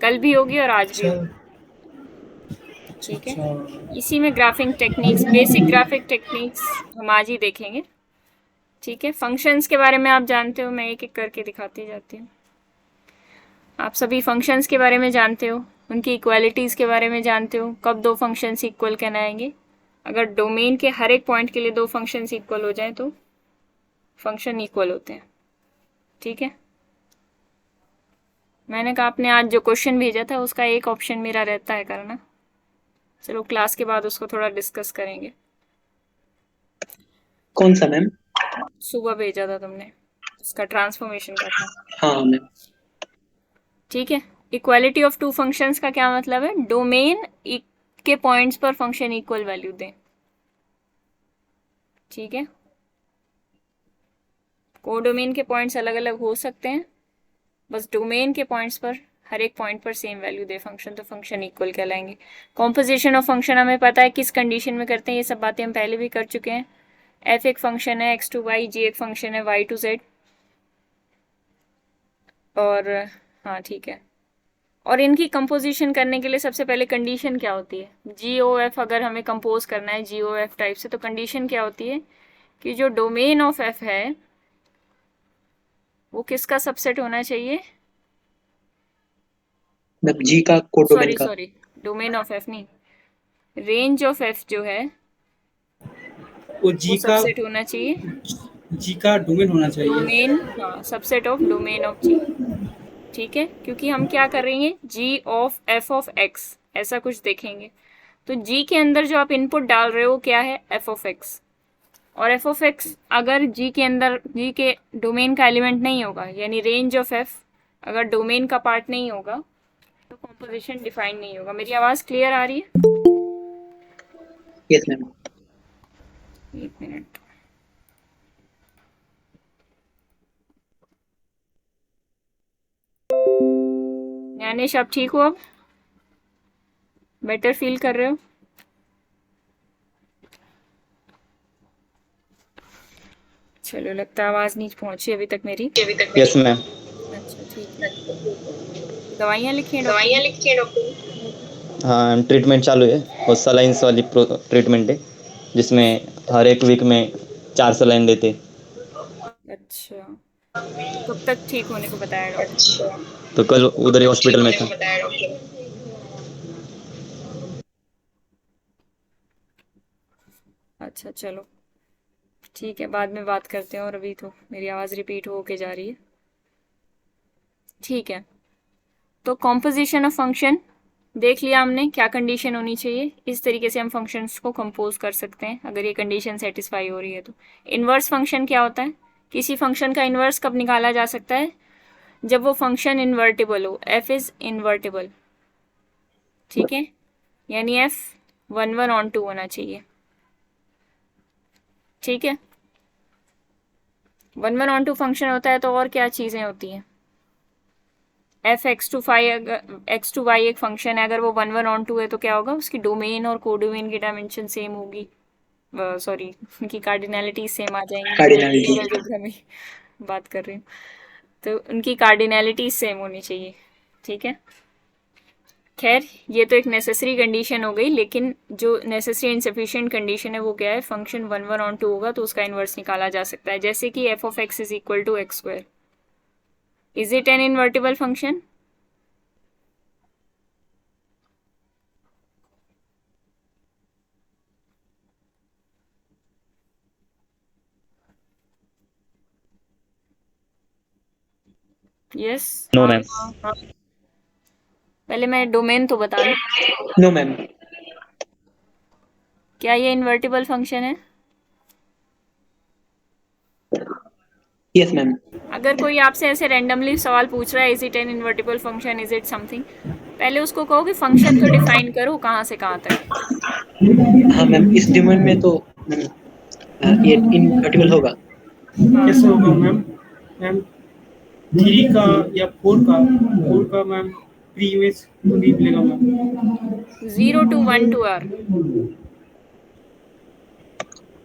कल भी होगी और आज भी अच्छा होगी। ठीक है, अच्छा। इसी में graphic techniques, basic graphic techniques हम आज ही देखेंगे। ठीक है, फंक्शंस के बारे में आप जानते हो, मैं एक एक करके दिखाती जाती हूँ। आप सभी फंक्शंस के बारे में जानते हो, उनकी इक्वालिटीज़ के बारे में जानते हो, कब दो फंक्शंस इक्वल कहलाएंगे। अगर डोमेन के हर एक पॉइंट के लिए दो फंक्शंस इक्वल हो जाएं तो फंक्शन इक्वल होते हैं। ठीक है, मैंने कहा आपने आज जो क्वेश्चन भेजा था उसका एक ऑप्शन मेरा रहता है करना। चलो क्लास के बाद उसको थोड़ा डिस्कस करेंगे। कौन सा मैम? सुबह भेजा था तुमने, उसका ट्रांसफॉर्मेशन का था। हाँ मैम। ठीक है, इक्वालिटी ऑफ टू फंक्शंस का क्या मतलब है? डोमेन के पॉइंट्स पर फंक्शन इक्वल वैल्यू दें। ठीक है, कोडोमेन के पॉइंट्स अलग अलग हो सकते हैं, बस डोमेन के पॉइंट्स पर हर एक पॉइंट पर सेम वैल्यू दे फंक्शन, तो फंक्शन इक्वल कहलाएंगे। कॉम्पोजिशन ऑफ फंक्शन हमें पता है किस कंडीशन में करते हैं, ये सब बातें हम पहले भी कर चुके हैं। एफ एक फंक्शन है एक्स टू वाई, जी एक फंक्शन है वाई टू जेड। और हाँ ठीक है, और इनकी कंपोजिशन करने के लिए सबसे पहले कंडीशन क्या होती है? जी ओ एफ अगर हमें कंपोज करना है जी ओ एफ टाइप से, तो कंडीशन क्या होती है कि जो डोमेन ऑफ एफ है वो किसका सबसेट होना चाहिए? मैम जी का, कोडोमेन सॉरी का। सॉरी, डोमेन ऑफ एफ नहीं, रेंज ऑफ एफ जो है वो वो सबसेट होना चाहिए। जी का डोमेन होना चाहिए। डोमेन, हाँ, सबसेट ऑफ डोमेन ऑफ जी। ठीक है, क्योंकि हम क्या करेंगे, जी ऑफ एफ ऑफ एक्स ऐसा कुछ देखेंगे। तो जी के अंदर जो आप इनपुट डाल रहे हो क्या है? F of x. और एफ ऑफ एक्स अगर जी के अंदर जी के डोमेन का एलिमेंट नहीं होगा, यानी रेंज ऑफ एफ अगर डोमेन का पार्ट नहीं होगा, तो कॉम्पोजिशन डिफाइन नहीं होगा। मेरी आवाज़ क्लियर आ रही है? Yes ma'am. एक मिनट। ज्ञानेश आप ठीक हो अब? बेटर फील कर रहे हो? चलो, लगता है आवाज़ नहीं पहुंची अभी तक मेरी। Yes ma'am. अच्छा ठीक है, दवाइयाँ लिखी हैं डॉक्टर दवाइयाँ ने? लिखी है डॉक्टर ने? हाँ मैम, ट्रीटमेंट चालू है और सलाइंस वाली ट्रीटमेंट है जिसमें हर एक वीक में 4 सलाइन देते। अच्छा, तो कब तक ठीक होने को बताया डॉक्टर ने? अच्छा, तो कल तो उधर ही कब ठीक हॉस्पिटल में होने को था। बताया डॉक्टर ने? अच्छा चलो ठीक है, बाद में बात करते हैं, और अभी तो मेरी आवाज़ रिपीट होके जा रही है। ठीक है, तो कॉम्पोजिशन ऑफ फंक्शन देख लिया हमने, क्या कंडीशन होनी चाहिए, इस तरीके से हम फंक्शंस को कंपोज कर सकते हैं अगर ये कंडीशन सेटिस्फाई हो रही है तो। इनवर्स फंक्शन क्या होता है? किसी फंक्शन का इनवर्स कब निकाला जा सकता है? जब वो फंक्शन इन्वर्टिबल हो, एफ इज इन्वर्टिबल। ठीक है, यानी f one one onto होना चाहिए। ठीक है, one one onto function होता है तो और क्या चीज़ें होती हैं? एफ एक्स टू फाई, अगर एक्स टू वाई एक फंक्शन है, अगर वो वन वन ऑन टू है तो क्या होगा? उसकी डोमेन और कोडोमेन की डायमेंशन सेम होगी। सॉरी, उनकी कार्डिनैलिटी सेम आ जाएंगी, मैं कार्डिनलिटी। लिनियर अलजेब्रा में बात कर रही हूँ। तो उनकी कार्डिनैलिटी सेम होनी चाहिए। ठीक है, खैर ये तो एक नेसेसरी कंडीशन हो गई, लेकिन जो नेसेसरी इनसफिशिएंट कंडीशन है वो क्या है? Function one one onto होगा तो उसका इन्वर्स निकाला जा सकता है, जैसे कि f of x is equal to x square. Is it an invertible function? Yes, no हाँ मैम। हाँ हाँ। पहले मैं डोमेन तो बता दूं, नो मैम। क्या ये इन्वर्टिबल फंक्शन है? Yes ma'am. अगर कोई आपसे ऐसे रैंडमली सवाल पूछ रहा है, is it an invertible function, is it something, पहले उसको कहो कि फंक्शन तो डिफाइन करो कहाँ से कहाँ तक है। हाँ मैम, इस डोमेन में तो मैम ये इनकटिबल होगा। हाँ, कैसे होगा मैम? मैम थ्री का या फोर का मैम प्री इमेज तो नहीं मिलेगा ma'am. Zero to one to R.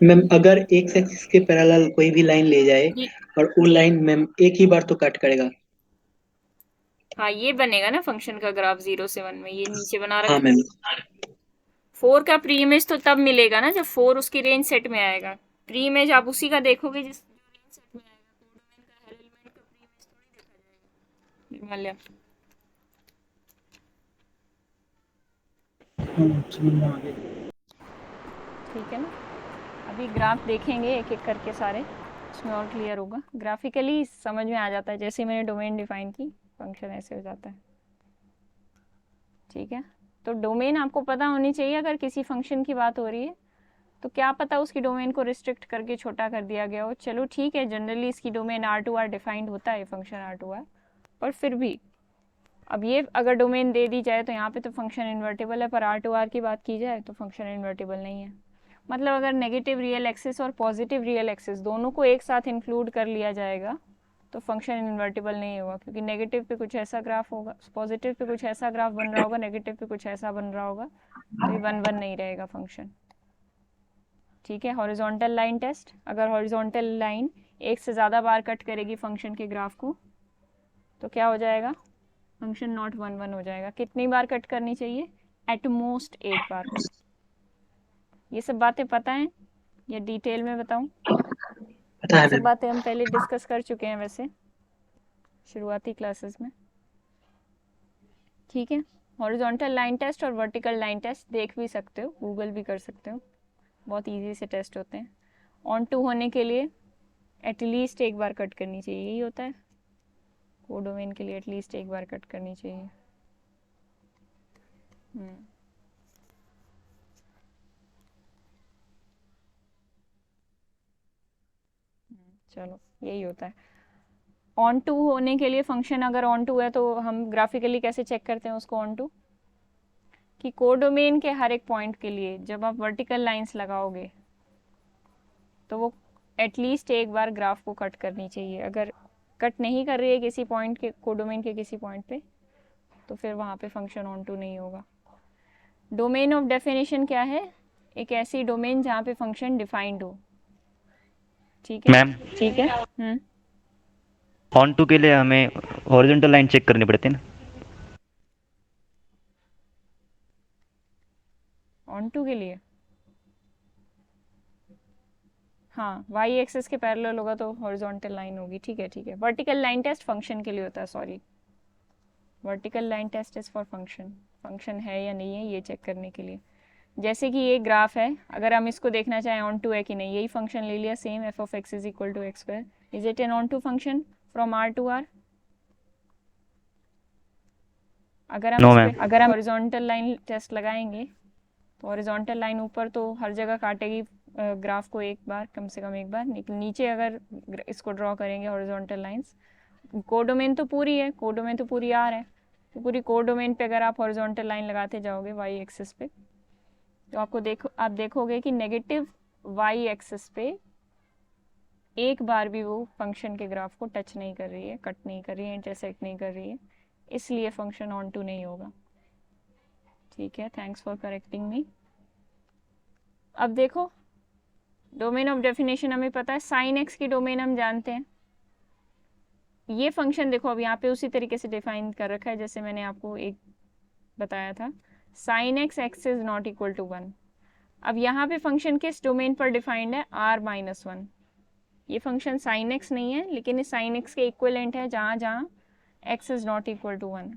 Ma'am अगर एक्स एक्सिस के पैरेलल कोई भी लाइन ले जाए और वो लाइन मैम एक ही बार तो कट करेगा। हाँ ये बनेगा ना फंक्शन का ग्राफ 0 से 1 में, ये नीचे बना हाँ रखा मैम। है। 4 का प्री इमेज तो तब मिलेगा ना जब 4 उसकी रेंज सेट में आएगा। प्री इमेज आप उसी का देखोगे जिस जो रेंज सेट में आएगा। कोडोमेन का हर एलिमेंट का प्री इमेज थोड़ी देखा जाएगा। निर्मल्या, समझ में आ गया। ठीक है ना। अभी ग्राफ देखेंगे एक एक करके सारे, उसमें और क्लियर होगा। ग्राफिकली समझ में आ जाता है, जैसे मैंने डोमेन डिफाइन की फंक्शन ऐसे हो जाता है। ठीक है, तो डोमेन आपको पता होनी चाहिए। अगर किसी फंक्शन की बात हो रही है तो क्या पता उसकी डोमेन को रिस्ट्रिक्ट करके छोटा कर दिया गया हो। चलो ठीक है, जनरली इसकी डोमेन R2R डिफाइंड होता है फंक्शन R2R, पर फिर भी अब ये अगर डोमेन दे दी जाए तो यहाँ पे तो फंक्शन इन्वर्टेबल है, पर R2R की बात की जाए तो फंक्शन इन्वर्टेबल नहीं है। मतलब अगर नेगेटिव रियल एक्सिस और पॉजिटिव रियल एक्सिस दोनों को एक साथ इंक्लूड कर लिया जाएगा तो फंक्शन इन्वर्टेबल नहीं होगा, क्योंकि नेगेटिव पे कुछ ऐसा ग्राफ होगा, पॉजिटिव पे कुछ ऐसा ग्राफ बन रहा होगा, नेगेटिव पे कुछ ऐसा बन रहा होगा, तो ये 1 1 नहीं रहेगा फंक्शन। ठीक है, हॉरिजॉन्टल लाइन टेस्ट, अगर हॉरिजॉन्टल लाइन एक से ज़्यादा बार कट करेगी फंक्शन के ग्राफ को तो क्या हो जाएगा, फंक्शन नॉट 1 1 हो जाएगा। कितनी बार कट करनी चाहिए, एट मोस्ट 8 बार। ये सब बातें पता हैं या डिटेल में बताऊं? पता है ये सब मैम। बातें हम पहले डिस्कस कर चुके हैं वैसे शुरुआती क्लासेस में। ठीक है, हॉरिजॉन्टल लाइन टेस्ट और वर्टिकल लाइन टेस्ट देख भी सकते हो, गूगल भी कर सकते हो, बहुत इजी से टेस्ट होते हैं। ऑन टू होने के लिए एटलीस्ट एक बार कट करनी चाहिए, यही होता है। कोडोमेन के लिए एटलीस्ट एक बार कट करनी चाहिए। चलो यही होता है। ऑन टू होने के लिए फंक्शन अगर ऑन टू है तो हम ग्राफिकली कैसे चेक करते हैं उसको ऑन टू, कि कोडोमेन के हर एक पॉइंट के लिए जब आप वर्टिकल लाइंस लगाओगे तो वो एटलीस्ट एक बार ग्राफ को कट करनी चाहिए। अगर कट नहीं कर रही है किसी पॉइंट के, कोडोमेन के किसी पॉइंट पे, तो फिर वहाँ पे फंक्शन ऑन टू नहीं होगा। डोमेन ऑफ डेफिनेशन क्या है, एक ऐसी डोमेन जहाँ पे फंक्शन डिफाइंड हो। ठीक है, मैम ठीक है। ऑन टू के लिए हमें हॉरिजॉन्टल लाइन चेक करनी पड़ती है ना? ऑन टू के लिए हाँ, वाई एक्सिस के पैरेलल होगा तो हॉरिजॉन्टल लाइन होगी। ठीक है, ठीक है। वर्टिकल लाइन टेस्ट फंक्शन के लिए होता है, sorry, vertical line test is for function, function है या नहीं है ये चेक करने के लिए। जैसे कि ये ग्राफ है, अगर हम इसको देखना चाहें ऑन टू है कि नहीं, यही फंक्शन ले लिया same, f of x is equal to x square, is it an onto function from R to R? अगर हम नो इस मैम। पे अगर हम हॉरिजॉन्टल लाइन टेस्ट लगाएंगे तो हॉरिजॉन्टल लाइन ऊपर तो हर जगह काटेगी ग्राफ को एक बार, कम से कम एक बार, लेकिन नीचे अगर इसको ड्रॉ करेंगे हॉरिजॉन्टल लाइंस, कोडोमेन तो पूरी है, कोडोमेन तो पूरी आर है, तो पूरी कोडोमेन पे अगर आप हॉरिजॉन्टल लाइन लगाते जाओगे वाई एक्सिस पे तो आप देखोगे कि नेगेटिव वाई एक्सिस पे एक बार भी वो फंक्शन के ग्राफ को टच नहीं कर रही है, कट नहीं कर रही है, इंटरसेक्ट नहीं कर रही है, इसलिए फंक्शन ऑन टू नहीं होगा। ठीक है, थैंक्स फॉर करेक्टिंग मी। अब देखो, डोमेन ऑफ डेफिनेशन हमें पता है, साइन एक्स की डोमेन हम जानते हैं। ये फंक्शन देखो अब यहाँ पे उसी तरीके से डिफाइन कर रखा है जैसे मैंने आपको एक बताया था, sine x x is not equal to 1। अब यहाँ पे फंक्शन किस डोमेन पर डिफाइंड है, r माइनस 1। ये फंक्शन साइन एक्स नहीं है, लेकिन इस साइन एक्स के इक्वलेंट है जहाँ जहाँ x is not equal to 1,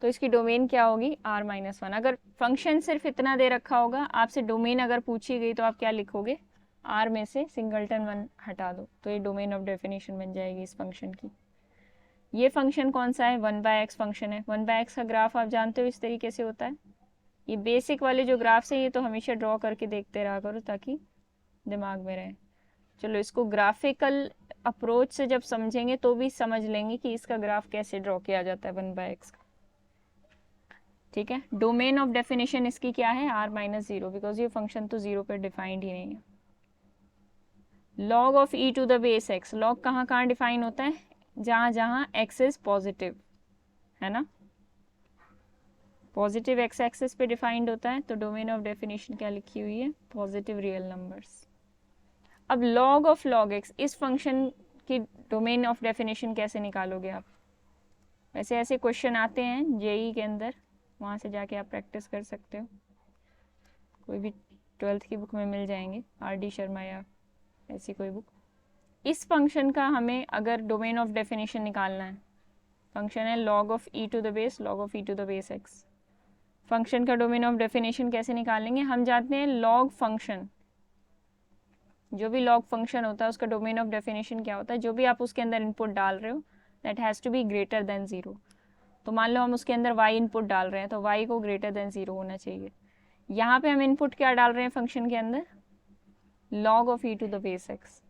तो इसकी डोमेन क्या होगी, r माइनस 1। अगर फंक्शन सिर्फ इतना दे रखा होगा, आपसे डोमेन अगर पूछी गई तो आप क्या लिखोगे, r में से सिंगलटन 1 हटा दो, तो ये डोमेन ऑफ डेफिनेशन बन जाएगी इस फंक्शन की। ये फंक्शन कौन सा है, 1/x फंक्शन है। 1/x का ग्राफ आप जानते हो इस तरीके से होता है। ये बेसिक वाले जो ग्राफ्स हैं ये तो हमेशा ड्रॉ करके देखते रहा करो ताकि दिमाग में रहे। चलो इसको ग्राफिकल अप्रोच से जब समझेंगे तो भी समझ लेंगे कि इसका ग्राफ कैसे ड्रॉ किया जाता है 1/x का। ठीक है, डोमेन ऑफ डेफिनेशन इसकी क्या है, r माइनस 0, बिकॉज ये फंक्शन तो 0 पर डिफाइंड ही नहीं है। Log of e to the base x, log कहाँ कहाँ डिफाइन होता है, जहाँ जहाँ x इज पॉजिटिव, है ना, पॉजिटिव x एक्सिस पे डिफाइंड होता है, तो डोमेन ऑफ डेफिनेशन क्या लिखी हुई है, पॉजिटिव रियल नंबर्स। अब लॉग ऑफ लॉग x, इस फंक्शन की डोमेन ऑफ डेफिनेशन कैसे निकालोगे आप, वैसे ऐसे क्वेश्चन आते हैं जेई के अंदर, वहाँ से जाके आप प्रैक्टिस कर सकते हो, कोई भी 12th की बुक में मिल जाएंगे, आर.डी. शर्मा या ऐसी कोई बुक। इस फंक्शन का हमें अगर डोमेन ऑफ डेफिनेशन निकालना है, फंक्शन है log of e to the base log of e to the base x। Function का डोमेन ऑफ डेफिनेशन कैसे निकालेंगे? हम जानते हैं लॉग फंक्शन, जो भी लॉग फंक्शन होता है उसका डोमेन ऑफ डेफिनेशन क्या होता है? जो भी आप उसके अंदर इनपुट डाल रहे हो that has to be greater than 0। तो मान लो हम उसके अंदर y इनपुट डाल रहे हैं तो y को ग्रेटर देन 0 होना चाहिए। यहाँ पे हम इनपुट क्या डाल रहे हैं फंक्शन के अंदर? log of e to the base x।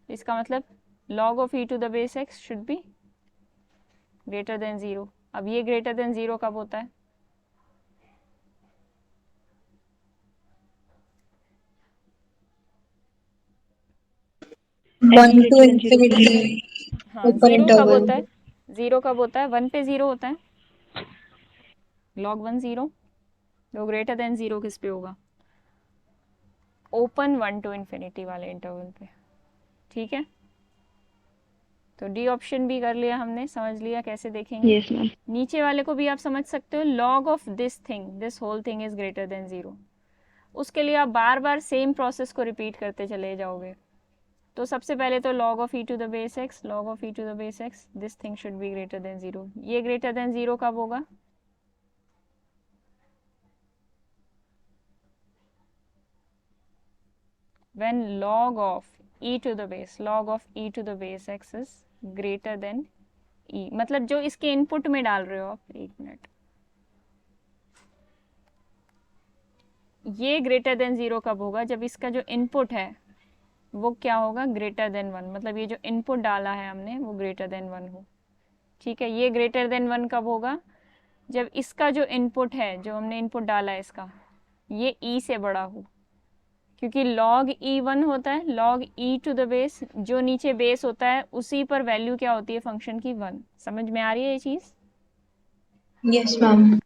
इसका मतलब log of e to the base x should be greater than 0। अब ये ग्रेटर देन 0 कब होता है? वन टू इंफिनिटी हाँ, ओपन 0 कब इंटरवल। होता है? 0 कब होता है? 1 पे 0 होता है, log 1 0। तो ग्रेटर देन 0 किस पे होगा? ओपन 1 टू इन्फिनिटी वाले इंटरवल पे। ठीक है, तो डी ऑप्शन भी कर लिया हमने, समझ लिया कैसे देखेंगे। Yes ma'am. नीचे वाले को भी आप समझ सकते हो, log of this thing, this whole thing is greater than 0। उसके लिए आप बार बार सेम प्रोसेस को रिपीट करते चले जाओगे। तो सबसे पहले तो log of e to the base x, log of e to the base x, this thing should be greater than 0। ये ग्रेटर देन 0 कब होगा? when log of e to the base, log of e to the base x is greater than e। मतलब जो इसके input में डाल रहे हो आप, एक मिनट, ये ग्रेटर देन 0 कब होगा? जब इसका जो इनपुट है वो क्या होगा? Greater than 1। मतलब ये जो इनपुट डाला है हमने वो ग्रेटर देन 1 हो। ठीक है, ये ग्रेटर देन 1 कब होगा? जब इसका जो इनपुट है, जो हमने इनपुट डाला है इसका, ये e से बड़ा हो। क्योंकि log e 1 होता है, log e to the base, जो नीचे बेस होता है उसी पर वैल्यू क्या होती है फंक्शन की? 1। समझ में आ रही है ये चीज़? Yes ma'am.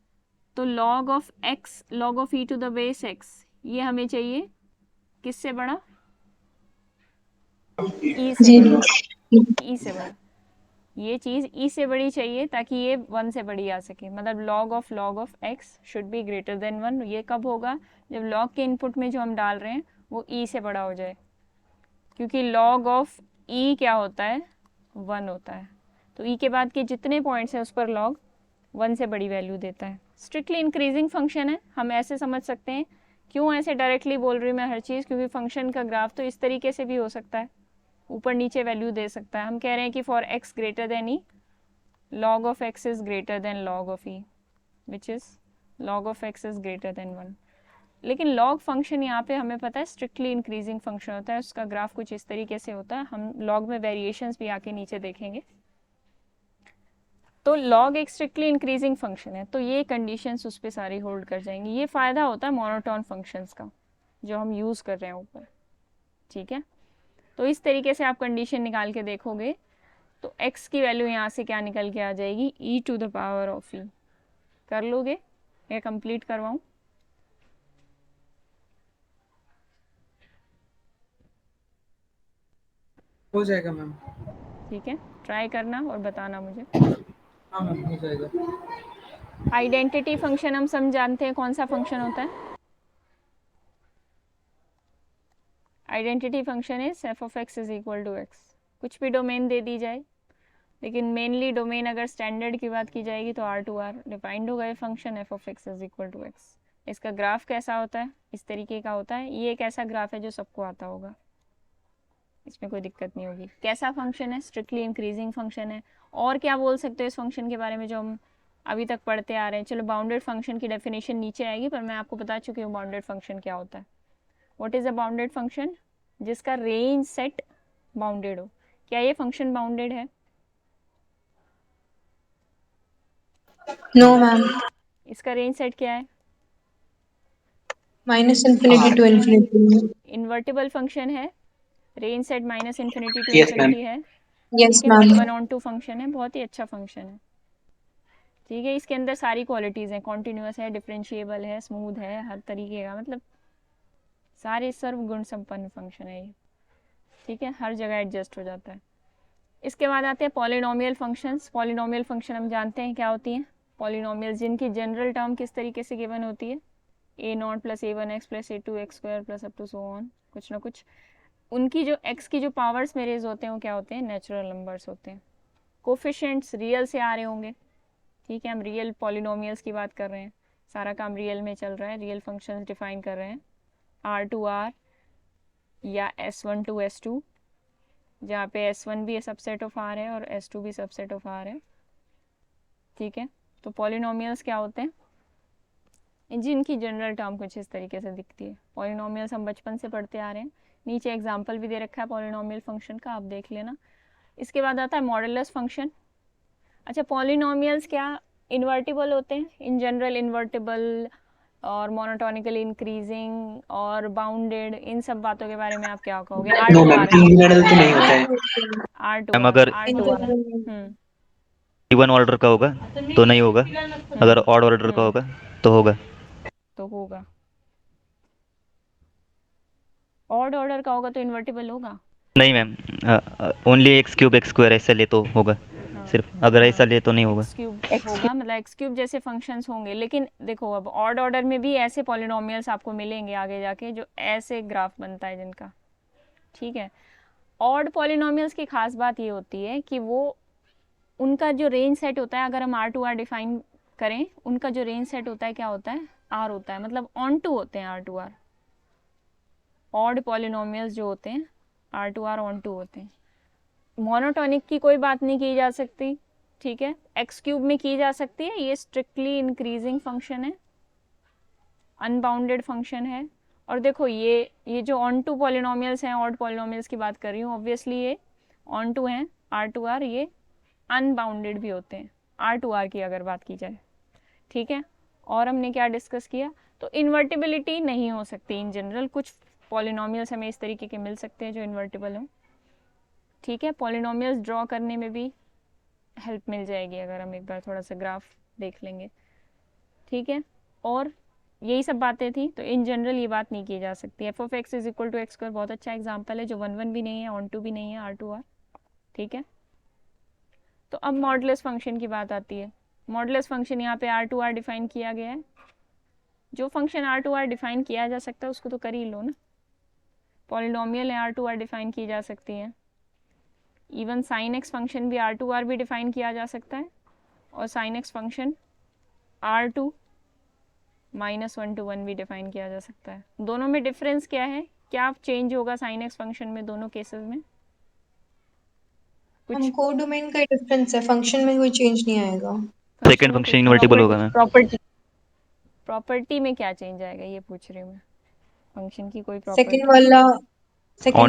तो log of x, log of e to the base x, ये हमें चाहिए किससे बड़ा? e से बड़ा, 0। e से बड़ा। ये चीज़ e से बड़ी चाहिए ताकि ये 1 से बड़ी आ सके। मतलब log of x should be greater than 1। ये कब होगा? जब log के इनपुट में जो हम डाल रहे हैं वो e से बड़ा हो जाए। क्योंकि log ऑफ e क्या होता है? 1 होता है। तो e के बाद के जितने पॉइंट्स हैं उस पर log 1 से बड़ी वैल्यू देता है। स्ट्रिक्टली इंक्रीजिंग फंक्शन है, हम ऐसे समझ सकते हैं। क्यों ऐसे डायरेक्टली बोल रही हूँ मैं हर चीज़? क्योंकि फंक्शन का ग्राफ तो इस तरीके से भी हो सकता है, ऊपर नीचे वैल्यू दे सकता है। हम कह रहे हैं कि for x greater than e, log of x is greater then log of e, which is log of x is greater than 1। लेकिन log फंक्शन यहाँ पे हमें पता है स्ट्रिक्टली इंक्रीजिंग फंक्शन होता है, उसका ग्राफ कुछ इस तरीके से होता है। हम log में वेरिएशंस भी आके नीचे देखेंगे। तो log एक स्ट्रिक्टली इंक्रीजिंग फंक्शन है, तो ये कंडीशंस उस पर सारी होल्ड कर जाएंगी। ये फ़ायदा होता है मोनोटोन फंक्शंस का जो हम यूज़ कर रहे हैं ऊपर। ठीक है, तो इस तरीके से आप कंडीशन निकाल के देखोगे तो x की वैल्यू यहाँ से क्या निकल के आ जाएगी? e to the power of e। कर लोगे या कंप्लीट करवाऊँ? हो जाएगा मैम। ठीक है, ट्राई करना और बताना मुझे। हाँ मैम, हो जाएगा। आइडेंटिटी फंक्शन हम सब जानते हैं कौन सा फंक्शन होता है? Identity function is f of x is equal to x। कुछ भी डोमेन दे दी जाए, लेकिन मेनली डोमेन अगर स्टैंडर्ड की बात की जाएगी तो R2R डिफाइंड होगा ये function f of x is equal to x। इसका ग्राफ कैसा होता है? इस तरीके का होता है। ये एक ऐसा ग्राफ है जो सबको आता होगा, इसमें कोई दिक्कत नहीं होगी। कैसा फंक्शन है? स्ट्रिक्टली इंक्रीजिंग फंक्शन है। और क्या बोल सकते हो इस फंक्शन के बारे में जो हम अभी तक पढ़ते आ रहे हैं? चलो, बाउंडेड फंक्शन की डेफिनेशन नीचे आएगी, पर मैं आपको बता चुकी हूँ बाउंडेड फंक्शन क्या होता है। What is a bounded function? जिसका रेंज सेट बाउंडेड हो। क्या ये फंक्शन बाउंडेड है? No ma'am. इसका रेंज सेट क्या है? Minus infinity to infinity. Invertible function है, range set minus infinity to Yes, ma'am. Infinity है। यस ठीक है, मैम। V1/2 फंक्शन है, बहुत ही अच्छा फंक्शन है। ठीक है, इसके अंदर सारी क्वालिटीज़ हैं, कॉन्टिन्यूस है, डिफरेंशिएबल है, स्मूथ है, हर तरीके का, मतलब सारे सर्व गुण संपन्न फंक्शन है ये। ठीक है, हर जगह एडजस्ट हो जाता है। इसके बाद आते हैं पॉलिनोमियल फंक्शंस। पॉलिनोमियल फंक्शन हम जानते हैं क्या होती हैं। पॉलिनोमियल जिनकी जनरल टर्म किस तरीके से गिवन होती है, a0 plus a1x plus a2x square plus up to so on, कुछ ना कुछ। उनकी जो x की जो पावर्स में रेज होते हैं वो क्या होते हैं, नेचुरल नंबर्स होते हैं। कोफिशिएंट्स रियल से आ रहे होंगे, ठीक है, हम रियल पॉलिनोमियल्स की बात कर रहे हैं, सारा काम रियल में चल रहा है, रियल फंक्शंस डिफाइन कर रहे हैं। R या S1 टू S2, जहाँ पे S1 भी सबसेट ऑफ R है और S2 भी सबसेट ऑफ R है, ठीक है। तो पॉलिनोमियल्स क्या होते हैं, जिनकी जनरल टर्म कुछ इस तरीके से दिखती है। पॉलिनोमियल्स हम बचपन से पढ़ते आ रहे हैं, नीचे एग्जाम्पल भी दे रखा है पॉलिनोमियल फंक्शन का, आप देख लेना। इसके बाद आता है मॉडुलस फंक्शन। अच्छा, पॉलिनोमियल्स क्या इन्वर्टिबल होते हैं, इन जनरल इन्वर्टिबल और मोनोटोनिकली इंक्रीजिंग और बाउंडेड, इन सब बातों के बारे में आप क्या कहोगे। R no to ma'am, R integral तो नहीं होता है। आर टू मैम आर अगर R to R even order का होगा तो नहीं होगा, अगर ऑड ऑर्डर का होगा तो होगा। तो होगा। ऑड ऑर्डर का होगा तो इन्वर्टिबल होगा। नहीं ma'am, only x cube x square ऐसा ले तो होगा, सिर्फ अगर ऐसा ले तो नहीं होगा। एक्स क्यूब होगा, मतलब एक्स क्यूब जैसे फंक्शंस होंगे। लेकिन देखो, अब ऑड ऑर्डर में भी ऐसे पॉलिनोमियल्स आपको मिलेंगे आगे जाके जो ऐसे ग्राफ बनता है जिनका, ठीक है। ऑड पॉलिनोमियल्स की खास बात ये होती है कि वो उनका जो रेंज सेट होता है, अगर हम R टू R डिफाइन करें, उनका जो रेंज सेट होता है क्या होता है, R होता है, मतलब ऑन टू होते हैं R to R। Odd polynomials जो होते हैं R to R onto होते हैं। मोनोटोनिक की कोई बात नहीं की जा सकती, ठीक है, एक्स क्यूब में की जा सकती है, ये स्ट्रिक्टली इंक्रीजिंग फंक्शन है, अनबाउंडेड फंक्शन है। और देखो ये जो ऑन टू पॉलिनोमियल्स हैं, ऑड पॉलिनोमियल्स की बात कर रही हूँ, ऑब्वियसली ये ऑन टू हैं, R टू R, ये अनबाउंडेड भी होते हैं R टू R की अगर बात की जाए, ठीक है। और हमने क्या डिस्कस किया, तो इन्वर्टिबिलिटी नहीं हो सकती इन जनरल, कुछ पॉलिनोमियल्स हमें इस तरीके के मिल सकते हैं जो इन्वर्टिबल हों, ठीक है। पॉलिनोमियल्स ड्रॉ करने में भी हेल्प मिल जाएगी अगर हम एक बार थोड़ा सा ग्राफ देख लेंगे, ठीक है। और यही सब बातें थी, तो इन जनरल ये बात नहीं की जा सकती। F of x is equal to x square बहुत अच्छा एग्जाम्पल है, जो 1 1 भी नहीं है, ऑन टू भी नहीं है, R टू R, ठीक है। तो अब मॉडुलस फंक्शन की बात आती है। मॉडुलस फंक्शन यहाँ पे R टू R डिफाइन किया गया है। जो function R to R define किया जा सकता है उसको तो कर ही लो ना। पॉलिनोमियल है, R टू R डिफाइन की जा सकती है। इवन साइन एक्स फंक्शन भी R टू R भी डिफाइन किया जा सकता है, और sine x function R2 -1 to 1 भी डिफाइन किया जा सकता है। दोनों में डिफरेंस क्या है, क्या चेंज होगा साइन एक्स फंक्शन में दोनों केसेस में? कुछ हम कोडोमेन का डिफरेंस है, फंक्शन में कोई चेंज नहीं आएगा। सेकंड फंक्शन इन्वर्टिबल होगा मैम। प्रॉपर्टी में क्या चेंज आएगा ये पूछ रही हूँ मैं, फंक्शन की कोई सेकंड प्रॉपर्टी।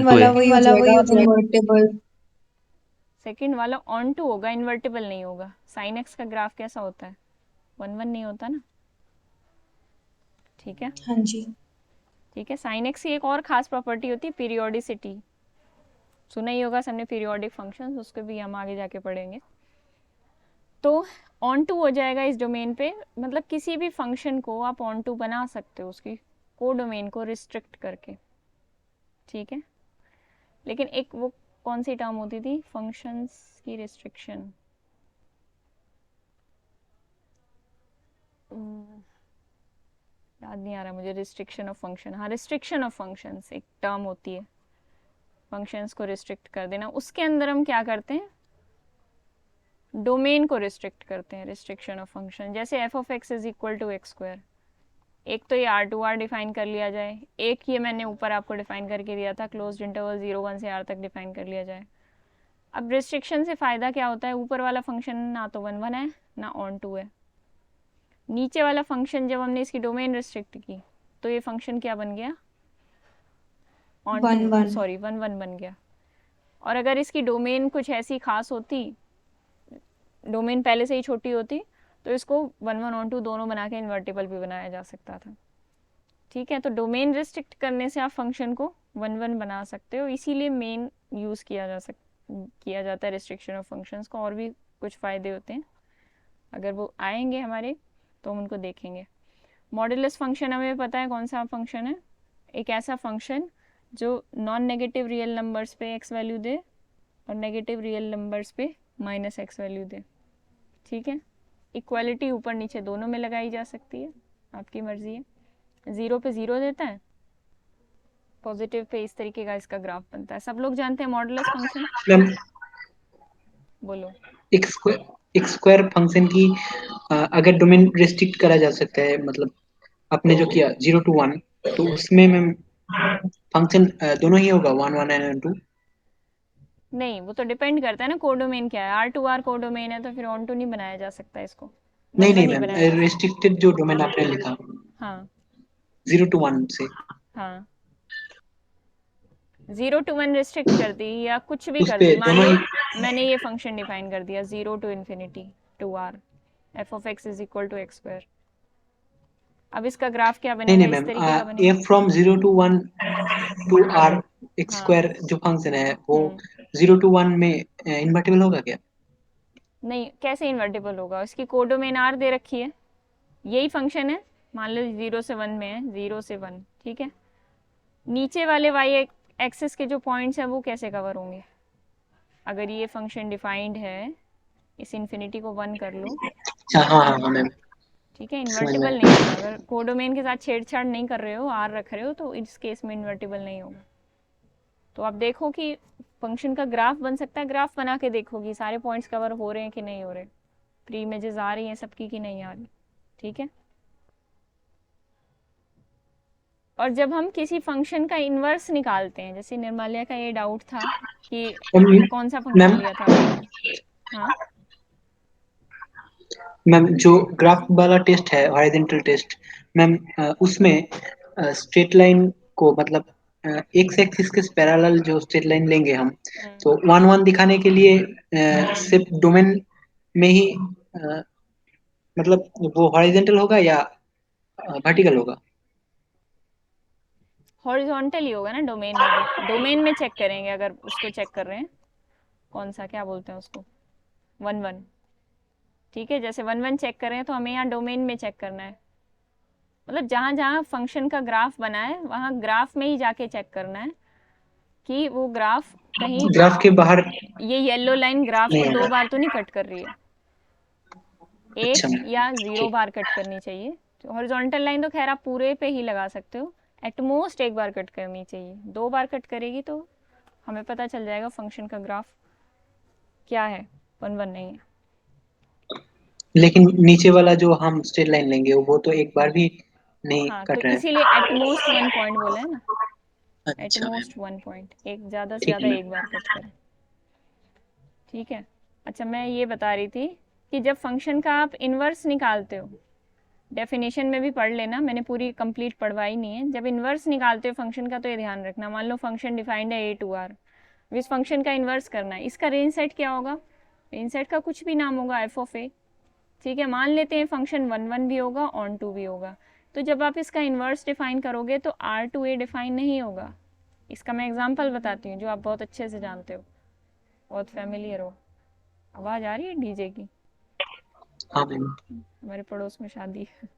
वाला वही हो जाएगा, इन्वर्टेबल। सेकंड वाला ऑन टू होगा, इन्वर्टिबल नहीं होगा। साइन एक्स का ग्राफ कैसा होता है, 1 1 नहीं होता ना, ठीक है। हाँ जी। ठीक है, साइन एक्स की एक और खास प्रॉपर्टी होती है पीरियोडिसिटी, सुना ही होगा सबने पीरियोडिक फंक्शंस, उसको भी हम आगे जाके पढ़ेंगे। तो ऑन टू हो जाएगा इस डोमेन पे, मतलब किसी भी फंक्शन को आप ऑन टू बना सकते हो उसकी को डोमेन को रिस्ट्रिक्ट करके, ठीक है। लेकिन एक वो कौन सी टर्म होती थी फंक्शंस की रिस्ट्रिक्शन, याद नहीं आ रहा मुझे, रिस्ट्रिक्शन ऑफ फंक्शन, हाँ रिस्ट्रिक्शन ऑफ फंक्शंस एक टर्म होती है, फंक्शंस को रिस्ट्रिक्ट कर देना। उसके अंदर हम क्या करते हैं, डोमेन को रिस्ट्रिक्ट करते हैं, रिस्ट्रिक्शन ऑफ फंक्शन। जैसे f of x is equal to x square, एक तो ये R टू R डिफाइन कर लिया जाए, एक ये मैंने ऊपर आपको डिफाइन करके दिया था क्लोज्ड इंटरवल 0 1 से R तक डिफाइन कर लिया जाए। अब रिस्ट्रिक्शन से फ़ायदा क्या होता है, ऊपर वाला फंक्शन ना तो 1 1 है ना ऑन टू है, नीचे वाला फंक्शन जब हमने इसकी डोमेन रिस्ट्रिक्ट की तो ये फंक्शन क्या बन गया, ऑन टू, सॉरी 1 1 बन गया। और अगर इसकी डोमेन कुछ ऐसी खास होती, डोमेन पहले से ही छोटी होती, तो इसको 1 1 ऑन टू दोनों बना के इन्वर्टिबल भी बनाया जा सकता था, ठीक है। तो डोमेन रिस्ट्रिक्ट करने से आप फंक्शन को 1 1 बना सकते हो, इसीलिए मेन यूज़ किया जाता है रिस्ट्रिक्शन ऑफ फंक्शंस को। और भी कुछ फ़ायदे होते हैं, अगर वो आएंगे हमारे तो हम उनको देखेंगे। मॉडुलस फंक्शन हमें पता है कौन सा फंक्शन है, एक ऐसा फंक्शन जो नॉन नेगेटिव रियल नंबर्स पे एक्स वैल्यू दे और नेगेटिव रियल नंबर्स पे माइनस एक्स वैल्यू दे। ठीक है, इक्वालिटी ऊपर नीचे दोनों में लगाई जा सकती है, आपकी मर्जी है। 0 पे 0 देता है, पॉजिटिव पे इस तरीके का इसका ग्राफ बनता है। सब लोग जानते हैं मॉडुलस फंक्शन, मैम बोलो। एक स्क्वायर फंक्शन की अगर डोमेन रिस्ट्रिक्ट करा जा सकता है, मतलब आपने जो किया 0 to 1, तो उसमें मैम फंक्शन दोनों ही होगा 1 1 and 2? नहीं, वो तो डिपेंड करता है ना कोडोमेन क्या है। R2R कोडोमेन है तो फिर ऑन टू नहीं बनाया जा सकता इसको, नहीं 1 नहीं 1 ही मैम, बनाया जा सकता। रिस्ट्रिक्टेड जो डोमेन आपने लिखा हाँ 0 to 1 से, हाँ, 0 to 1 रिस्ट्रिक्ट कर दी या कुछ भी उस कर पे दी। मान दोनों लो ही। मैंने ये फंक्शन डिफाइन कर दिया 0 to infinity 2r f of x is equal to x square। अब इसका ग्राफ क्या नहीं बनेगा, नहीं इस मैम, तरीके का बनेगा। f from 0 to 1 to r x हाँ स्क्वायर जो फंक्शन है वो 0 to 1 में इन्वर्टिबल होगा क्या? नहीं, कैसे इन्वर्टिबल होगा, इसकी कोडोमेन r दे रखी है, यही फंक्शन है। मान लो 0 से 1 में है, 0 से 1, ठीक है। नीचे वाले y एक्सिस के जो पॉइंट्स हैं वो कैसे कवर होंगे, अगर ये फंक्शन डिफाइंड है, इस इन्फिनिटी को 1 कर लो, अच्छा, हाँ हाँ हाँ मैम, ठीक है, समझ में इन्वर्टिबल आया। नहीं होगा। अगर कोडोमेन के साथ छेड़छाड़ नहीं कर रहे हो, आर रख रहे हो, तो इस केस में इन्वर्टिबल नहीं होगा। तो आप देखो कि फंक्शन का ग्राफ बन सकता है, ग्राफ बना के देखो कि सारे पॉइंट्स कवर हो रहे हैं कि नहीं हो रहे, प्री इमेजेस आ रही हैं सबकी कि नहीं आ रही। ठीक है, और जब हम किसी फंक्शन का इन्वर्स निकालते हैं, जैसे निर्माल्या का ये डाउट था कि कौन सा फंक्शन मैम लिया था आपने। हाँ मैम जो ग्राफ वाला टेस्ट है, हॉरिजॉन्टल टेस्ट, मैम उसमें स्ट्रेट लाइन को मतलब एक्स एक्सिस के पैरेलल जो स्ट्रेट लाइन लेंगे हम, तो 1 1 दिखाने के लिए सिर्फ डोमेन में ही मतलब वो हॉरिजॉन्टल होगा या वर्टिकल होगा? हॉरिजॉन्टल ही होगा ना, डोमेन में भी। डोमेन में चेक करेंगे, अगर उसको चेक कर रहे हैं, कौन सा क्या बोलते हैं उसको, 1 1। ठीक है, जैसे 1 1 चेक कर रहे हैं तो हमें यहाँ डोमेन में चेक करना है, मतलब जहाँ जहाँ फंक्शन का ग्राफ बना है वहाँ ग्राफ में ही जाके चेक करना है कि वो ग्राफ कहीं, ग्राफ के बाहर ये येलो लाइन ग्राफ नहीं को 2 होगा? बार तो नहीं कट कर रही है, अच्छा 1 मैम, या 0 ठीक। बार कट करनी चाहिए। तो हॉरिजॉन्टल लाइन तो खैर आप पूरे पे ही लगा सकते हो, एट मोस्ट 1 बार कट करनी चाहिए। 2 बार कट करेगी तो हमें पता चल जाएगा फंक्शन का ग्राफ क्या है, 1 1 नहीं है। लेकिन नीचे वाला जो हम स्ट्रेट लाइन लेंगे वो तो एक बार भी नहीं हाँ, तो कट रहा है। इसीलिए एट मोस्ट 1 पॉइंट बोला है ना, एट अच्छा मैम, मोस्ट 1 पॉइंट, एक ज़्यादा से ठीक है ज़्यादा मैम। 1 बार कट करें। ठीक है, अच्छा मैं ये बता रही थी कि जब फंक्शन का आप इन्वर्स निकालते हो, डेफिनेशन में भी पढ़ लेना, मैंने पूरी कंप्लीट पढ़वाई नहीं है। जब इन्वर्स निकालते हो फंक्शन का तो ये ध्यान रखना, मान लो फंक्शन डिफाइंड है a2r, इस फंक्शन का इन्वर्स करना है, इसका रेंज सेट क्या होगा, रेंज सेट का कुछ भी नाम होगा f of a। ठीक है, मान लेते हैं फंक्शन 1 1 भी होगा, ऑन टू भी होगा। तो जब आप इसका इन्वर्स डिफाइन करोगे तो r2a डिफाइन नहीं होगा। इसका मैं एग्जाम्पल बताती हूँ जो आप बहुत अच्छे से जानते हो, बहुत फैमिलियर हो। आवाज़ आ रही है डीजे की, हाँ मैम, हमारे पड़ोस में शादी है।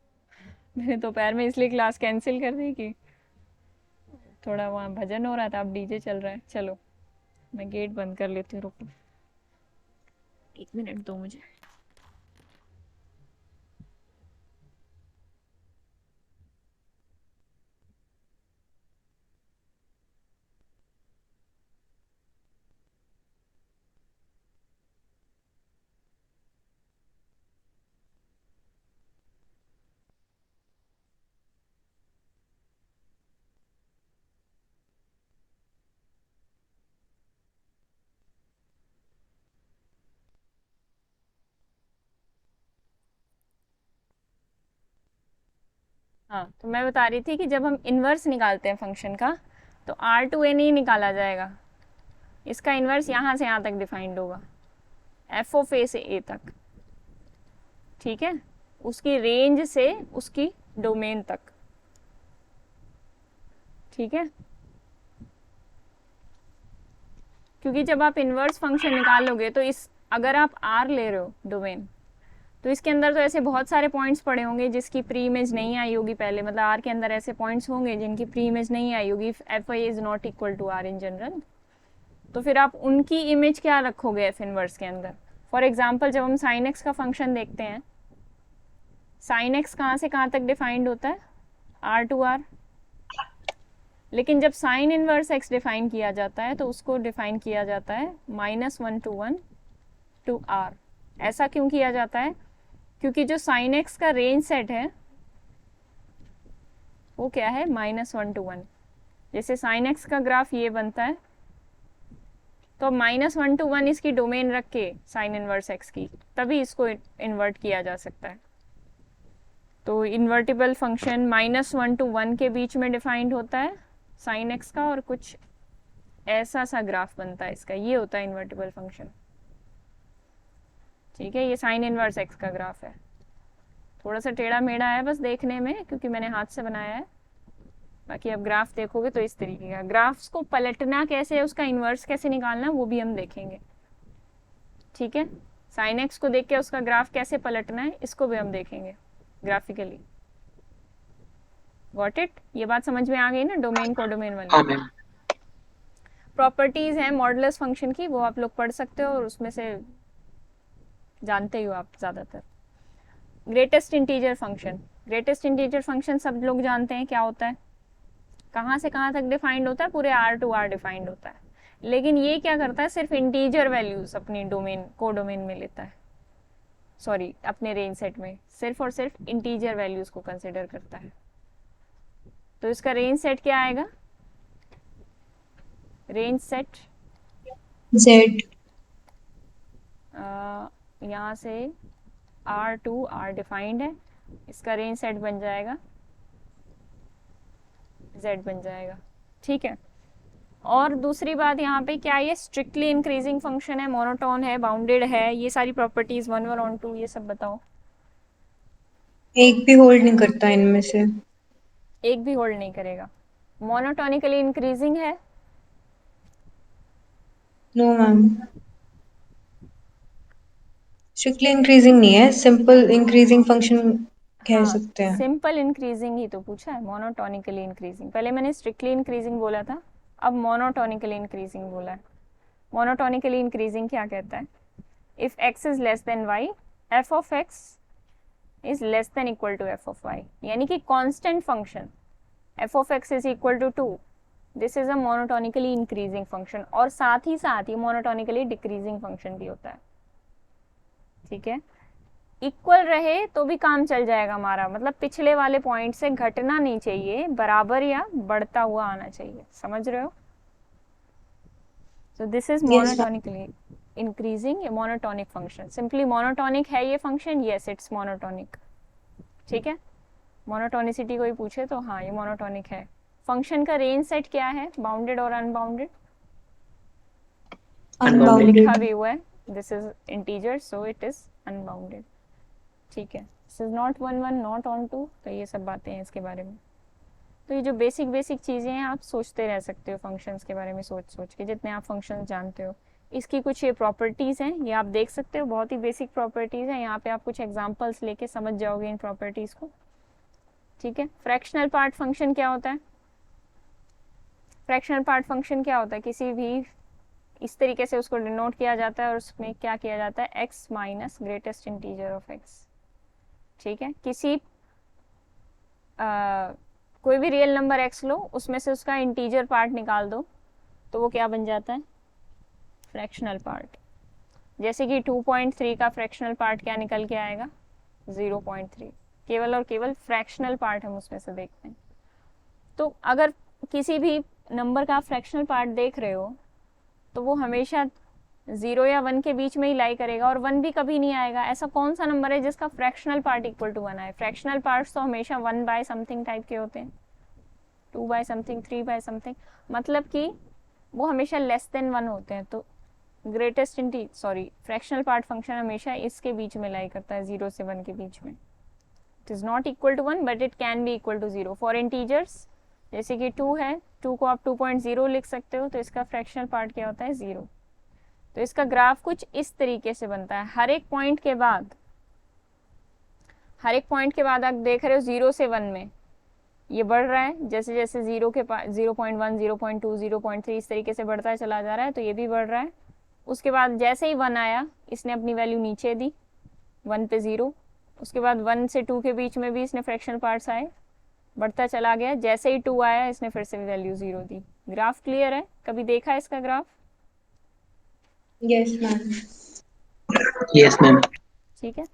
मैंने दोपहर में इसलिए क्लास कैंसिल कर दी कि थोड़ा वहाँ भजन हो रहा था, अब डीजे चल रहा है। चलो मैं गेट बंद कर लेती हूँ, रुको 1 मिनट दो मुझे। हाँ, तो मैं बता रही थी कि जब हम इन्वर्स निकालते हैं फंक्शन का तो r2a नहीं निकाला जाएगा, इसका इन्वर्स यहाँ से यहाँ तक डिफाइंड होगा, f of a से a तक। ठीक है, उसकी रेंज से उसकी डोमेन तक। ठीक है, क्योंकि जब आप इन्वर्स फंक्शन निकालोगे तो इस, अगर आप r ले रहे हो डोमेन, तो इसके अंदर तो ऐसे बहुत सारे पॉइंट्स पड़े होंगे जिसकी प्री इमेज नहीं आई होगी पहले, मतलब आर के अंदर ऐसे पॉइंट्स होंगे जिनकी प्री इमेज नहीं आई होगी, f I is not equal to R in general. तो फिर आप उनकी इमेज क्या रखोगे एफ इनवर्स के अंदर। फॉर एग्जाम्पल जब हम साइन एक्स का फंक्शन देखते हैं, साइन एक्स कहाँ से कहाँ तक डिफाइंड होता है, आर टू आर, लेकिन जब साइन इनवर्स एक्स डिफाइन किया जाता है तो उसको डिफाइन किया जाता है -1 to 1 to r। ऐसा क्यों किया जाता है, क्योंकि जो साइन एक्स का रेंज सेट है वो क्या है, -1 to 1। जैसे साइन एक्स का ग्राफ ये बनता है, तो अब -1 to 1 इसकी डोमेन रख के साइन इनवर्स एक्स की, तभी इसको इन्वर्ट किया जा सकता है। तो इन्वर्टिबल फंक्शन -1 to 1 के बीच में डिफाइंड होता है साइन एक्स का, और कुछ ऐसा सा ग्राफ बनता है इसका, ये होता है इन्वर्टिबल फंक्शन। ठीक है, ये साइन इनवर्स एक्स का ग्राफ है। थोड़ा सा टेढ़ा मेढ़ा है बस देखने में, क्योंकि मैंने हाथ से बनाया है। बाकी अब ग्राफ देखोगे तो इस तरीके का, ग्राफ्स को पलटना कैसे है, उसका इन्वर्स कैसे निकालना है वो भी हम देखेंगे। ठीक है, साइन एक्स को देख के उसका ग्राफ कैसे पलटना है इसको भी हम देखेंगे ग्राफिकली। गॉट इट, ये बात समझ में आ गई ना, डोमेन को डोमेन वाली। हाँ मैम। प्रॉपर्टीज है मॉडुलस फंक्शन की, वो आप लोग पढ़ सकते हो और उसमें से जानते ही हो आप ज़्यादातर। Greatest integer function, greatest integer function सब लोग जानते हैं क्या होता है, कहाँ से कहाँ तक डिफाइंड होता है, पूरे R to R डिफाइंड होता है। लेकिन ये क्या करता है, सिर्फ इंटीजर वैल्यूज अपनी डोमेन को डोमेन में लेता है, सॉरी अपने रेंज सेट में सिर्फ और सिर्फ इंटीजर वैल्यूज को कंसिडर करता है। तो इसका रेंज सेट क्या आएगा, रेंज सेट Z यहाँ से R to R डिफाइंड है, इसका रेंज सेट बन जाएगा Z बन जाएगा। ठीक है, और दूसरी बात यहाँ पे क्या, ये स्ट्रिक्टली इंक्रीजिंग फंक्शन है, मोनोटोन है, बाउंडेड है, ये सारी प्रॉपर्टीज 1 1 on 2 ये सब बताओ। एक भी होल्ड नहीं करता इनमें से। एक भी होल्ड नहीं करेगा। मोनोटोनिकली इंक्रीजिंग है, नो मैम, स्ट्रिक्टली इंक्रीजिंग नहीं है, सिंपल इंक्रीजिंग फंक्शन कह सकते हैं। सिंपल इंक्रीजिंग ही तो पूछा है, मोनोटोनिकली इंक्रीजिंग। पहले मैंने स्ट्रिक्टली इंक्रीजिंग बोला था, अब मोनोटोनिकली इंक्रीजिंग बोला है। मोनोटोनिकली इंक्रीजिंग क्या कहता है, if x is less than y, f of x is less than equal to f of y, यानी कि constant function f of x is equal to 2, this is a monotonically increasing function. और साथ ही monotonically decreasing function भी होता है। ठीक है, equal रहे तो भी काम चल जाएगा हमारा, मतलब पिछले वाले पॉइंट से घटना नहीं चाहिए, बराबर या बढ़ता हुआ आना चाहिए, समझ रहे हो। So this is monotonically increasing, ये मोनोटोनिक फंक्शन। सिंपली मोनोटोनिक है ये फंक्शन, यस इट्स मोनोटोनिक। ठीक है, मोनोटोनिसिटी कोई पूछे तो हाँ ये मोनोटोनिक है। फंक्शन का रेंज सेट क्या है, बाउंडेड और अनबाउंडेड, लिखा भी हुआ है, this is integer so it is unbounded. ठीक है, this is not 1 1 not on 2, तो ये सब बातें हैं इसके बारे में। तो ये जो बेसिक चीज़ें हैं आप सोचते रह सकते हो फंक्शंस के बारे में, सोच के जितने आप फंक्शंस जानते हो। इसकी कुछ ये प्रॉपर्टीज़ हैं, ये आप देख सकते हो, बहुत ही बेसिक प्रॉपर्टीज़ हैं। यहाँ पे आप कुछ एग्जांपल्स लेके समझ जाओगे इन प्रॉपर्टीज़ को। ठीक है, फ्रैक्शनल पार्ट फंक्शन क्या होता है, फ्रैक्शनल पार्ट फंक्शन क्या होता है, किसी भी इस तरीके से उसको डिनोट किया जाता है और उसमें क्या किया जाता है, x minus greatest integer of x। ठीक है, किसी कोई भी रियल नंबर x लो, उसमें से उसका इंटीजर पार्ट निकाल दो, तो वो क्या बन जाता है, फ्रैक्शनल पार्ट। जैसे कि 2.3 का फ्रैक्शनल पार्ट क्या निकल के आएगा, 0.3। केवल और केवल फ्रैक्शनल पार्ट हम उसमें से देखते हैं। तो अगर किसी भी नंबर का फ्रैक्शनल पार्ट देख रहे हो तो वो हमेशा 0 या 1 के बीच में ही लाई करेगा, और 1 भी कभी नहीं आएगा। ऐसा कौन सा नंबर है जिसका फ्रैक्शनल पार्ट इक्वल टू 1 आए, फ्रैक्शनल पार्ट्स तो हमेशा 1 बाय समथिंग टाइप के होते हैं, 2 बाय समथिंग, 3 बाय समथिंग, मतलब कि वो हमेशा लेस देन 1 होते हैं। तो ग्रेटेस्ट फ्रैक्शनल पार्ट फंक्शन हमेशा इसके बीच में लाई करता है, 0 से 1 के बीच में। It is not equal to 1 but it can be equal to 0 for integers. जैसे कि 2 है, 2 को आप 2.0 लिख सकते हो, तो इसका फ्रैक्शनल पार्ट क्या होता है, 0। तो इसका ग्राफ कुछ इस तरीके से बनता है। हर एक पॉइंट के बाद आप देख रहे हो 0 से 1 में, ये बढ़ रहा है जैसे जैसे 0.1 0.2 0.3 इस तरीके से बढ़ता चला जा रहा है, तो ये भी बढ़ रहा है। उसके बाद जैसे ही 1 आया इसने अपनी वैल्यू नीचे दी, 1 पे 0। उसके बाद 1 से 2 के बीच में भी इसने फ्रैक्शनल पार्ट्स आए, बढ़ता चला गया। जैसे ही 2 आया इसने फिर से वैल्यू 0 दी। ग्राफ क्लियर है? कभी देखा है इसका graph? Yes ma'am. Yes ma'am. ठीक है,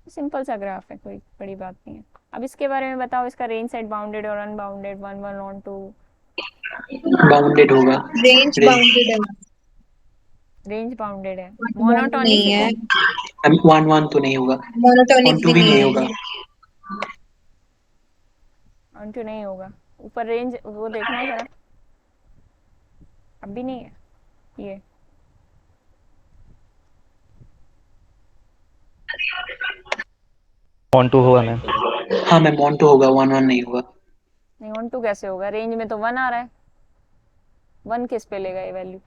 सिंपल सा ग्राफ है, कोई बड़ी बात नहीं है। अब इसके बारे में बताओ, इसका रेंज सेट बाउंडेड और अनबाउंडेड, 1 1 ऑन 2। बाउंडेड होगा। रेंज बाउंडेड है, रेंज बाउंडेड है, वन नहीं है, मोनोटोनिसिटी। 1 1 तो नहीं होगा, मोनोटोनिक 1 भी 2 भी नहीं नहीं है होगा। ऑन 2 नहीं होगा। ऊपर रेंज वो देखना जरा, अब भी नहीं है ये। ऑन टू होगा मैम। हाँ मैम, 1 2 होगा, 1 1 नहीं होगा। नहीं, ऑन 2 कैसे होगा? रेंज में तो 1 आ रहा है, 1 किस पे लेगा ये वैल्यू?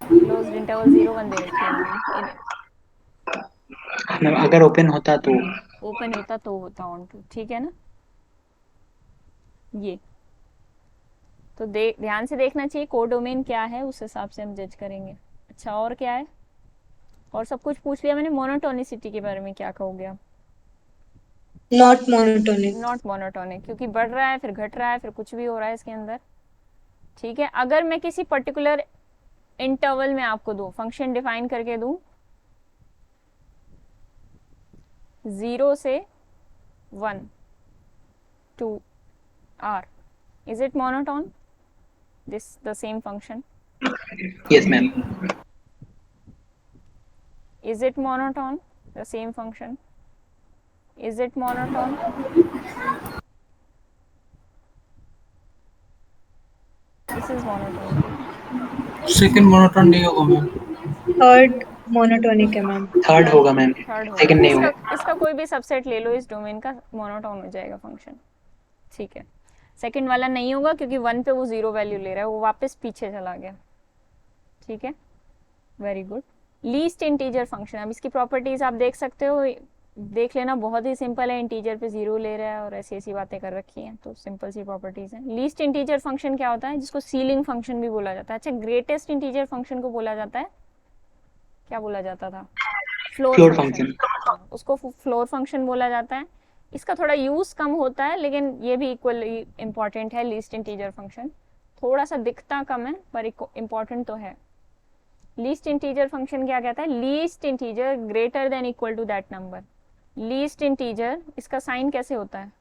क्लोज्ड इंटरवल 0 1 दे रखी है इन्होंने। मैम अगर ओपन होता तो ओपन होता तो होता ऑन 2, ठीक है ना? ये तो ध्यान से देखना चाहिए कोडोमेन क्या है, उस हिसाब से हम जज करेंगे। अच्छा, और क्या है? और सब कुछ पूछ लिया मैंने। मोनोटोनिसिटी के बारे में क्या कहोगे आप? Not monotonic. नॉट मोनोटोनिक, क्योंकि बढ़ रहा है फिर घट रहा है फिर कुछ भी हो रहा है इसके अंदर। ठीक है, अगर मैं किसी पर्टिकुलर इंटरवल में आपको दो फंक्शन डिफाइन करके दूं 0 से 1 2 r, is it monotone, this the same function? Yes ma'am. Is it monotone, the same function? Is it monotone? This is monotone, right? Second monotone नहीं होगा मैम। थर्ड मोनोटोनिक है ma'am. Third होगा ma'am, third होगा। Second नहीं होगा। इसका कोई भी सबसेट ले लो इस डोमेन का, मोनोटोन हो जाएगा फंक्शन। ठीक है, सेकंड वाला नहीं होगा क्योंकि 1 पे वो 0 वैल्यू ले रहा है, वो वापस पीछे चला गया। ठीक है, very good. Least integer function, अब इसकी प्रॉपर्टीज आप देख सकते हो, देख लेना, बहुत ही सिंपल है। इंटीजर पे 0 ले रहा है और ऐसी ऐसी बातें कर रखी हैं, तो सिंपल सी प्रॉपर्टीज हैं। लीस्ट इंटीजर फंक्शन क्या होता है? जिसको सीलिंग फंक्शन भी बोला जाता है। अच्छा, ग्रेटेस्ट इंटीजर फंक्शन को बोला जाता है, क्या बोला जाता था? Floor function. उसको फ्लोर फंक्शन बोला जाता है। इसका थोड़ा यूज कम होता है, लेकिन ये भी इक्वली इंपॉर्टेंट है। लीस्ट इंटीजर फंक्शन थोड़ा सा दिखता कम है पर इंपॉर्टेंट तो है। लीस्ट इंटीजर फंक्शन क्या कहता है? Least integer greater than equal to that number. Least integer, इसका साइन कैसे होता है?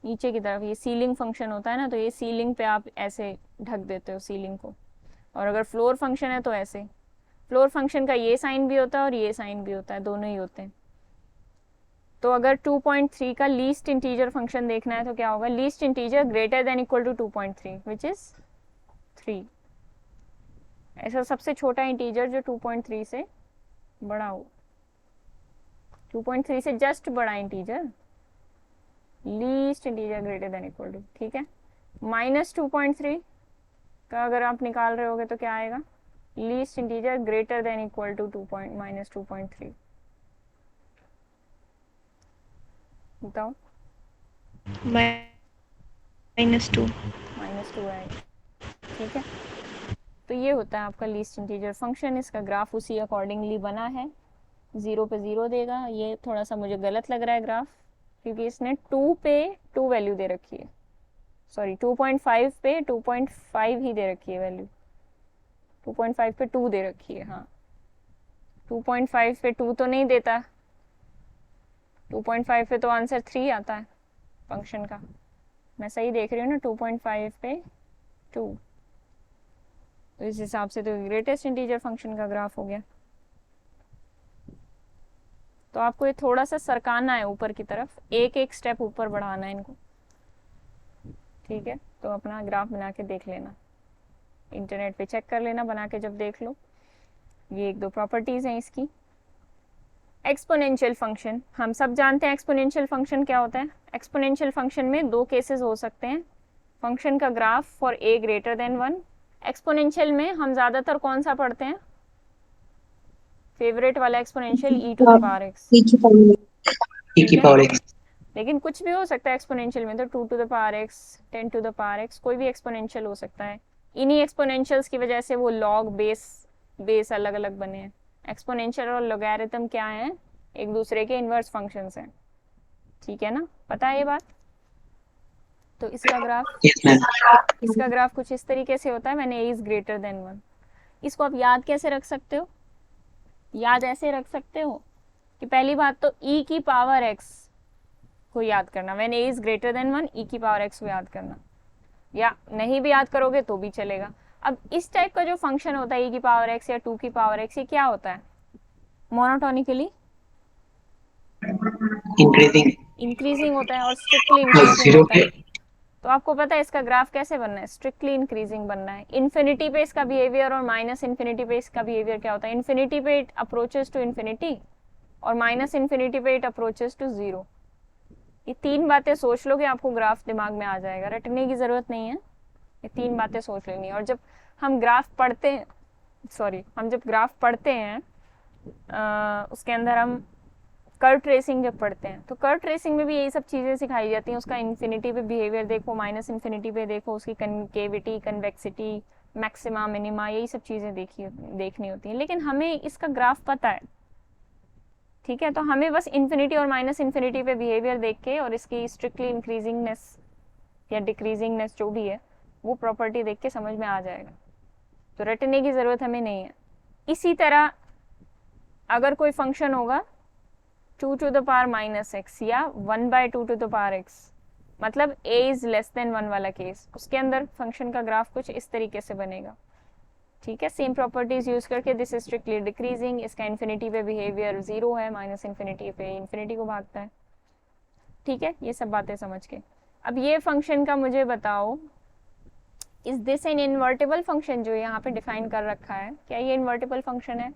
नीचे की तरफ, ये सीलिंग फंक्शन होता है ना, तो ये सीलिंग पे आप ऐसे ढक देते हो सीलिंग को, और अगर फ्लोर फंक्शन है तो ऐसे। फ्लोर फंक्शन का ये साइन भी होता है और ये साइन भी होता है, दोनों ही होते हैं। तो अगर 2.3 का लीस्ट इंटीजर फंक्शन देखना है तो क्या होगा? Least integer greater than equal to 2.3 which is 3। ऐसा सबसे छोटा इंटीजर जो 2.3 से बड़ा हो, 2.3 से जस्ट बड़ा integer, least integer greater than equal to. ठीक है, -2.3 का अगर आप निकाल रहे होगे तो क्या आएगा? Least integer greater than equal to -2.3। बताओ। -2 आएगा। ठीक है, तो ये होता है आपका लीस्ट इंटीजर फंक्शन। इसका ग्राफ उसी अकॉर्डिंगली बना है, 0 पे 0 देगा। ये थोड़ा सा मुझे गलत लग रहा है ग्राफ, क्योंकि इसने 2 पे 2 वैल्यू दे रखी है, सॉरी 2.5 पे 2.5 ही दे रखी है वैल्यू, 2.5 पे 2 दे रखी है। हाँ, 2.5 पे 2 तो नहीं देता, 2.5 पे तो आंसर 3 आता है फंक्शन का। मैं सही देख रही हूँ ना? 2.5 पे 2, तो इस हिसाब से तो ग्रेटेस्ट इंटीजर फंक्शन का ग्राफ हो गया। तो आपको ये थोड़ा सा सरकाना है ऊपर की तरफ, एक एक स्टेप ऊपर बढ़ाना है इनको। ठीक है, तो अपना ग्राफ बना के देख लेना, इंटरनेट पे चेक कर लेना बना के जब देख लो। ये 1 2 प्रॉपर्टीज हैं इसकी। एक्सपोनेंशियल फंक्शन, हम सब जानते हैं एक्सपोनेंशियल फंक्शन क्या होता है। एक्सपोनेंशियल फंक्शन में 2 केसेस हो सकते हैं। फंक्शन का graph for a greater than 1। Exponential में हम ज्यादातर कौन सा पढ़ते हैं? फेवरेट वाला exponential e to the power x। e की पावर x। लेकिन कुछ भी हो सकता है एक्सपोनेंशियल में, तो 2 to the power x, 10 to the power x, कोई भी एक्सपोनेंशियल हो सकता है। इन्हीं एक्सपोनेंशियल्स की वजह से वो लॉग बेस अलग अलग बने हैं। एक्सपोनेंशियल और लॉगरिथम क्या है, एक दूसरे के इनवर्स फंक्शंस हैं, ठीक है ना, पता है ये बात। तो इसका ग्राफ कुछ इस तरीके से होता है when a is greater than 1। इसको आप याद कैसे रख सकते हो, याद ऐसे रख सकते हो कि पहली बात तो e की पावर x को याद करना, when a is greater than 1 e की पावर x को याद करना, या नहीं भी याद करोगे तो भी चलेगा। अब इस टाइप का जो फंक्शन होता है e की पावर x या 2 की पावर x, ये क्या होता है, मोनोटोनिकली इंक्रीजिंग होता है और स्ट्रिक्टली इंक्रीजिंग होता है। तो आपको पता है इसका ग्राफ कैसे बनना है, स्ट्रिक्टली इंक्रीजिंग बनना है। इन्फिनिटी पे इसका बिहेवियर और माइनस इन्फिनिटी पे इसका बिहेवियर क्या होता है, इन्फिनिटी पे इट अप्रोचेस टू इन्फिनिटी और माइनस इन्फिनिटी पे इट अप्रोचेस टू 0। ये तीन बातें सोच लो कि आपको ग्राफ दिमाग में आ जाएगा, रटने की जरूरत नहीं है, ये तीन बातें सोच लेनी है। और जब हम ग्राफ पढ़ते हैं, हम जब ग्राफ पढ़ते हैं उसके अंदर हम कर्व ट्रेसिंग जब पढ़ते हैं, तो कर्व ट्रेसिंग में भी यही सब चीज़ें सिखाई जाती हैं। उसका इन्फिनिटी पे बिहेवियर देखो, माइनस इन्फिनिटी पे देखो, उसकी कनकेविटी, कन्वेक्सिटी, मैक्सिमा, मिनिमा, यही सब चीज़ें देखनी होती हैं। लेकिन हमें इसका ग्राफ पता है, ठीक है, तो हमें बस इन्फिनिटी और माइनस इन्फिनिटी पे बिहेवियर देख के और इसकी स्ट्रिक्टली इंक्रीजिंगनेस या डिक्रीजिंगनेस जो भी है वो प्रॉपर्टी देख के समझ में आ जाएगा, तो रटने की ज़रूरत हमें नहीं है। इसी तरह अगर कोई फंक्शन होगा 2 to the power minus x या 1/2 टू द पावर एक्स, मतलब a इज लेस देन 1 वाला केस, उसके अंदर फंक्शन का ग्राफ कुछ इस तरीके से बनेगा, ठीक है। सेम प्रॉपर्टीज यूज करके, दिस इज स्ट्रिक्टली डिक्रीजिंग, इसका इन्फिनिटी पे बिहेवियर 0 है, माइनस इन्फिनिटी पे इन्फिनिटी को भागता है, ठीक है। ये सब बातें समझ के अब ये फंक्शन का मुझे बताओ, is this an invertible function जो यहाँ पे डिफाइन कर रखा है, क्या ये इन्वर्टिबल फंक्शन है,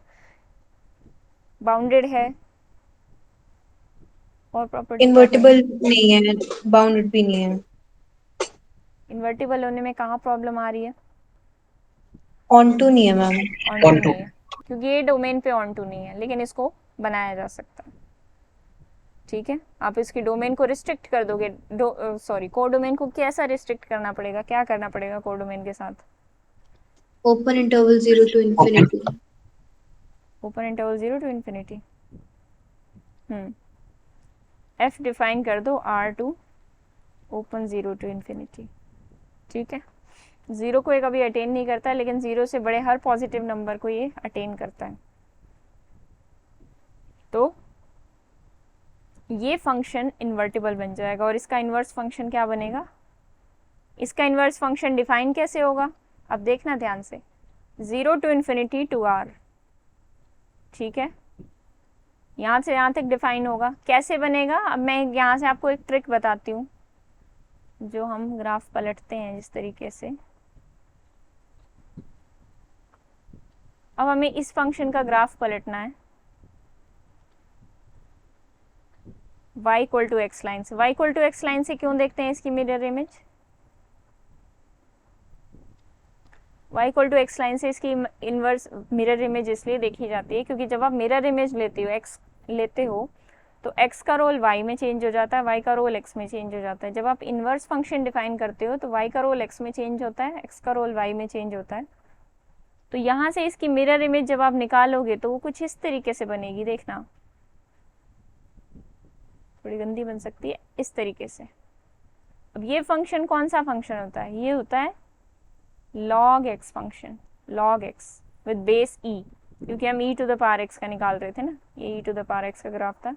बाउंडेड है और प्रॉपर्टी इन्वर्टिबल नहीं है, बाउंडेड भी नहीं है। इन्वर्टिबल होने में कहाँ प्रॉब्लम आ रही है, ऑनटू नहीं है मैम, ऑनटू नहीं है, क्योंकि ये डोमेन पे ऑनटू नहीं है, लेकिन इसको बनाया जा सकता है, ठीक है। आप इसकी डोमेन को रिस्ट्रिक्ट कर दोगे, को डोमेन को कैसा रिस्ट्रिक्ट करना पड़ेगा, क्या करना पड़ेगा को डोमेन के साथ, open interval 0 to infinity, open interval 0 to infinity, f define कर दो R2 ओपन 0 टू इन्फिनिटी, ठीक है। 0 को ये कभी अटेन नहीं करता है, लेकिन 0 से बड़े हर पॉजिटिव नंबर को ये अटेन करता है। तो ये फंक्शन इन्वर्टिबल बन जाएगा और इसका इन्वर्स फंक्शन क्या बनेगा, इसका इन्वर्स फंक्शन डिफाइन कैसे होगा, अब देखना ध्यान से, 0 टू इन्फिनिटी टू r, ठीक है, यहाँ से यहाँ तक डिफाइन होगा। कैसे बनेगा, अब मैं यहाँ से आपको एक ट्रिक बताती हूँ, जो हम ग्राफ पलटते हैं जिस तरीके से। अब हमें इस फंक्शन का ग्राफ पलटना है y equal to x line से। y equal to x line से क्यों देखते हैं इसकी mirror image, y equal to x line से इसकी इनवर्स मिरर इमेज इसलिए देखी जाती है क्योंकि जब आप मिरर इमेज लेते हो, x लेते हो, तो x का रोल y में चेंज हो जाता है, y का रोल x में चेंज हो जाता है। जब आप इनवर्स फंक्शन डिफाइन करते हो तो y का रोल x में चेंज होता है, x का रोल y में चेंज होता है। तो यहाँ से इसकी मिरर इमेज जब आप निकालोगे तो वो कुछ इस तरीके से बनेगी, देखना थोड़ी गंदी बन सकती है, इस तरीके से। अब ये फंक्शन कौन सा फंक्शन होता है, ये होता है log x function, log x with base e, क्योंकि हम e to the power x का निकाल रहे थे ना, ये e to the power x का ग्राफ था,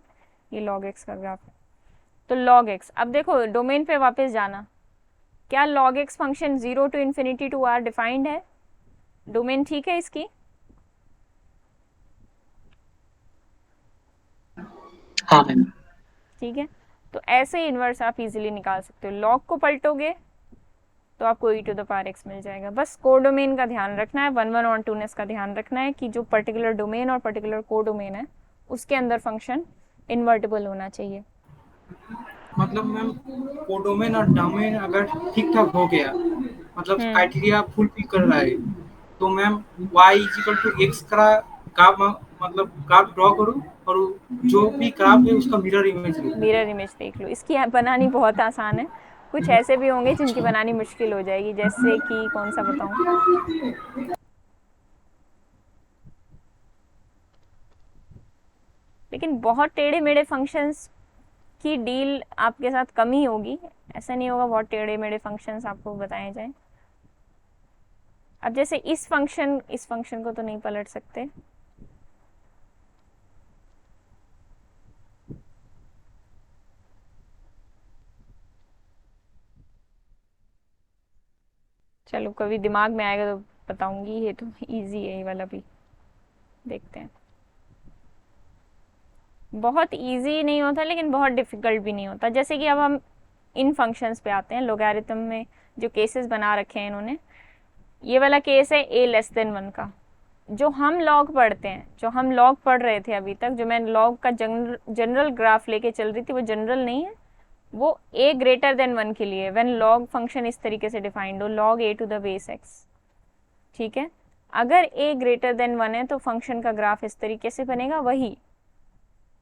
ये log x का ग्राफ है। तो log x, अब देखो डोमेन पे वापस जाना, क्या log x function 0 to infinity to r defined है, डोमेन ठीक है इसकी, हाँ मैम, ठीक है। तो ऐसे ही इन्वर्स आप इजीली निकाल सकते हो, log को पलटोगे तो आपको e to the power x मिल जाएगा। बस कोडोमेन का ध्यान रखना है, 1 1 और 2नेस का ध्यान रखना है कि जो पर्टिकुलर डोमेन और पर्टिकुलर कोडोमेन है उसके अंदर फंक्शन इन्वर्टिबल होना चाहिए। मतलब मैम कोडोमेन और डोमेन अगर ठीक ठाक हो गया, मतलब क्राइटेरिया फुलफिल कर रहा है, तो ma'am y equal to x का मतलब ग्राफ ड्रॉ करो और जो भी ग्राफ है उसका मिरर इमेज लो। मिरर इमेज देख लो। इसकी बनानी बहुत आसान है, कुछ ऐसे भी होंगे जिनकी बनानी मुश्किल हो जाएगी, जैसे कि कौन सा बताऊं। लेकिन बहुत टेढ़े मेढ़े फंक्शंस की डील आपके साथ कम ही होगी, ऐसा नहीं होगा बहुत टेढ़े मेढ़े फंक्शंस आपको बताए जाएं। अब जैसे इस फंक्शन को तो नहीं पलट सकते, चलो कभी दिमाग में आएगा तो बताऊंगी। ये तो इजी है, ये वाला भी देखते हैं। बहुत इजी नहीं होता लेकिन बहुत डिफिकल्ट भी नहीं होता। जैसे कि अब हम इन फंक्शंस पे आते हैं, लोगैरिथम में जो केसेस बना रखे हैं इन्होंने। ये वाला केस है a लेस देन 1 का। जो हम लॉग पढ़ते हैं, जो हम लॉग पढ़ रहे थे अभी तक, जो मैं लॉग का जनरल ग्राफ लेके चल रही थी, वो जनरल नहीं है, वो a ग्रेटर देन 1 के लिए व्हेन लॉग फंक्शन इस तरीके से डिफाइंड हो, log a to the base x। ठीक है, अगर a ग्रेटर देन 1 है तो फंक्शन का ग्राफ इस तरीके से बनेगा। वही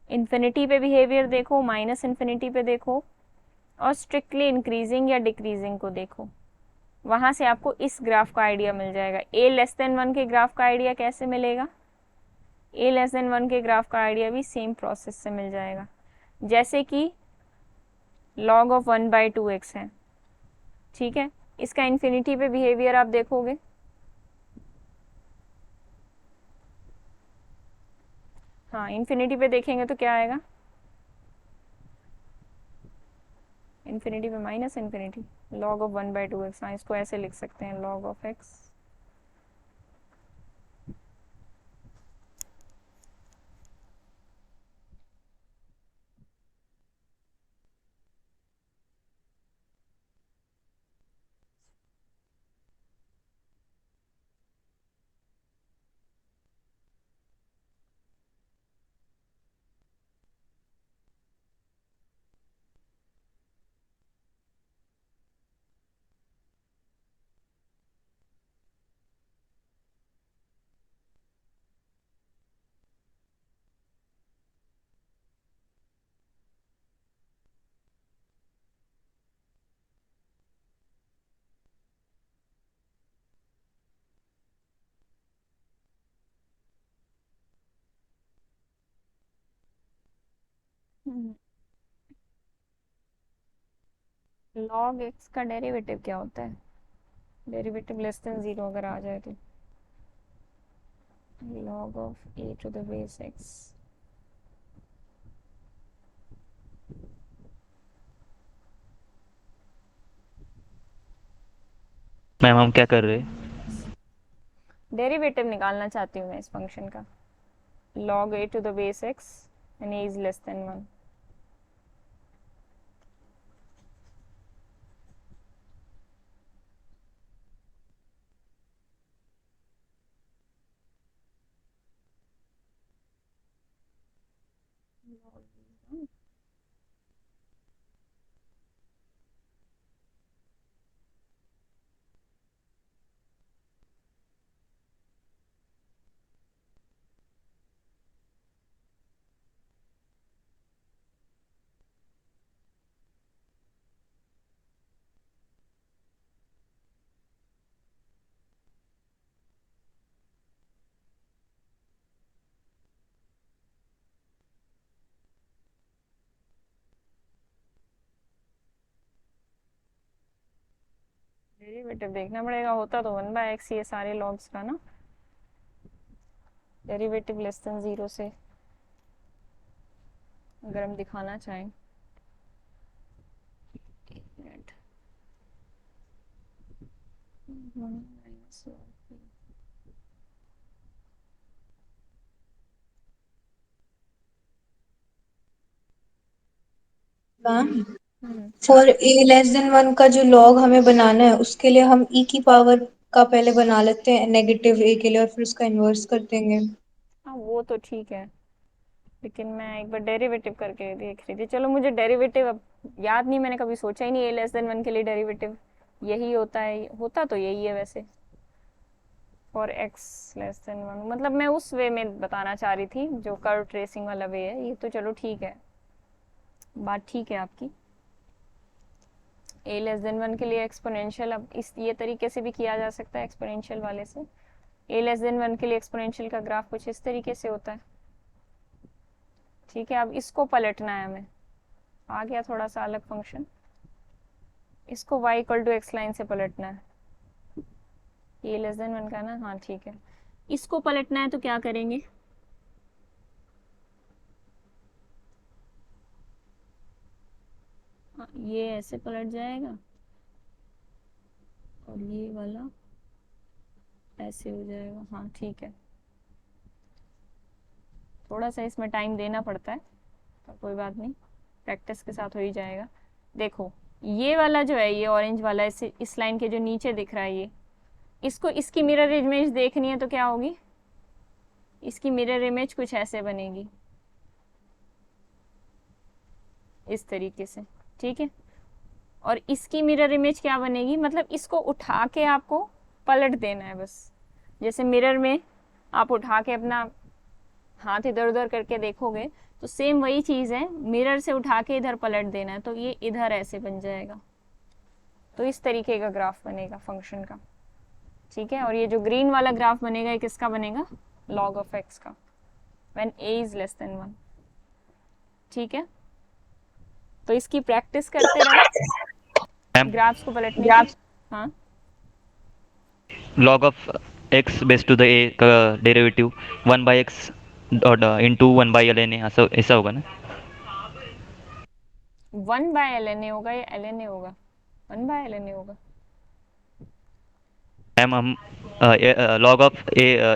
इन्फिनिटी पे बिहेवियर देखो, माइनस इन्फिनिटी पे देखो, और स्ट्रिक्टली इंक्रीजिंग या डिक्रीजिंग को देखो, वहां से आपको इस ग्राफ का आइडिया मिल जाएगा। a लेस देन 1 के ग्राफ का आइडिया कैसे मिलेगा? a लेस देन 1 के ग्राफ का आइडिया भी सेम प्रोसेस से मिल जाएगा, जैसे कि log ऑफ 1/2x है। ठीक है, इसका इन्फिनिटी पे बिहेवियर आप देखोगे, हाँ इन्फिनिटी पे देखेंगे तो क्या आएगा? इन्फिनिटी पे minus infinity, log of 1/2x। हाँ, इसको ऐसे लिख सकते हैं, log of x। log x का डेरिवेटिव क्या होता है? डेरिवेटिव लेस देन 0 अगर आ जाए तो log of a to the base x। Ma'am हम क्या कर रहे हैं? डेरिवेटिव निकालना चाहती हूँ मैं इस फंक्शन का, log a to the base x and a is less than 1। Derivative देखना पड़ेगा, होता तो 1/x ये सारे लॉग्स का ना, डेरिवेटिव लेस देन 0 से अगर हम दिखाना चाहें। एक minute, for a less than 1 का जो लॉग हमें बनाना है, उसके लिए हम e की पावर का पहले बना लेते हैं नेगेटिव a के लिए, और फिर उसका इन्वर्स कर देंगे। हाँ वो तो ठीक है, लेकिन मैं एक बार डेरिवेटिव करके देख रही थी। चलो मुझे डेरिवेटिव अब याद नहीं, मैंने कभी सोचा ही नहीं a लेस देन 1 के लिए डेरिवेटिव यही होता है, होता तो यही है वैसे। फॉर एक्स लेस देन 1, मतलब मैं उस वे में बताना चाह रही थी जो कर्व ट्रेसिंग वाला वे है। ये तो चलो ठीक है, बात ठीक है आपकी। a लेस देन 1 के लिए एक्सपोनेंशियल अब इस ये तरीके से भी किया जा सकता है एक्सपोनेंशियल वाले से। a लेस देन 1 के लिए एक्सपोनेंशियल का ग्राफ कुछ इस तरीके से होता है, ठीक है। अब इसको पलटना है हमें, आ गया थोड़ा सा अलग फंक्शन। इसको y equal to x line से पलटना है, ये लेस देन 1 का ना, हाँ ठीक है। इसको पलटना है तो क्या करेंगे, ये ऐसे पलट जाएगा और ये वाला ऐसे हो जाएगा, हाँ ठीक है। थोड़ा सा इसमें टाइम देना पड़ता है तो कोई बात नहीं, प्रैक्टिस के साथ हो ही जाएगा। देखो ये वाला जो है, ये ऑरेंज वाला इस लाइन के जो नीचे दिख रहा है, ये इसको इसकी मिरर इमेज देखनी है तो क्या होगी, इसकी मिरर इमेज कुछ ऐसे बनेगी, इस तरीके से, ठीक है। और इसकी मिरर इमेज क्या बनेगी, मतलब इसको उठा के आपको पलट देना है बस। जैसे मिरर में आप उठा के अपना हाथ इधर उधर करके देखोगे तो सेम वही चीज़ है, मिरर से उठा के इधर पलट देना है तो ये इधर ऐसे बन जाएगा। तो इस तरीके का ग्राफ बनेगा फंक्शन का, ठीक है। और ये जो ग्रीन वाला ग्राफ बनेगा ये किसका बनेगा, log ऑफ x का, when a is less than 1, ठीक है। तो इसकी प्रैक्टिस करते रहो ग्राफ्स को पलटने की। हाँ, log of x base to the a का डेरिवेटिव 1/x इंटू 1/ln ऐसा ऐसा होगा ना। 1/ln होगा या ln होगा, 1/ln होगा। मैम हम log of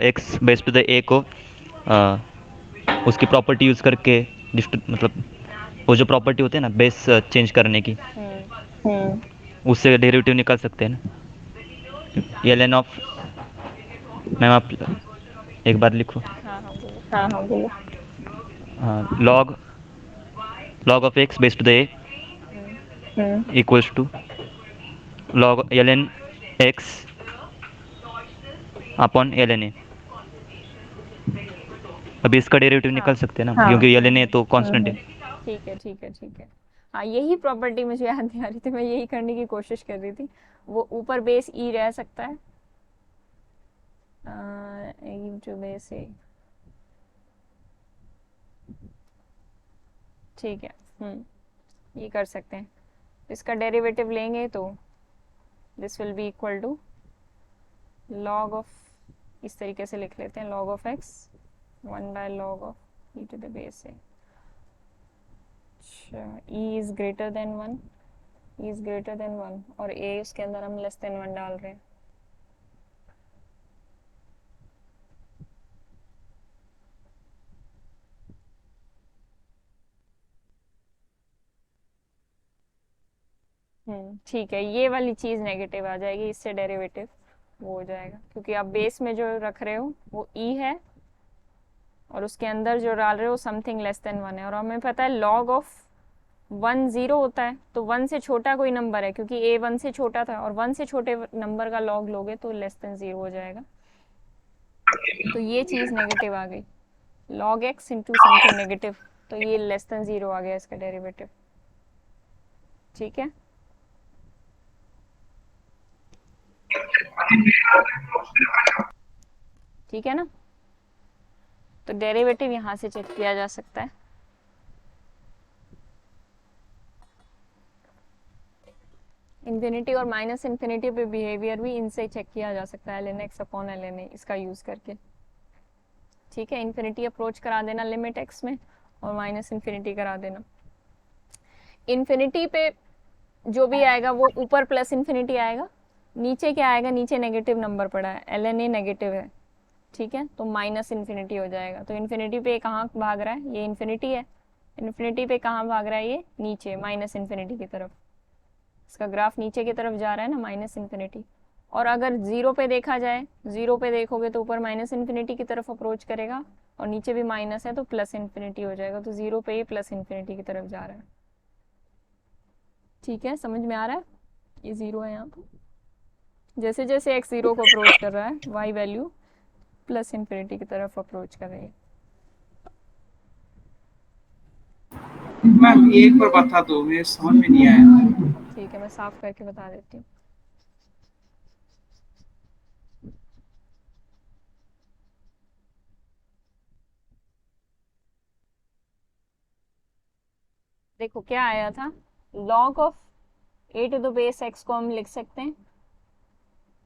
x base to the a को उसकी प्रॉपर्टी यूज़ करके मतलब वो जो प्रॉपर्टी होती है ना बेस चेंज करने की, उससे डेरिवेटिव निकाल सकते हैं ना। ln ऑफ, मैम आप एक बार लिखो। हाँ हाँ बोलो। हाँ बोलो। हाँ, log of x base to the a equals to log ln x upon ln a। अभी इसका डेरिवेटिव निकाल सकते हैं ना, क्योंकि ln a तो कांस्टेंट है। ठीक है ठीक है ठीक है। हाँ यही प्रॉपर्टी मुझे याद नहीं आ रही थी, मैं यही करने की कोशिश कर रही थी। वो ऊपर बेस ई रह सकता है, टू बेस ए, ठीक है। ये कर सकते हैं। इसका डेरिवेटिव लेंगे तो this will be equal to log of, इस तरीके से लिख लेते हैं, log of x 1/log of e to the base A. अच्छा, e इज ग्रेटर देन 1, e इज ग्रेटर देन 1 और a उसके अंदर हम लेस देन 1 डाल रहे हैं। ठीक है, ये वाली चीज़ नेगेटिव आ जाएगी, इससे डेरिवेटिव वो हो जाएगा, क्योंकि आप बेस में जो रख रहे हो वो e है और उसके अंदर जो डाल रहे हो समथिंग लेस देन 1 है। और हमें पता है log ऑफ 1 0 होता है, तो 1 से छोटा कोई नंबर है, क्योंकि a 1 से छोटा था और 1 से छोटे नंबर का log लोगे तो लेस देन 0 हो जाएगा। तो ये चीज़ नेगेटिव आ गई, log x into something negative, तो ये लेस देन 0 आ गया इसका डेरिवेटिव, ठीक है। ठीक है ना, तो डेरिवेटिव यहाँ से चेक किया जा सकता है। इन्फिनिटी और माइनस इन्फिनिटी पे बिहेवियर भी इनसे चेक किया जा सकता है, ln x upon ln a, इसका यूज़ करके, ठीक है। इन्फिनिटी अप्रोच करा देना लिमिट x में और माइनस इन्फिनिटी करा देना। इन्फिनिटी पे जो भी आएगा वो ऊपर प्लस इन्फिनिटी आएगा, नीचे क्या आएगा, नीचे नेगेटिव नंबर पड़ा है, ln a नेगेटिव है, ठीक है, तो माइनस इन्फिनिटी हो जाएगा। तो इन्फिनिटी पे कहाँ भाग रहा है, ये इन्फिनिटी है, इन्फिनिटी पे कहाँ भाग रहा है, ये नीचे माइनस इन्फिनिटी की तरफ, इसका ग्राफ नीचे की तरफ जा रहा है ना, माइनस इन्फिनिटी। और अगर 0 पे देखा जाए, 0 पे देखोगे तो ऊपर माइनस इन्फिनिटी की तरफ अप्रोच करेगा और नीचे भी माइनस है तो प्लस इन्फिनिटी हो जाएगा, तो 0 पे ये प्लस इन्फिनिटी की तरफ जा रहा है, ठीक है। समझ में आ रहा है, ये 0 है यहाँ पर, जैसे जैसे x 0 को अप्रोच कर रहा है y वैल्यू प्लस इन्फिनिटी की तरफ अप्रोच कर रही है। मैम एक बार बता दो, मेरे समझ में नहीं आया। ठीक है, मैं साफ करके बता देती हूँ। देखो क्या आया था, log of a to the base x को हम लिख सकते हैं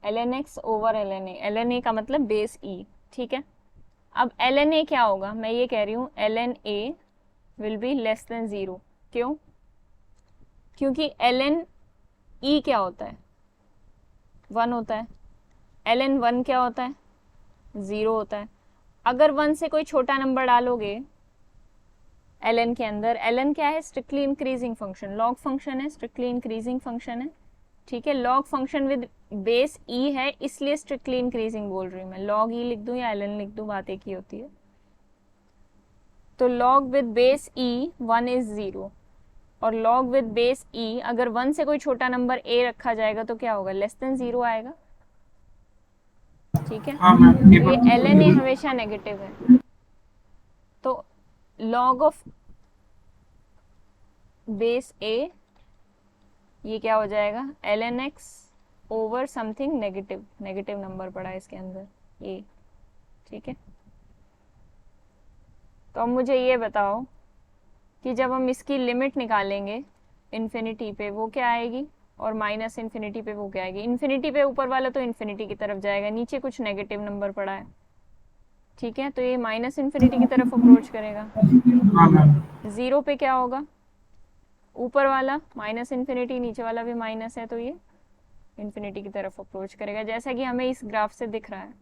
ln x over ln a। ln a का मतलब बेस e, ठीक है। अब ln a क्या होगा, मैं ये कह रही हूँ ln a will be less than 0। क्यों? क्योंकि ln e क्या होता है, 1 होता है। ln 1 क्या होता है, 0 होता है। अगर 1 से कोई छोटा नंबर डालोगे ln के अंदर, ln क्या है, strictly increasing function, log function है, स्ट्रिक्टली इंक्रीजिंग फंक्शन है, ठीक है। Log function with base e है, इसलिए स्ट्रिक्टली इंक्रीजिंग बोल रही हूँ मैं। लॉग e लिख दूँ या ln लिख दूँ, बात एक ही होती है। तो log with base e 1 is 0, और log विद बेस e अगर 1 से कोई छोटा नंबर a रखा जाएगा तो क्या होगा, लेस देन 0 आएगा, ठीक है। हाँ मैम, तो ये ln a हमेशा नेगेटिव है। तो log ऑफ बेस a ये क्या हो जाएगा, ln x over something negative, negative number पड़ा है इसके अंदर a, ठीक है। तो अब मुझे ये बताओ कि जब हम इसकी लिमिट निकालेंगे इन्फिनिटी पे वो क्या आएगी, और माइनस इन्फिनिटी पे वो क्या आएगी। इन्फिनिटी पे ऊपर वाला तो इन्फिनिटी की तरफ जाएगा, नीचे कुछ नेगेटिव नंबर पड़ा है, ठीक है। तो ये माइनस इन्फिनिटी की तरफ अप्रोच करेगा। हाँ मैम। 0 पे क्या होगा, ऊपर वाला माइनस इन्फिनिटी, नीचे वाला भी माइनस है, तो ये इन्फिनिटी की तरफ अप्रोच करेगा, जैसा कि हमें इस ग्राफ से दिख रहा है,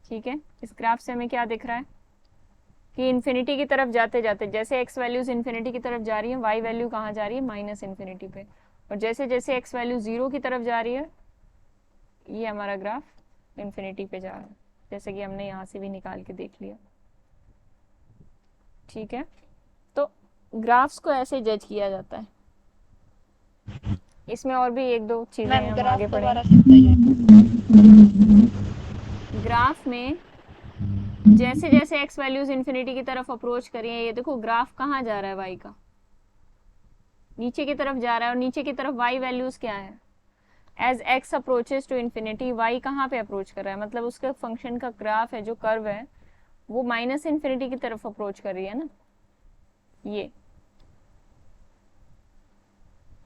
ठीक है। इस ग्राफ से हमें क्या दिख रहा है कि इन्फिनिटी की तरफ जाते जाते जैसे x वैल्यूज इन्फिनिटी की तरफ जा रही है, y वैल्यू कहाँ जा रही है, माइनस इन्फिनिटी पे। और जैसे जैसे x वैल्यू 0 की तरफ जा रही है, ये हमारा ग्राफ इन्फिनिटी पे जा रहा है, जैसे कि हमने यहाँ से भी निकाल के देख लिया, ठीक है। तो ग्राफ्स को ऐसे जज किया जाता है। इसमें और भी एक दो चीजें मैम हम ग्राफ आगे दोबारा पढ़ेंगे। से बताइए। ग्राफ में जैसे जैसे x वैल्यूज इन्फिनिटी की तरफ अप्रोच करिए, ये देखो ग्राफ कहाँ जा रहा है, y का नीचे की तरफ जा रहा है, और नीचे की तरफ y वैल्यूज क्या है, as x approaches to infinity y कहाँ पे अप्रोच कर रहा है, मतलब उसका फंक्शन का ग्राफ है जो कर्व है वो माइनस इन्फिनिटी की तरफ अप्रोच कर रही है ना। ये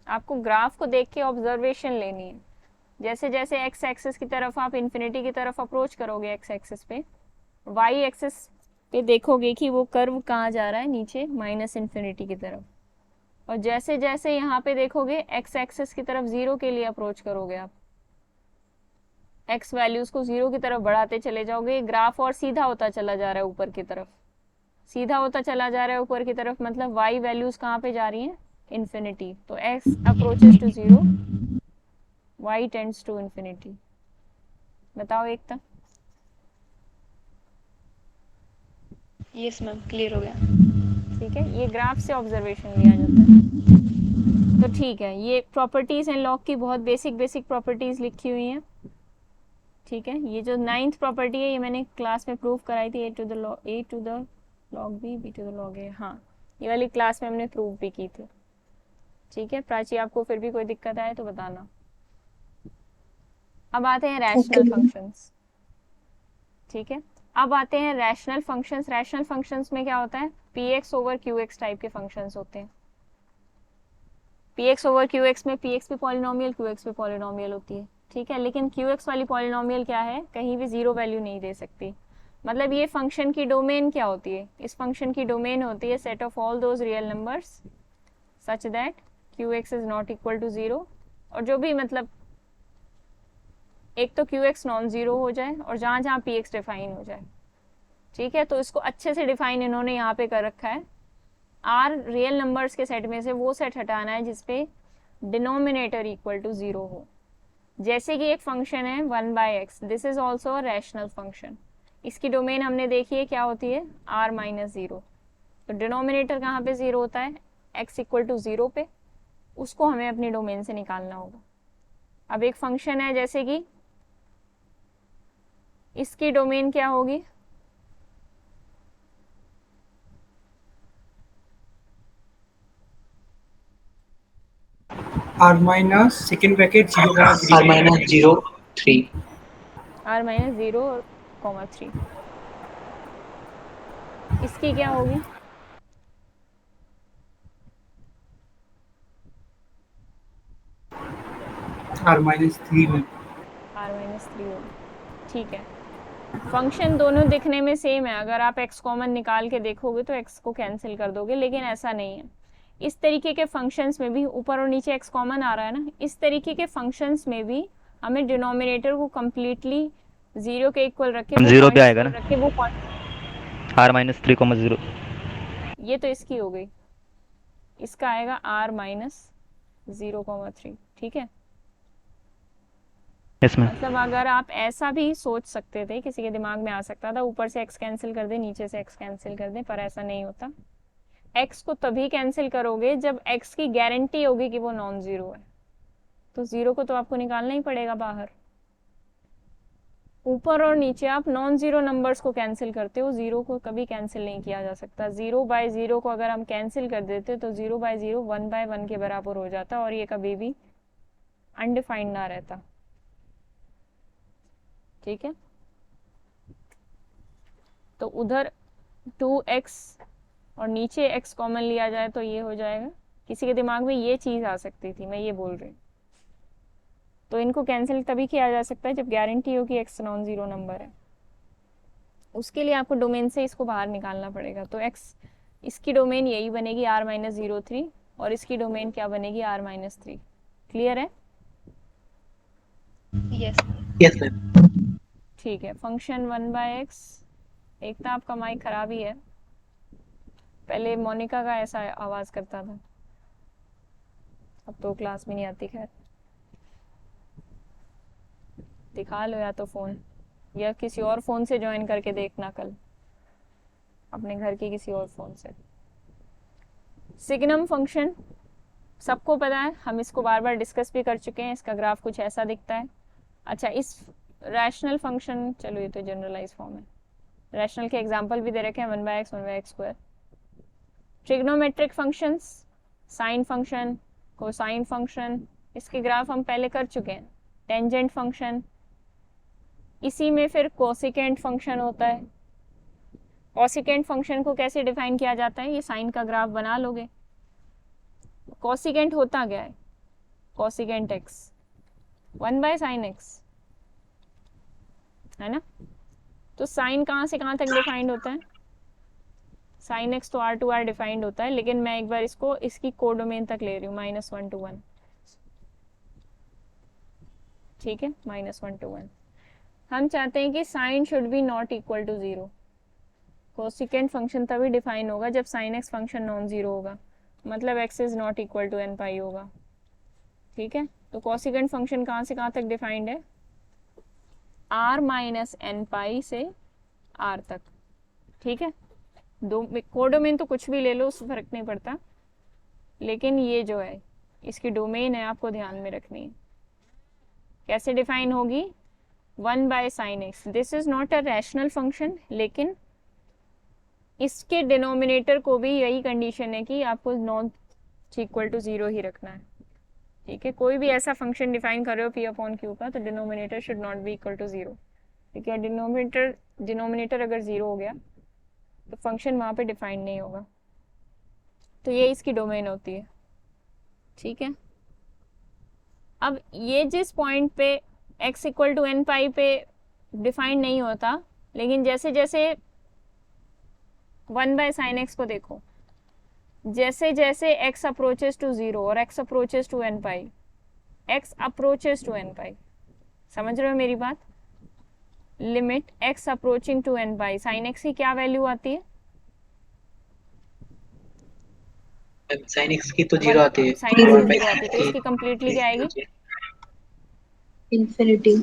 आपको ग्राफ को देख के ऑब्जर्वेशन लेनी है। जैसे जैसे x एक्सिस की तरफ आप इन्फिनिटी की तरफ अप्रोच करोगे x एक्सिस पे, y एक्सिस पे देखोगे कि वो कर्व कहाँ जा रहा है, नीचे माइनस इन्फिनिटी की तरफ। और जैसे जैसे यहाँ पे देखोगे x एक्सिस की तरफ 0 के लिए अप्रोच करोगे आप, x वैल्यूज को 0 की तरफ बढ़ाते चले जाओगे, ग्राफ और सीधा होता चला जा रहा है ऊपर की तरफ, सीधा होता चला जा रहा है ऊपर की तरफ, मतलब y वैल्यूज कहाँ पे जा रही हैं, इन्फिनिटी। तो x approaches to 0, y tends to infinity. बताओ एक तक। यस मैम, क्लियर हो गया। ठीक है, ये ग्राफ से ऑब्जर्वेशन लिया जाता है। तो ठीक है, ये प्रॉपर्टीज हैं लॉग की, बहुत बेसिक बेसिक प्रॉपर्टीज लिखी हुई हैं, ठीक है। ये जो 9th प्रॉपर्टी है ये मैंने क्लास में प्रूव कराई थी, a to the log b to the log a। हाँ, ये वाली क्लास में हमने प्रूव भी की थी, ठीक है। प्राची आपको फिर भी कोई दिक्कत आए तो बताना। अब आते हैं रैशनल फंक्शंस, ठीक है। अब आते हैं रैशनल फंक्शंस। रैशनल फंक्शंस में क्या होता है, px ओवर qx टाइप के फंक्शंस होते हैं। px ओवर qx में px भी पॉलिनोमियल, qx भी पॉलिनोमियल होती है, ठीक है। लेकिन qx वाली पॉलिनोमियल क्या है, कहीं भी 0 वैल्यू नहीं दे सकती। मतलब ये फंक्शन की डोमेन क्या होती है, इस फंक्शन की डोमेन होती है set of all those real numbers such that qx is not equal to 0। और जो भी मतलब एक तो qx नॉन जीरो हो जाए और जहाँ जहाँ px डिफाइन हो जाए, ठीक है। तो इसको अच्छे से डिफाइन इन्होंने यहाँ पे कर रखा है। आर रियल नंबर्स के सेट में से वो सेट हटाना है जिसपे डिनोमिनेटर इक्वल टू 0 हो। जैसे कि एक फंक्शन है 1/x, this is also a rational function. इसकी डोमेन हमने देखी है क्या होती है, r माइनस 0। तो डिनोमिनेटर कहाँ पे 0 होता है, x इक्वल टू 0 पे, उसको हमें अपनी डोमेन से निकालना होगा। अब एक फंक्शन है जैसे कि इसकी डोमेन क्या होगी? r minus second bracket 0,3 r minus 0 3 r minus 0,3। इसकी क्या होगी? r माइनस 3 में r माइनस 3 होगी। ठीक है, फंक्शन दोनों दिखने में सेम है, अगर आप x कॉमन निकाल के देखोगे तो x को कैंसिल कर दोगे, लेकिन ऐसा नहीं है। इस तरीके के फंक्शंस में भी ऊपर और नीचे x कॉमन आ रहा है ना, इस तरीके के फंक्शंस में भी हमें डिनोमिनेटर को कम्प्लीटली 0 के इक्वल रख के 0 पे आएगा ना, वो r माइनस 3,0। ये तो इसकी हो गई, इसका आएगा r माइनस 0,3। ठीक है, यस मैम। मतलब अगर आप ऐसा भी सोच सकते थे, किसी के दिमाग में आ सकता था ऊपर से x कैंसिल कर दे, नीचे से x कैंसिल कर दे, पर ऐसा नहीं होता। x को तभी कैंसिल करोगे जब x की गारंटी होगी कि वो नॉन जीरो है, तो जीरो को तो आपको निकालना ही पड़ेगा बाहर। ऊपर और नीचे आप नॉन जीरो नंबर्स को कैंसिल करते हो, जीरो को कभी कैंसिल नहीं किया जा सकता। 0/0 को अगर हम कैंसिल कर देते तो 0/0 1/1 के बराबर हो जाता और ये कभी भी अनडिफाइंड ना रहता। ठीक है, तो उधर 2x और नीचे x कॉमन लिया जाए तो ये हो जाएगा। किसी के दिमाग में ये चीज़ आ सकती थी, मैं ये बोल रही हूँ। तो इनको कैंसिल तभी किया जा सकता है जब गारंटी हो कि x नॉन जीरो नंबर है। उसके लिए आपको डोमेन से इसको बाहर निकालना पड़ेगा। तो x, इसकी डोमेन यही बनेगी r माइनस 0,3 और इसकी डोमेन क्या बनेगी r माइनस 3। क्लियर है? Yes yes ma'am. ठीक है, फंक्शन 1/x। एक तो आपका माइक खराब ही है, पहले मोनिका का ऐसा आवाज़ करता था, अब तो क्लास में नहीं आती। खैर, दिखा लो या तो फ़ोन, या किसी और फ़ोन से ज्वाइन करके देखना कल, अपने घर के किसी और फ़ोन से। सिग्नम फंक्शन सबको पता है, हम इसको बार बार डिस्कस भी कर चुके हैं। इसका ग्राफ कुछ ऐसा दिखता है। अच्छा, इस रैशनल फंक्शन, चलो ये तो जनरलाइज फॉर्म है, रैशनल के एग्जांपल भी दे रखे हैं, 1/x 1/x square. Trigonometric functions, sine function, cosine function, इसके ग्राफ हम पहले कर चुके हैं। टेंजेंट फंक्शन, इसी में फिर कोसिकेंट फंक्शन होता है। कोसिकेंट फंक्शन को कैसे डिफाइन किया जाता है, ये साइन का ग्राफ बना लोगे। कोसिकेंट होता क्या है? कोसिकेंट x 1/sin x है ना। तो साइन कहाँ से कहाँ तक डिफाइंड होता है? साइन x तो r to r डिफाइंड होता है, लेकिन मैं एक बार इसको इसकी कोडोमेन तक ले रही हूँ, -1 to 1। ठीक है, -1 to 1। हम चाहते हैं कि sine should be not equal to 0। Cosecant function तभी डिफाइन होगा जब sine x function non zero होगा, मतलब x is not equal to n pi होगा। ठीक है, तो कोसिकेंट फंक्शन कहाँ से कहाँ तक डिफाइंड है? r माइनस एन पाई से r तक। ठीक है, दो कोडोमेन तो कुछ भी ले लो, उससे फर्क नहीं पड़ता, लेकिन ये जो है इसकी डोमेन है, आपको ध्यान में रखनी है। कैसे डिफाइन होगी? 1/sin x। This is not a rational function, लेकिन इसके डिनोमिनेटर को भी यही कंडीशन है कि आपको नॉन इक्वल टू 0 ही रखना है। ठीक है, कोई भी ऐसा फंक्शन डिफाइन कर रहे हो p/q का, तो denominator should not be equal to 0। ठीक है, डिनोमिनेटर अगर 0 हो गया तो फंक्शन वहाँ पे डिफाइन नहीं होगा। तो ये इसकी डोमेन होती है। ठीक है, अब ये जिस पॉइंट पे x इक्वल टू n पाई पे डिफाइन नहीं होता, लेकिन जैसे जैसे 1/sin x को देखो, जैसे जैसे x अप्रोचेस टू 0 और x approaches to n pi, x approaches to n pi, समझ रहे हो मेरी बात? Limit x approaching to n pi, sin x की क्या वैल्यू आती है? साइन एक्स की तो 0 आती है, sin x और की 0 आती है, तो इसकी कंप्लीटली क्या आएगी? इन्फिनिटी।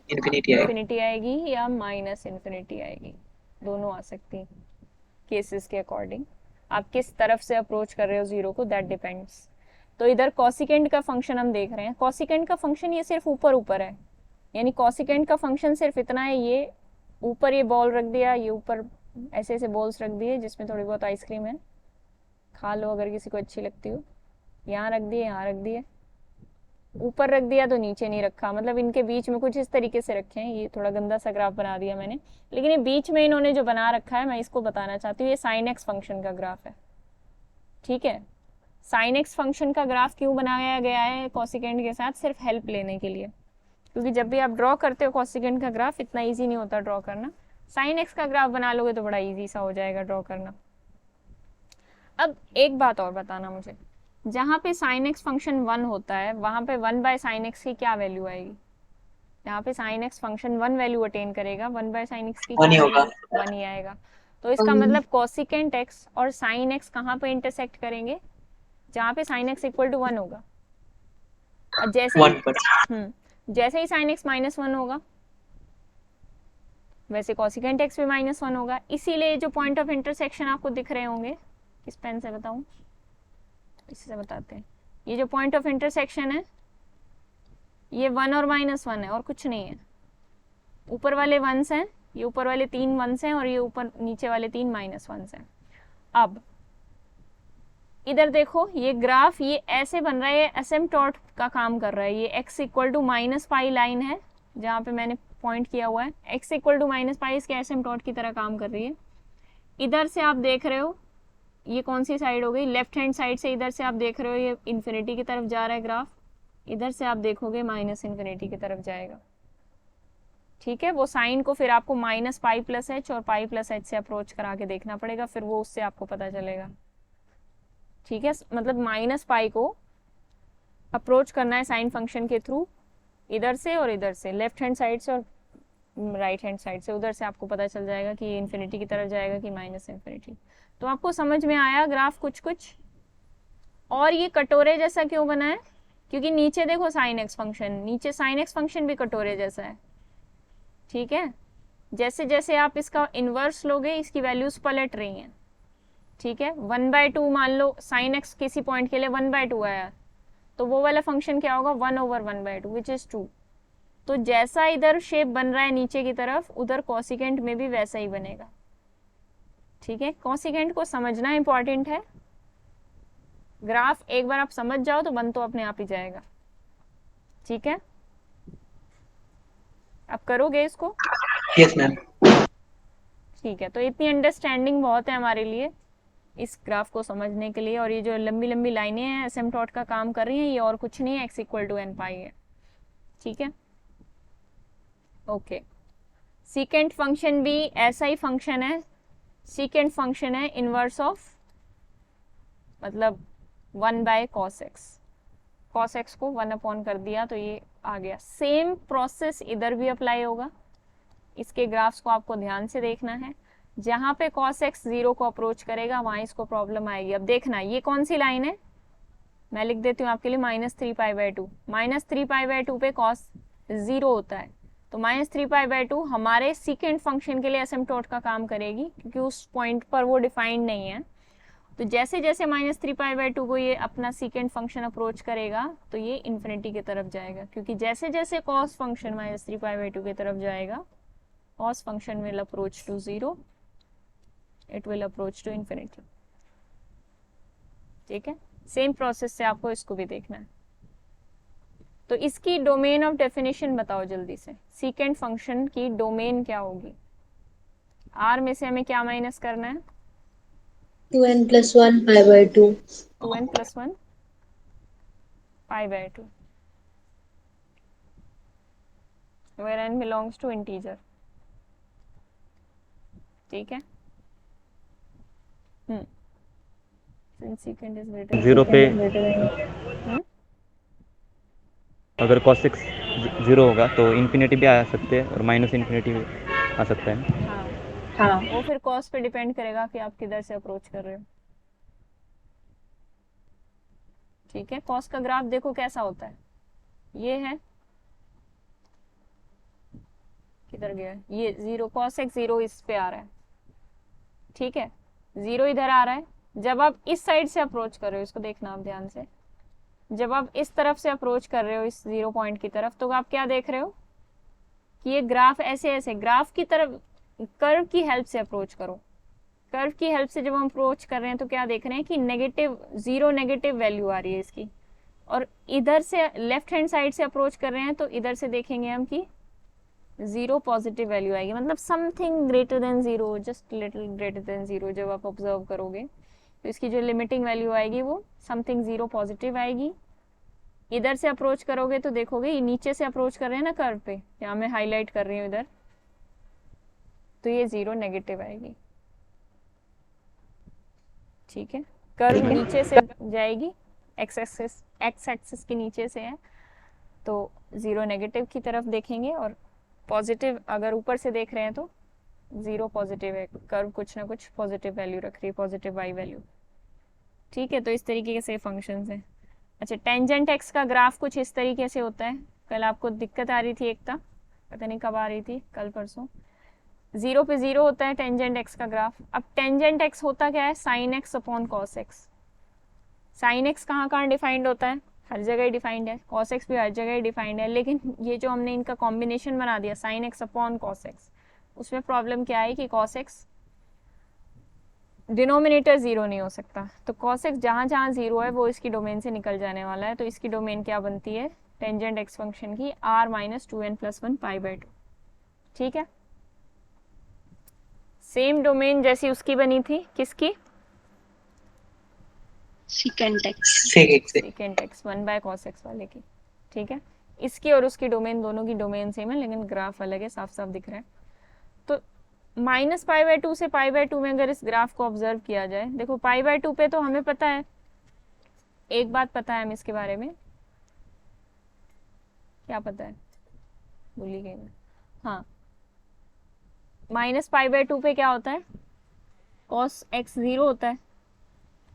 इन्फिनिटी आएगी। इन्फिनिटी आएगी या माइनस इन्फिनिटी आएगी, दोनों आ सकती केसेस के अकॉर्डिंग। आप किस तरफ से अप्रोच कर रहे हो 0 को, दैट डिपेंड्स। तो इधर कॉसिकेंट का फंक्शन हम देख रहे हैं। कॉसिकेंट का फंक्शन ये सिर्फ ऊपर ऊपर है, यानी कॉसिकेंट का फंक्शन सिर्फ इतना है, ये ऊपर ये बॉल रख दिया, ये ऊपर ऐसे ऐसे बॉल्स रख दिए जिसमें थोड़ी बहुत आइसक्रीम है, खा लो अगर किसी को अच्छी लगती हो। यहाँ रख दिए, यहाँ रख दिए, ऊपर रख दिया तो नीचे नहीं रखा, मतलब इनके बीच में कुछ इस तरीके से रखे हैं। ये थोड़ा गंदा सा ग्राफ बना दिया मैंने, लेकिन ये बीच में इन्होंने जो बना रखा है मैं इसको बताना चाहती हूँ, ये साइन एक्स फंक्शन का ग्राफ है। ठीक है, साइन एक्स फंक्शन का ग्राफ क्यों बनाया गया है कॉसिकेंट के साथ? सिर्फ हेल्प लेने के लिए, क्योंकि जब भी आप ड्रॉ करते हो कॉसिकेंट का ग्राफ इतना ईजी नहीं होता ड्रॉ करना। साइन एक्स का ग्राफ बना लोगे तो बड़ा ईजी सा हो जाएगा ड्रॉ करना। अब एक बात और बताना मुझे, जहाँ पे साइन एक्स फंक्शन 1 होता है वहाँ पे 1 बाय साइन एक्स की क्या वैल्यू आएगी? यहाँ पे sine x function 1 value attain करेगा, 1 बाय साइन एक्स की क्या 1 ही होगा। वैल्यू? 1 ही आएगा। तो इसका मतलब कॉसिकेंट एक्स और साइन एक्स कहाँ पे इंटरसेक्ट करेंगे? जहाँ पे साइन एक्स इक्वल टू 1 होगा। और जैसे 1 पर जैसे ही साइन एक्स -1 होगा वैसे कॉसिकेंट एक्स भी -1 होगा। इसीलिए जो पॉइंट ऑफ इंटरसेक्शन आपको दिख रहे होंगे, किस पेन से बताऊं, इससे बताते हैं। ये जो पॉइंट ऑफ इंटरसेक्शन है ये 1 और -1 है और कुछ नहीं है। ऊपर वाले 1s हैं, ये ऊपर वाले 3 1s हैं और ये ऊपर नीचे वाले 3 -1s हैं। अब इधर देखो ये ग्राफ ये ऐसे बन रहा है, ये एसिम्पटोट का काम कर रहा है। ये x equal to -pi line है जहाँ पे मैंने पॉइंट किया हुआ है, x इक्वल टू -पाई इसके एसिम्पटोट की तरह काम कर रही है। इधर से आप देख रहे हो ये कौन सी साइड हो गई? लेफ्ट हैंड साइड से इधर से आप देख रहे हो ये इन्फिनिटी की तरफ जा रहा है ग्राफ, इधर से आप देखोगे -इन्फिनिटी की तरफ जाएगा। ठीक है, वो साइन को फिर आपको -पाई+h और पाई+h से अप्रोच करा के देखना पड़ेगा, फिर वो उससे आपको पता चलेगा। ठीक है, मतलब -पाई को अप्रोच करना है साइन फंक्शन के थ्रू, इधर से और इधर से, लेफ्ट हैंड साइड से और राइट हैंड साइड से। उधर से आपको पता चल जाएगा कि ये इन्फिनिटी की तरफ जाएगा कि -इन्फिनिटी। तो आपको समझ में आया ग्राफ कुछ कुछ? और ये कटोरे जैसा क्यों बना है? क्योंकि नीचे देखो साइन एक्स फंक्शन, नीचे साइन एक्स फंक्शन भी कटोरे जैसा है। ठीक है, जैसे जैसे आप इसका इन्वर्स लोगे इसकी वैल्यूज पलट रही हैं। ठीक है, 1/2 मान लो साइन एक्स किसी पॉइंट के लिए 1/2 आया, तो वो वाला फंक्शन क्या होगा? 1/1/2 विच इज 2। तो जैसा इधर शेप बन रहा है नीचे की तरफ, उधर कॉसिकेंट में भी वैसा ही बनेगा। ठीक है, कॉसिकेंट को समझना इंपॉर्टेंट है। ग्राफ एक बार आप समझ जाओ तो बन तो अपने आप ही जाएगा। ठीक है, आप करोगे इसको? Yes ma'am. ठीक है, तो इतनी अंडरस्टैंडिंग बहुत है हमारे लिए इस ग्राफ को समझने के लिए। और ये जो लंबी लंबी लाइनें हैं एसिम्पटोट का काम कर रही हैं, ये और कुछ नहीं है, x इक्वल टू n पाई है। ठीक है, ओके। सीकेंट फंक्शन भी ऐसा ही फंक्शन है। सीकेंट फंक्शन है इनवर्स ऑफ, मतलब 1/cos x। cos x को 1 कर दिया तो ये आ गया। सेम प्रोसेस इधर भी अप्लाई होगा। इसके ग्राफ्स को आपको ध्यान से देखना है। जहां पे cos x 0 को अप्रोच करेगा वहां इसको प्रॉब्लम आएगी। अब देखना ये कौन सी लाइन है, मैं लिख देती हूँ आपके लिए, -3π/2। -3π/2 पे cos 0 होता है, तो -3π/2 हमारे सीकेंट फंक्शन के लिए एसिम्पटोट का काम करेगी, क्योंकि उस पॉइंट पर वो डिफाइंड नहीं है। तो जैसे जैसे -3π/2 को ये अपना सीकेंट फंक्शन अप्रोच करेगा तो ये इन्फिनिटी की तरफ जाएगा, क्योंकि जैसे जैसे cos फंक्शन -3π/2 की तरफ जाएगा cos function will approach to 0, it will approach to infinity. ठीक है, सेम प्रोसेस से आपको इसको भी देखना है। तो इसकी डोमेन ऑफ डेफिनेशन बताओ जल्दी से। सीकेंट फंक्शन की डोमेन क्या होगी? R में से हमें क्या माइनस करना है? 2n + 1 π/2। 2n + 1 π/2 where n belongs to integer। ठीक है, since secant is greater 0 पे हम्म अगर cos x 0 होगा तो इन्फिनिटी भी आ सकते हैं और -इन्फिनिटी भी आ सकता है। हाँ, वो फिर cos पे डिपेंड करेगा कि आप किधर से अप्रोच कर रहे हो। ठीक है, cos का ग्राफ देखो कैसा होता है, ये है, किधर गया है? ये 0, cos x 0 इस पे आ रहा है। ठीक है, 0 इधर आ रहा है। जब आप इस साइड से अप्रोच कर रहे हो, इसको देखना आप ध्यान से, जब आप इस तरफ से अप्रोच कर रहे हो इस 0 पॉइंट की तरफ, तो आप क्या देख रहे हो कि ये ग्राफ ऐसे ऐसे ग्राफ की तरफ कर्व की हेल्प से अप्रोच करो। कर्व की हेल्प से जब हम अप्रोच कर रहे हैं तो क्या देख रहे हैं कि जीरो नेगेटिव वैल्यू आ रही है इसकी, और इधर से लेफ्ट हैंड साइड से अप्रोच कर रहे हैं तो इधर से देखेंगे हम कि 0 पॉजिटिव वैल्यू आएगी, मतलब something greater than 0, just little greater than 0। जब आप ऑब्जर्व करोगे तो इसकी जो लिमिटिंग वैल्यू आएगी वो समथिंग 0 पॉजिटिव आएगी। इधर से अप्रोच करोगे तो देखोगे ये नीचे से अप्रोच कर रहे हैं ना कर्व पे, यहाँ मैं हाईलाइट कर रही हूँ इधर, तो ये 0 नेगेटिव आएगी। ठीक है, कर्व नीचे से जाएगी, एक्स एक्सिस के नीचे से है तो 0 नेगेटिव की तरफ देखेंगे, और पॉजिटिव अगर ऊपर से देख रहे हैं तो 0 पॉजिटिव है, कर्व कुछ ना कुछ पॉजिटिव वैल्यू रख रही है, पॉजिटिव वाई वैल्यू। ठीक है, तो इस तरीके से फंक्शंस हैं। अच्छा, टेंजेंट एक्स का ग्राफ कुछ इस तरीके से होता है। कल आपको दिक्कत आ रही थी एकता, पता नहीं कब आ रही थी, कल परसों। 0 पे 0 होता है टेंजेंट एक्स का ग्राफ। अब टेंजेंट एक्स होता क्या है, sine x upon cos x. Sine x कहाँ कहाँ डिफाइंड होता है, हर जगह डिफाइंड है, कॉस एक्स भी हर जगह डिफाइंड है, लेकिन ये जो हमने इनका कॉम्बिनेशन बना दिया sine x upon cos x, उसमें प्रॉब्लम क्या है कि कॉस एक्स डिनोमिनेटर 0 नहीं हो सकता, तो कॉस एक्स जहाँ जहाँ 0 है वो इसकी डोमेन से निकल जाने वाला है, तो इसकी डोमेन क्या बनती है टेंजेंट एक्स फंक्शन की, r - 2n+1 π/2। ठीक है, सेम डोमेन जैसी उसकी बनी थी, किसकी, second x. Secant x 1/cos x वाले की। ठीक है, इसकी और उसकी डोमेन, दोनों की डोमेन सेम है लेकिन ग्राफ अलग है, साफ साफ दिख रहा है। तो -π/2 से π/2 में अगर इस ग्राफ को ऑब्जर्व किया जाए, देखो π/2 पे तो हमें पता है, एक बात पता है हमें इसके बारे में, क्या पता है, भूल ही गई मैं। हाँ, -π/2 पे क्या होता है, cos x 0 होता है,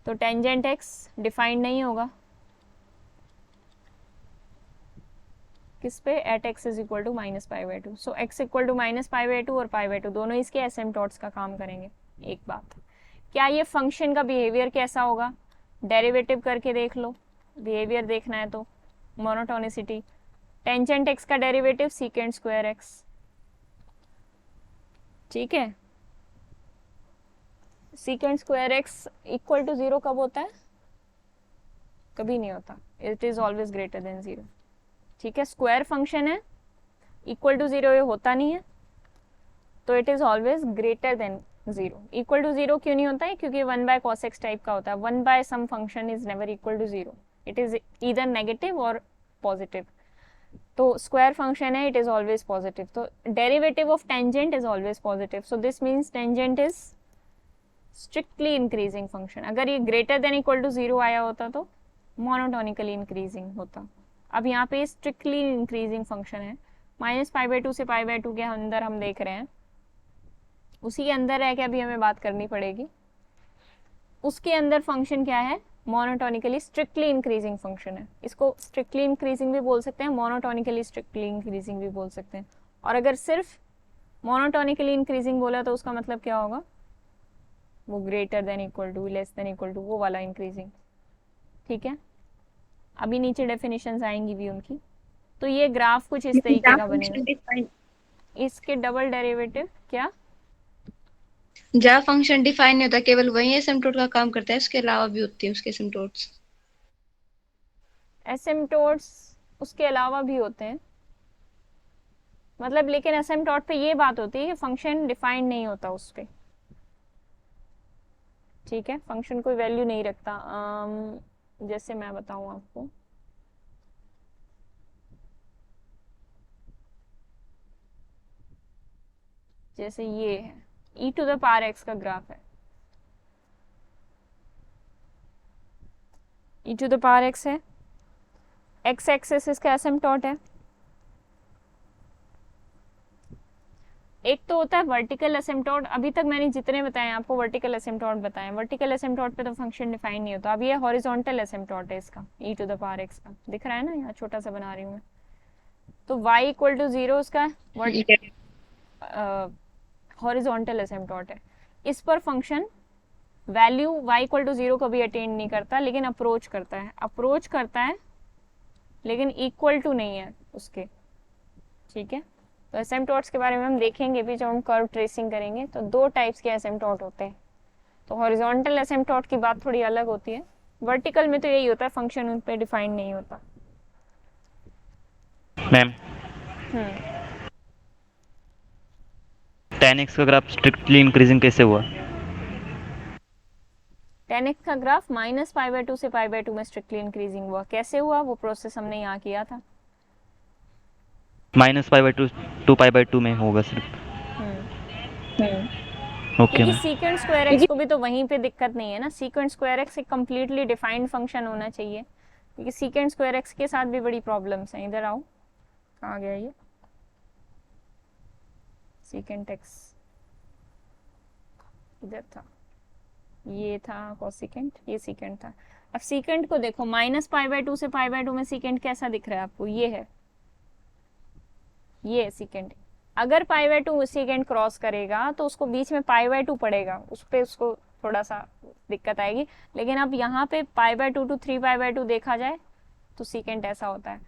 तो टेंजेंट x डिफाइंड नहीं होगा किस पे, at x is equal to -π/2। So x equal to -π/2 और π/2 दोनों इसके एसिम्पटोट्स का काम करेंगे। एक बात, क्या ये फंक्शन का बिहेवियर कैसा होगा, डेरिवेटिव करके देख लो, बिहेवियर देखना है तो। मोनोटोनिसिटी, टेंजेंट x का डेरिवेटिव सीकेंट स्क्वायर x। ठीक है, secant square x equal to 0 कब होता है, कभी नहीं होता, it is always greater than 0। ठीक है, स्क्वायर फंक्शन है, इक्वल टू 0 ये होता नहीं है, तो it is always greater than 0। Equal to 0 क्यों नहीं होता है, क्योंकि 1/cos x टाइप का होता है, 1/सम function is never equal to 0, it is either negative और पॉजिटिव। तो स्क्वायर फंक्शन है, इट इज ऑलवेज पॉजिटिव, तो derivative of tangent is always positive, so this means tangent is strictly increasing function. अगर ये ग्रेटर देन इक्वल टू 0 आया होता तो monotonically increasing होता। अब यहाँ पे स्ट्रिक्टली इंक्रीजिंग फंक्शन है, -π/2 से π/2 के अंदर हम देख रहे हैं, उसी के अंदर है कि अभी हमें बात करनी पड़ेगी, उसके अंदर फंक्शन क्या है, मोनोटोनिकली स्ट्रिक्टली इंक्रीजिंग फंक्शन है। इसको स्ट्रिक्टली इंक्रीजिंग भी बोल सकते हैं, मोनोटोनिकली स्ट्रिक्टली इंक्रीजिंग भी बोल सकते हैं। और अगर सिर्फ मोनोटोनिकली इंक्रीजिंग बोला तो उसका मतलब क्या होगा, वो greater than equal to, less than equal to, वो वाला इंक्रीजिंग। ठीक है, अभी नीचे डेफिनेशंस आएंगी भी उनकी। तो ये ग्राफ कुछ इस तरीके का बनेगा, इसके डबल डेरिवेटिव क्या, जहाँ फंक्शन डिफाइन नहीं होता, केवल वही एसिम्पटोट का काम करता है, उसके अलावा भी होती है उसके एसिम्पटोट्स। एसिम्पटोट्स उसके अलावा भी होते हैं, मतलब, लेकिन एसिम्पटोट पे ये बात होती है कि फंक्शन डिफाइंड नहीं होता उस पे। ठीक है, फंक्शन कोई वैल्यू नहीं रखता। जैसे मैं बताऊं आपको, जैसे ये है e⁻x का ग्राफ है, e⁻x है, x एक्सिस इसका एसिम्पटोट है। एक तो होता है वर्टिकल एसिम्पटोट, अभी तक मैंने जितने बताए आपको वर्टिकल एसिम्पटोट बताए, वर्टिकल एसिम्पटोट पे तो फंक्शन डिफाइन नहीं होता। अब ये हॉरिजॉन्टल एसिम्पटोट है इसका, e⁻x का, दिख रहा है ना, यहाँ छोटा सा बना रही हूँ मैं। तो y इक्वल टू 0 उसका हॉरिजॉन्टल एसिम्पटोट है, इस पर function value y equal to 0 कभी अटेंड नहीं करता, लेकिन अप्रोच करता है लेकिन इक्वल टू नहीं है उसके। ठीक है, तो एसिम्पटोट्स के बारे में हम देखेंगे भी जब हम कर्व ट्रेसिंग करेंगे। तो दो टाइप्स के एसिम्पटोट होते हैं। तो हॉरिजॉन्टल एसिम्पटोट की बात थोड़ी अलग होती है, वर्टिकल में तो यही होता है, फंक्शन उन पे डिफाइन नहीं होता। मैम 10x का ग्राफ स्ट्रिक्टली इंक्रीजिंग कैसे हुआ? 10x का ग्राफ -π/2 से π/2 में स्ट्रिक्टली इंक्रीजिंग हुआ। कैसे हुआ वो प्रोसेस हमने यहाँ किया था। -π/2 टू π/2 में होगा सिर्फ। ओके क्योंकि मैम। सीकेंट स्क्वायर एक्स को भी तो वहीं पे दिक्कत नहीं है ना। सीकेंट स्क्वायर एक्स एक कम्प्लीटली डिफाइंड फंक्शन होना चाहिए, क्योंकि सीकेंट स्क्वायर एक्स के साथ भी बड़ी प्रॉब्लम्स हैं। इधर आओ, कहाँ गया ये सीकेंट एक्स? इधर था, ये था कोसिकेंट, ये सीकेंट था। अब सीकेंट को देखो, -π/2 से π/2 में सीकेंट कैसा दिख रहा है आपको? ये है, ये सीकेंट। अगर π/2 सीकेंट क्रॉस करेगा तो उसको बीच में π/2 पड़ेगा, उस पर उसको थोड़ा सा दिक्कत आएगी। लेकिन अब यहाँ पे π/2 टू 3π/2 देखा जाए तो सीकेंट ऐसा होता है।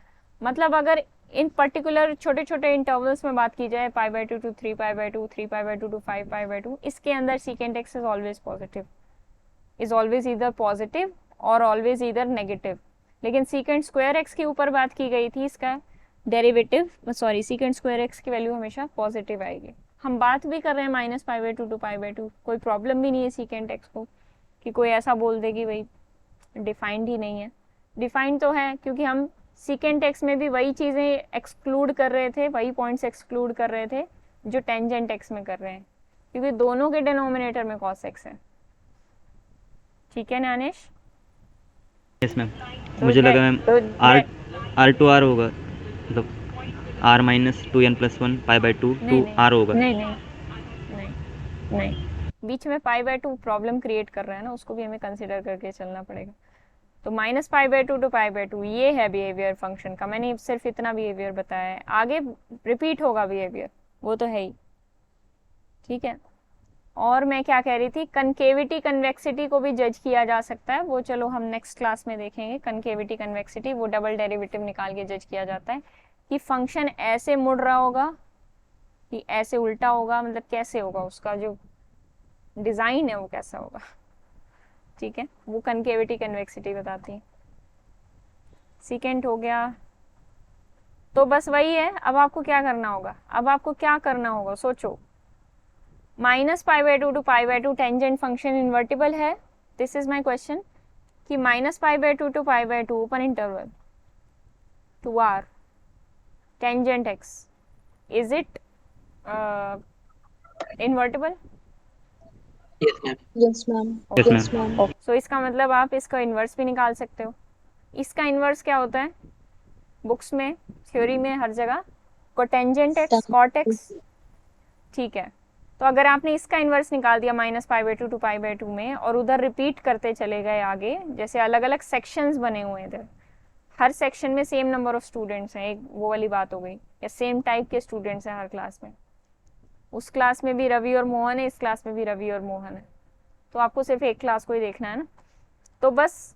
मतलब अगर इन पर्टिकुलर छोटे छोटे इंटरवल्स में बात की जाए, π/2 टू 3π/2, 3π/2 टू 5π/2, इसके अंदर secant x is always positive, is always इधर पॉजिटिव और ऑलवेज इधर नेगेटिव। लेकिन सीकेंट स्क्वायर एक्स के ऊपर बात की गई थी, इसका derivative, sorry, secant square x की वैल्यू हमेशा पॉजिटिव आएगी। हम बात भी कर रहे हैं -π/2 टू π/2, कोई प्रॉब्लम भी नहीं है सीकेंट एक्स को कि कोई ऐसा बोल दे कि भाई डिफाइंड ही नहीं है। डिफाइंड तो है, क्योंकि हम सीकेंट एक्स में भी वही चीज़ें एक्सक्लूड कर रहे थे, वही पॉइंट्स एक्सक्लूड कर रहे थे जो टेंजेंट एक्स में कर रहे हैं, क्योंकि दोनों के डिनोमिनेटर में कॉस एक्स है। ठीक है ज्ञानेश? Yes ma'am. मुझे लगा मैम R टू R होगा, मतलब R-2n+1 π/2 टू R होगा। नहीं, बीच में π/2 प्रॉब्लम क्रिएट कर रहा है ना, उसको भी हमें कंसिडर करके चलना पड़ेगा। तो -π/2 टू π/2 ये है बिहेवियर फंक्शन का। मैंने सिर्फ इतना बिहेवियर बताया है, आगे रिपीट होगा बिहेवियर, वो तो है ही। ठीक है, और मैं क्या कह रही थी, कनकेविटी कन्वेक्सिटी को भी जज किया जा सकता है। वो चलो हम नेक्स्ट क्लास में देखेंगे। कनकेविटी कन्वेक्सिटी वो डबल डेरिवेटिव निकाल के जज किया जाता है कि फंक्शन ऐसे मुड़ रहा होगा कि ऐसे उल्टा होगा, मतलब कैसे होगा, उसका जो डिज़ाइन है वो कैसा होगा। ठीक है, वो कनकेविटी कन्वेक्सिटी बताती है। सीकेंट हो गया, तो बस वही है। अब आपको क्या करना होगा, सोचो। -π/2 टू π/2 टेंजेंट फंक्शन इन्वर्टिबल है, दिस इज माय क्वेश्चन, कि -π/2 to π/2 open interval to R tangent x, is it invertible? Yes ma'am. Yes ma'am. Yes, yes ma'am. So इसका मतलब आप इसका इन्वर्स भी निकाल सकते हो। इसका इन्वर्स क्या होता है बुक्स में, थ्योरी में, हर जगह? Cotangent x, cot x। ठीक है, तो अगर आपने इसका इन्वर्स निकाल दिया -π/2 टू π/2 में, और उधर रिपीट करते चले गए आगे, जैसे अलग अलग सेक्शंस बने हुए हैं इधर, हर सेक्शन में सेम नंबर ऑफ स्टूडेंट्स हैं, एक वो वाली बात हो गई, या सेम टाइप के स्टूडेंट्स हैं हर क्लास में। उस क्लास में भी रवि और मोहन है, इस क्लास में भी रवि और मोहन है, तो आपको सिर्फ एक क्लास को ही देखना है ना। तो बस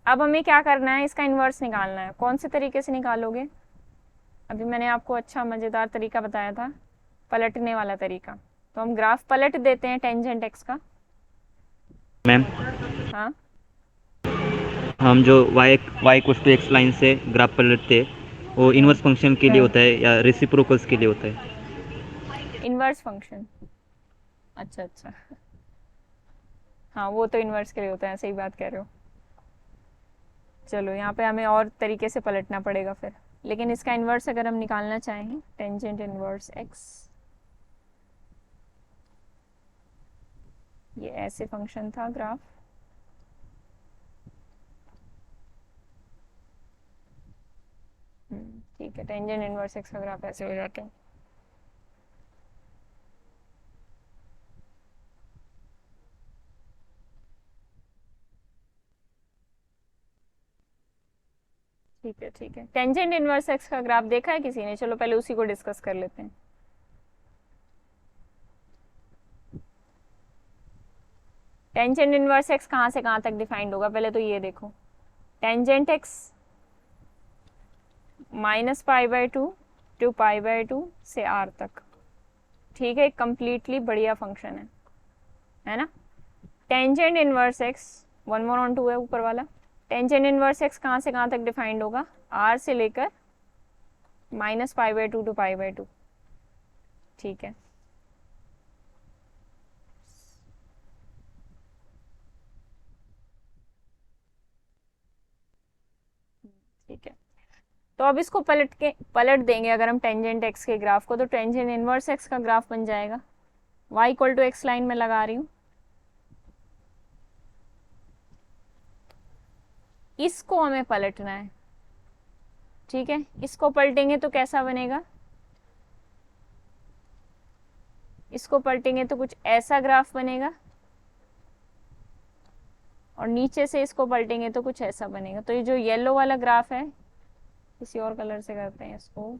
अब हमें क्या करना है, इसका इन्वर्स निकालना है। कौन से तरीके से निकालोगे? अभी मैंने आपको अच्छा मज़ेदार तरीका बताया था, पलटने वाला तरीका। तो हम ग्राफ पलट देते हैं टेंजेंट एक्स का। मैम हाँ, हम जो y=x लाइन से ग्राफ पलटते हैं, वो इनवर्स फंक्शन के लिए होता है या रेसिप्रोकल्स के लिए होता है? Inverse function. अच्छा, हाँ वो तो इन्वर्स के लिए होता है, सही बात कह रहे हो। चलो यहाँ पे हमें और तरीके से पलटना पड़ेगा फिर, लेकिन इसका इन्वर्स अगर हम निकालना चाहें, टेंजेंट इन्वर्स x, ये ऐसे फंक्शन था ग्राफ, ठीक है, टेंजेंट इन्वर्स x का ग्राफ ऐसे हो जाता है। ठीक है, टेंजेंट इनवर्स एक्स का ग्राफ देखा है किसी ने? चलो पहले उसी को डिस्कस कर लेते हैं। टेंजेंट इनवर्स एक्स कहाँ से कहाँ तक डिफाइंड होगा, पहले तो ये देखो, tangent x minus pi by two to pi by two से आर तक, ठीक है, कंप्लीटली बढ़िया फंक्शन है ना। टेंजेंट इनवर्स एक्स 1/2 है ऊपर वाला, टेंजेंट इनवर्स एक्स कहाँ से कहाँ तक डिफाइंड होगा, आर से लेकर minus pi by two to pi by two, ठीक है। ठीक है, तो अब इसको पलट देंगे अगर हम टेंजेंट एक्स के ग्राफ को, तो टेंजेंट इनवर्स एक्स का ग्राफ बन जाएगा, y equal to x line में लगा रही हूँ, इसको हमें पलटना है, ठीक है। इसको पलटेंगे तो कैसा बनेगा, इसको पलटेंगे तो कुछ ऐसा ग्राफ बनेगा, और नीचे से इसको पलटेंगे तो कुछ ऐसा बनेगा। तो ये जो येलो वाला ग्राफ है, किसी और कलर से करते हैं इसको,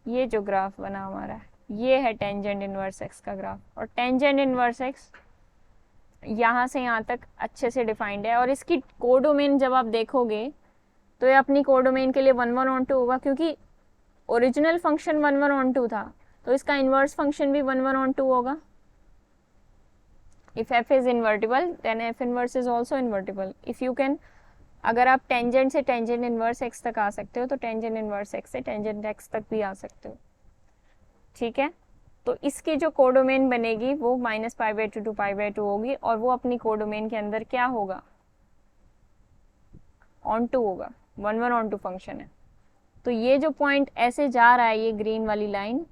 ये जो ग्राफ बना हमारा, ये है टेंजेंट इनवर्स एक्स का ग्राफ, और टेंजेंट इनवर्स एक्स यहाँ से यहाँ तक अच्छे से डिफाइंड है। और इसकी कोडोमेन जब आप देखोगे तो ये अपनी कोडोमेन के लिए 1/2 होगा, क्योंकि ओरिजिनल फंक्शन 1/2 था, तो इसका इन्वर्स फंक्शन भी 1/2 होगा। If f is invertible then f inverse is also invertible. if you can, अगर आप टेंजेंट से टेंजेंट इनवर्स x तक आ सकते हो, तो टेंजेंट इनवर्स x से टेंजेंट x तक भी आ सकते हो, ठीक है। तो इसकी जो कोडोमेन बनेगी वो minus pi by two to pi by two होगी, और वो अपनी कोडोमेन के अंदर क्या होगा, ऑन टू होगा, 1/2 फंक्शन है। तो ये जो पॉइंट ऐसे जा रहा है, ये ग्रीन वाली लाइन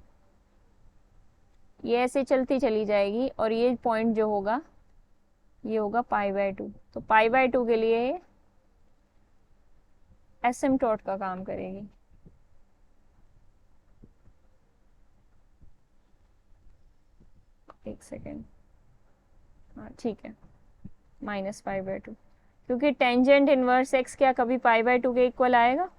ये ऐसे चलती चली जाएगी, और ये पॉइंट जो होगा ये होगा पाई बाई टू। तो पाई बाई टू के लिए एसिम्पटोट का काम करेगी, एक सेकेंड, हाँ ठीक है, माइनस पाई बाई टू, क्योंकि टेंजेंट इनवर्स एक्स क्या कभी पाई बाई टू के इक्वल आएगा,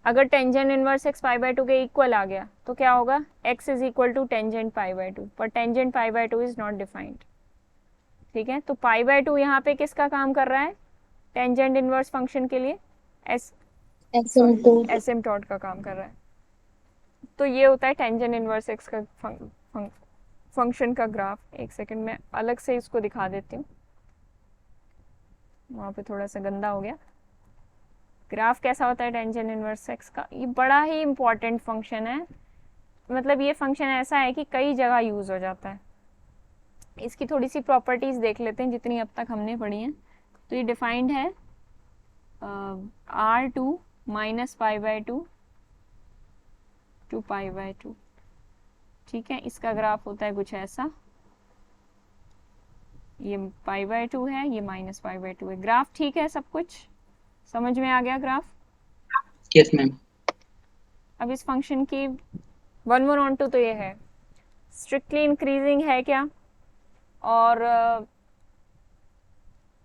अगर tangent inverse X pi by two के इक्वल आ गया तो क्या होगा, x is equal to tangent pi by two, पर tangent pi by two is not defined, ठीक है। तो पाई बाई टू यहाँ पे किसका काम कर रहा है, टेंजेंट इनवर्स फंक्शन के लिए एसिम्पटोट का काम कर रहा है। तो ये होता है टेंजेंट इनवर्स एक्स का फंक्शन का ग्राफ। एक सेकंड में अलग से इसको दिखा देती हूँ, वहाँ पे थोड़ा सा गंदा हो गया। ग्राफ कैसा होता है टेंजेंट इनवर्स एक्स का, ये बड़ा ही इम्पॉर्टेंट फंक्शन है, मतलब ये फंक्शन ऐसा है कि कई जगह यूज हो जाता है। इसकी थोड़ी सी प्रॉपर्टीज देख लेते हैं जितनी अब तक हमने पढ़ी हैं। तो ये डिफाइंड है R2 minus pi by two to pi by two, ठीक है। इसका ग्राफ होता है कुछ ऐसा, ये पाई बाई टू है, ये माइनस पाई बाई टू है। ग्राफ ठीक है, सब कुछ समझ में आ गया ग्राफ? Yes ma'am. अब इस फंक्शन की 1/2 तो ये है, स्ट्रिक्टली इंक्रीजिंग है क्या, और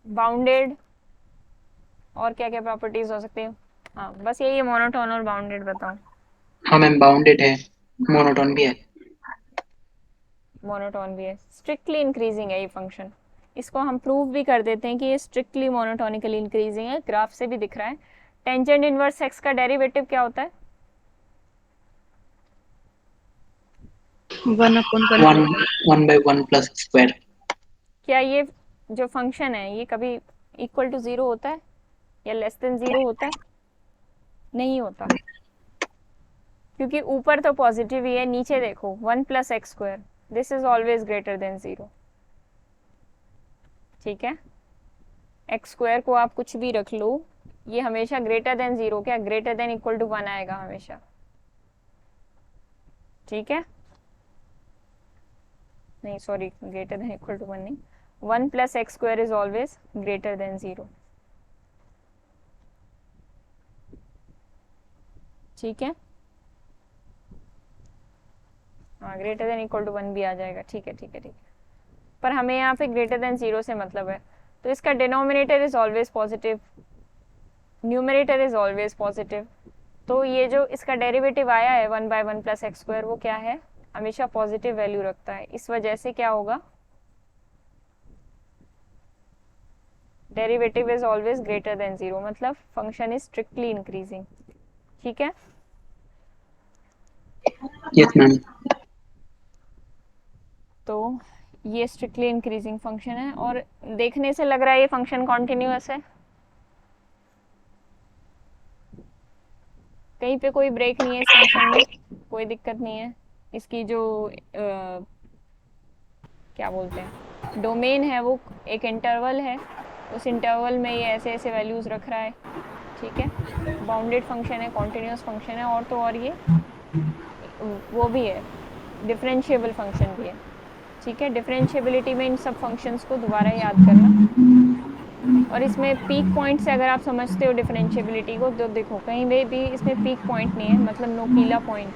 बाउंडेड, और क्या क्या प्रॉपर्टीज हो सकती है? हाँ बस यही है, मोनोटोन और बाउंडेड बताओ। हाँ मैम, बाउंडेड है, मोनोटोन भी है। मोनोटोन भी है, स्ट्रिक्टली इंक्रीजिंग है ये फंक्शन। इसको हम प्रूव भी कर देते हैं कि ये स्ट्रिक्टली मोनोटोनिकली इंक्रीजिंग है, ग्राफ से भी दिख रहा है। टेंजेंट इनवर्स एक्स का डेरिवेटिव क्या होता है? 1/1 प्लस स्क्वायर। क्या ये जो फंक्शन है ये कभी इक्वल टू 0 होता है या लेस देन 0 होता है? नहीं होता, क्योंकि ऊपर तो पॉजिटिव ही है, नीचे देखो 1 plus x square, this is always greater than 0, ठीक है। एक्स स्क्वायर को आप कुछ भी रख लो, ये हमेशा ग्रेटर देन 0, क्या ग्रेटर देन इक्वल टू 1 आएगा हमेशा, ठीक है। नहीं sorry, greater than equal to 1 नहीं, 1 plus x square is always greater than 0, ठीक है। हाँ ग्रेटर देन इक्वल टू 1 भी आ जाएगा, ठीक है ठीक है ठीक है, पर हमें यहाँ पे ग्रेटर देन 0 से मतलब है। तो इसका denominator is always positive, numerator is always positive. तो ये जो इसका डेरिवेटिव आया है 1/1 प्लस एक्स स्क्वायर, वो क्या है? हमेशा पॉजिटिव वैल्यू रखता है। इस वजह से क्या होगा, derivative is always greater than 0, मतलब फंक्शन इज स्ट्रिक्टली इंक्रीजिंग। ठीक है, यस मैम। तो ये स्ट्रिक्टली इंक्रीजिंग फंक्शन है और देखने से लग रहा है ये फंक्शन कॉन्टिन्यूअस है, कहीं पे कोई ब्रेक नहीं है इस फंक्शन में, कोई दिक्कत नहीं है। इसकी जो क्या बोलते हैं डोमेन है वो एक इंटरवल है, उस इंटरवल में ये ऐसे ऐसे वैल्यूज रख रहा है। ठीक है, बाउंडेड फंक्शन है, कॉन्टिन्यूअस फंक्शन है, और तो और ये वो भी है, डिफरेंशिएबल फंक्शन भी है। ठीक है, डिफरेंशिएबिलिटी में इन सब फंक्शंस को दोबारा याद करना, और इसमें पीक पॉइंट से अगर आप समझते हो डिफरेंशिएबिलिटी को तो देखो कहीं भी इसमें पीक पॉइंट नहीं है, मतलब नोकीला पॉइंट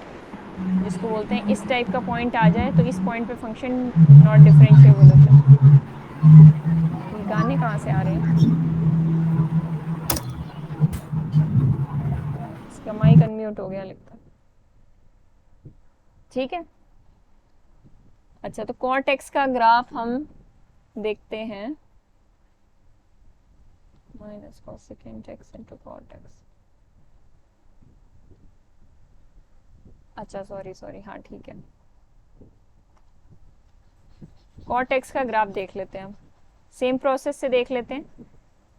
जिसको बोलते हैं, इस टाइप का पॉइंट आ जाए तो इस पॉइंट पे फंक्शन नॉट डिफरेंशिएबल होता है। ये गाने कहाँ से आ रहे हैं? इसका माइक अनम्यूट हो गया लगता है। ठीक है, अच्छा, तो कॉट एक्स का ग्राफ हम देखते हैं, minus cosecant x into cot x. अच्छा सॉरी, हाँ ठीक है, कॉट एक्स का ग्राफ देख लेते हैं हम, सेम प्रोसेस से देख लेते हैं।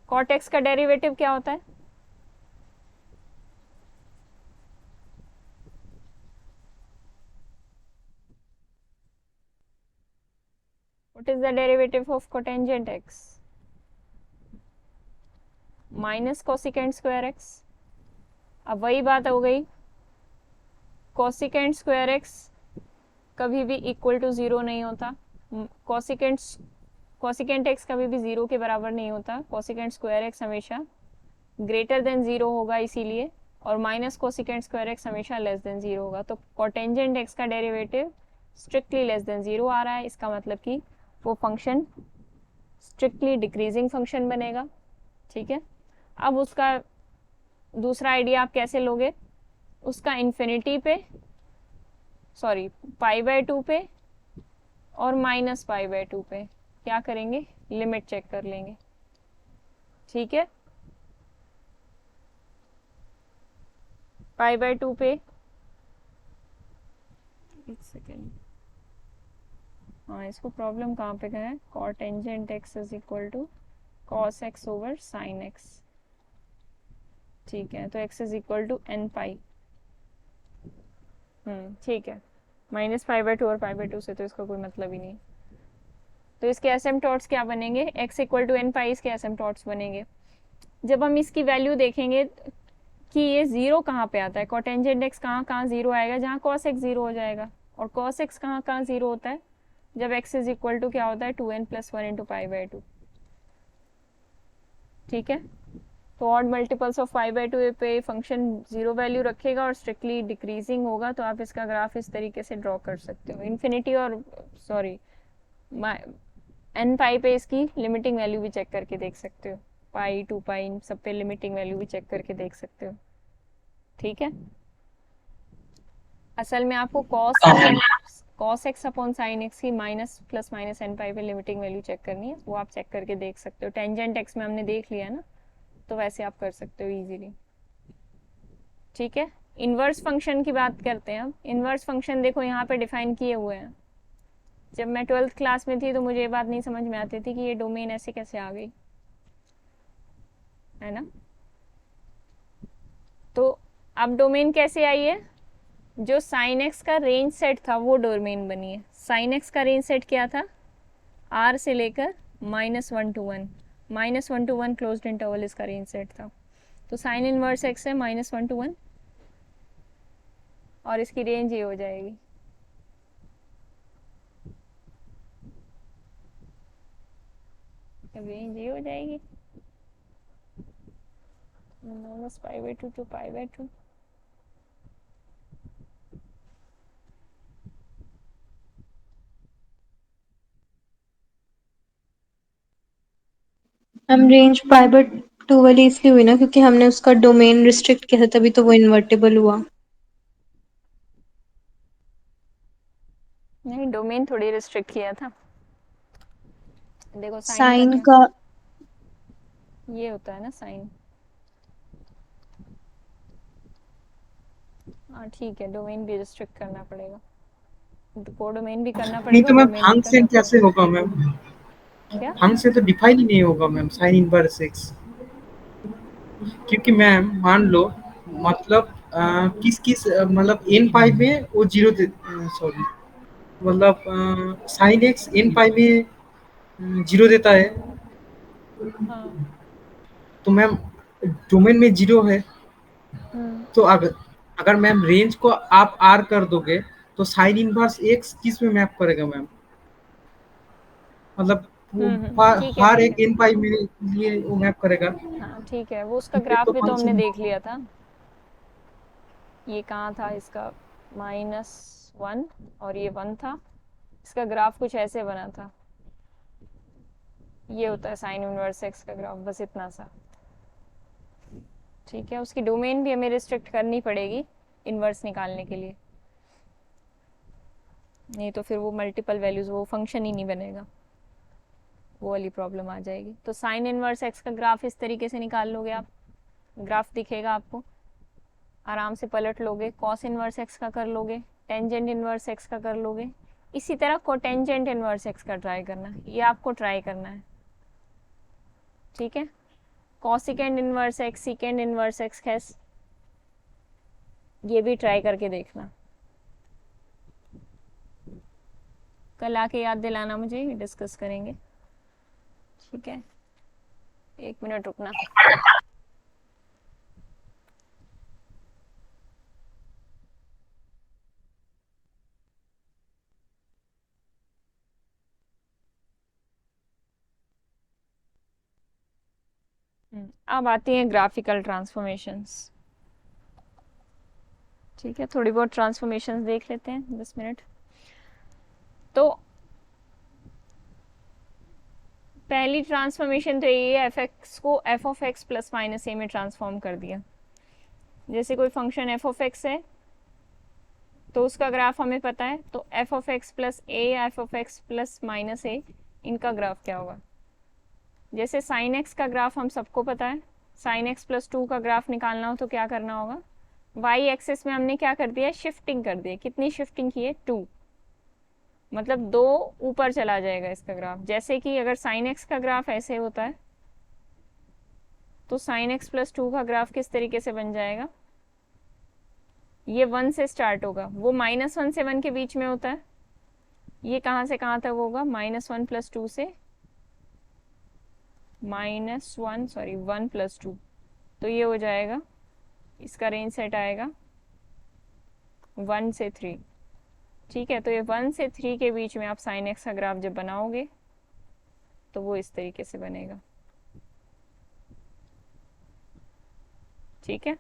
कॉट एक्स का डेरिवेटिव क्या होता है? What is the derivative of cotangent x? Minus cosecant square x. अब वही बात हो गई, कोसिकेंट स्क्वायर एक्स कभी भी इक्वल टू 0 नहीं होता, कोसिकेंट एक्स कभी भी 0 के बराबर नहीं होता, कोसिकेंट स्क्वायर एक्स हमेशा ग्रेटर देन 0 होगा इसीलिए, और माइनस कोसिकेंट स्क्वायर एक्स हमेशा लेस देन 0 होगा। तो कोटेंजेंट एक्स का डेरिवेटिव स्ट्रिक्टली लेस देन 0 आ रहा है, इसका मतलब कि वो फंक्शन स्ट्रिक्टली डिक्रीजिंग फंक्शन बनेगा। ठीक है, अब उसका दूसरा आइडिया आप कैसे लोगे, उसका इन्फिनिटी पे, सॉरी π/2 पे और -π/2 पे क्या करेंगे, लिमिट चेक कर लेंगे। ठीक है, π/2 पे, एक सेकेंड, हाँ इसको प्रॉब्लम कहाँ पे गया है, cot tangent X is equal to cos X over sine X. ठीक है, तो x is equal to N pi. ठीक है, -π/2 और π/2 से तो इसका कोई मतलब ही नहीं, तो इसके एसिम्पटोट्स क्या बनेंगे, x इक्वल टू एन पाई इसके एसिम्पटोट्स बनेंगे। जब हम इसकी वैल्यू देखेंगे कि ये 0 कहाँ पे आता है, कोटेंजेंट x कहाँ कहाँ 0 आएगा, जहाँ cos x 0 हो जाएगा, और cos x कहाँ कहाँ 0 होता है, जब x इज इक्वल टू क्या होता है 2n + 1 इंटू π/2। ठीक है, तो ऑड मल्टीपल्स ऑफ π/2 पे फंक्शन 0 वैल्यू रखेगा और स्ट्रिक्टली डिक्रीजिंग होगा, तो आप इसका ग्राफ इस तरीके से ड्रॉ कर सकते हो। इन्फिनिटी और सॉरी एन पाई पे इसकी लिमिटिंग वैल्यू भी चेक करके देख सकते हो, पाई 2 पाई इन सब पे लिमिटिंग वैल्यू भी चेक करके देख सकते हो। ठीक है, असल में आपको cos x upon sine x की माइनस एन पाई पे लिमिटिंग वैल्यू चेक करनी है, वो आप चेक करके देख सकते हो। टेंजेंट x में हमने देख लिया ना, तो वैसे आप कर सकते हो इजीली। ठीक है, इनवर्स फंक्शन की बात करते हैं अब। इनवर्स फंक्शन देखो यहाँ पे डिफाइन किए हुए हैं, जब मैं 12th क्लास में थी तो मुझे ये बात नहीं समझ में आती थी कि ये डोमेन ऐसे कैसे आ गई, है ना। तो अब डोमेन कैसे आई है, जो साइन एक्स का रेंज सेट था वो डोमेन बनी है। साइन एक्स का रेंज सेट क्या था, r से लेकर -1 to 1, -1 to 1 क्लोज्ड इंटरवल इसका रेंज सेट था। तो साइन इनवर्स एक्स है -1 to 1 और इसकी रेंज ये हो जाएगी, रेंज ये हो जाएगी -π/2 to π/2। हम रेंज π/2 वाली इसलिए हुई ना क्योंकि हमने उसका डोमेन रिस्ट्रिक्ट किया था, तभी तो वो इन्वर्टेबल हुआ। डोमेन थोड़ी रिस्ट्रिक्ट किया था। देखो साइन साइन का का क्या ये होता है ना साइन। हाँ ठीक है, डोमेन भी रिस्ट्रिक्ट करना पड़ेगा, कोडोमेन भी करना नहीं पड़ेगा तो और मैम डोमेन भी करना फंक्शन कैसे पड़ेगा। होगा मैम? क्या फंक्शन तो डिफाइन ही नहीं होगा मैम साइन इनवर्स एक्स, क्योंकि मैम मान लो मतलब किस किस मतलब एन पाई में वो जीरो दे, सॉरी मतलब साइन एक्स एन पाई में जीरो देता है, हाँ तो मैम डोमेन में जीरो है, हम्म तो अगर अगर मैम रेंज को आप आर कर दोगे तो साइन इनवर्स एक्स किस में मैप करेगा मैम? मतलब ठीक है हर ठीक एक है। एन पाई में लिए वो मैप करेगा। हाँ ठीक है, वो उसका फिर ग्राफ तो भी तो हमने फंक्शन देख लिया था। ये कहाँ था इसका, -1 और ये 1 था। इसका ग्राफ कुछ ऐसे बना था। ये होता है साइन इनवर्स एक्स का ग्राफ, बस इतना सा। ठीक है, उसकी डोमेन भी हमें रिस्ट्रिक्ट करनी पड़ेगी इनवर्स निकालने के लिए, नहीं तो फिर वो मल्टीपल वैल्यूज वो फंक्शन ही नहीं बनेगा, वो वाली प्रॉब्लम आ जाएगी। तो साइन इनवर्स एक्स का ग्राफ इस तरीके से निकाल लोगे आप, ग्राफ दिखेगा आपको, आराम से पलट लोगे, कॉस इनवर्स एक्स का कर लोगे, टेंजेंट इनवर्स एक्स का कर लोगे। इसी तरह कोटेंजेंट इनवर्स एक्स का ट्राई करना है, ये आपको ट्राई करना है। ठीक है, cosecant inverse X, secant inverse X case, ये भी ट्राई करके देखना। कल आके याद दिलाना मुझे, डिस्कस करेंगे। ठीक है, 1 मिनट रुकना। अब आती हैं ग्राफिकल ट्रांसफॉर्मेशंस। ठीक है, थोड़ी बहुत ट्रांसफॉर्मेशंस देख लेते हैं, 10 मिनट। तो पहली ट्रांसफॉर्मेशन तो ये है, एफ एक्स को F of X plus minus A में ट्रांसफॉर्म कर दिया। जैसे कोई फंक्शन एफ ऑफ एक्स है तो उसका ग्राफ हमें पता है, तो F of X plus A या F of X plus minus A, इनका ग्राफ क्या होगा। जैसे साइन एक्स का ग्राफ हम सबको पता है, साइन एक्स प्लस 2 का ग्राफ निकालना हो तो क्या करना होगा, वाई एक्सिस में हमने क्या कर दिया, शिफ्टिंग कर दी। कितनी शिफ्टिंग की है, 2, मतलब 2 ऊपर चला जाएगा इसका ग्राफ। जैसे कि अगर साइन एक्स का ग्राफ ऐसे होता है तो साइन एक्स प्लस 2 का ग्राफ किस तरीके से बन जाएगा, ये 1 से स्टार्ट होगा, वो -1 से 1 के बीच में होता है। ये कहाँ से कहाँ तक होगा, -1 प्लस 2 से -1 सॉरी 1 प्लस 2, तो ये हो जाएगा, इसका रेंज सेट आएगा 1 से 3। ठीक है, तो ये 1 से 3 के बीच में आप साइन एक्स का ग्राफ जब बनाओगे तो वो इस तरीके से बनेगा। ठीक है,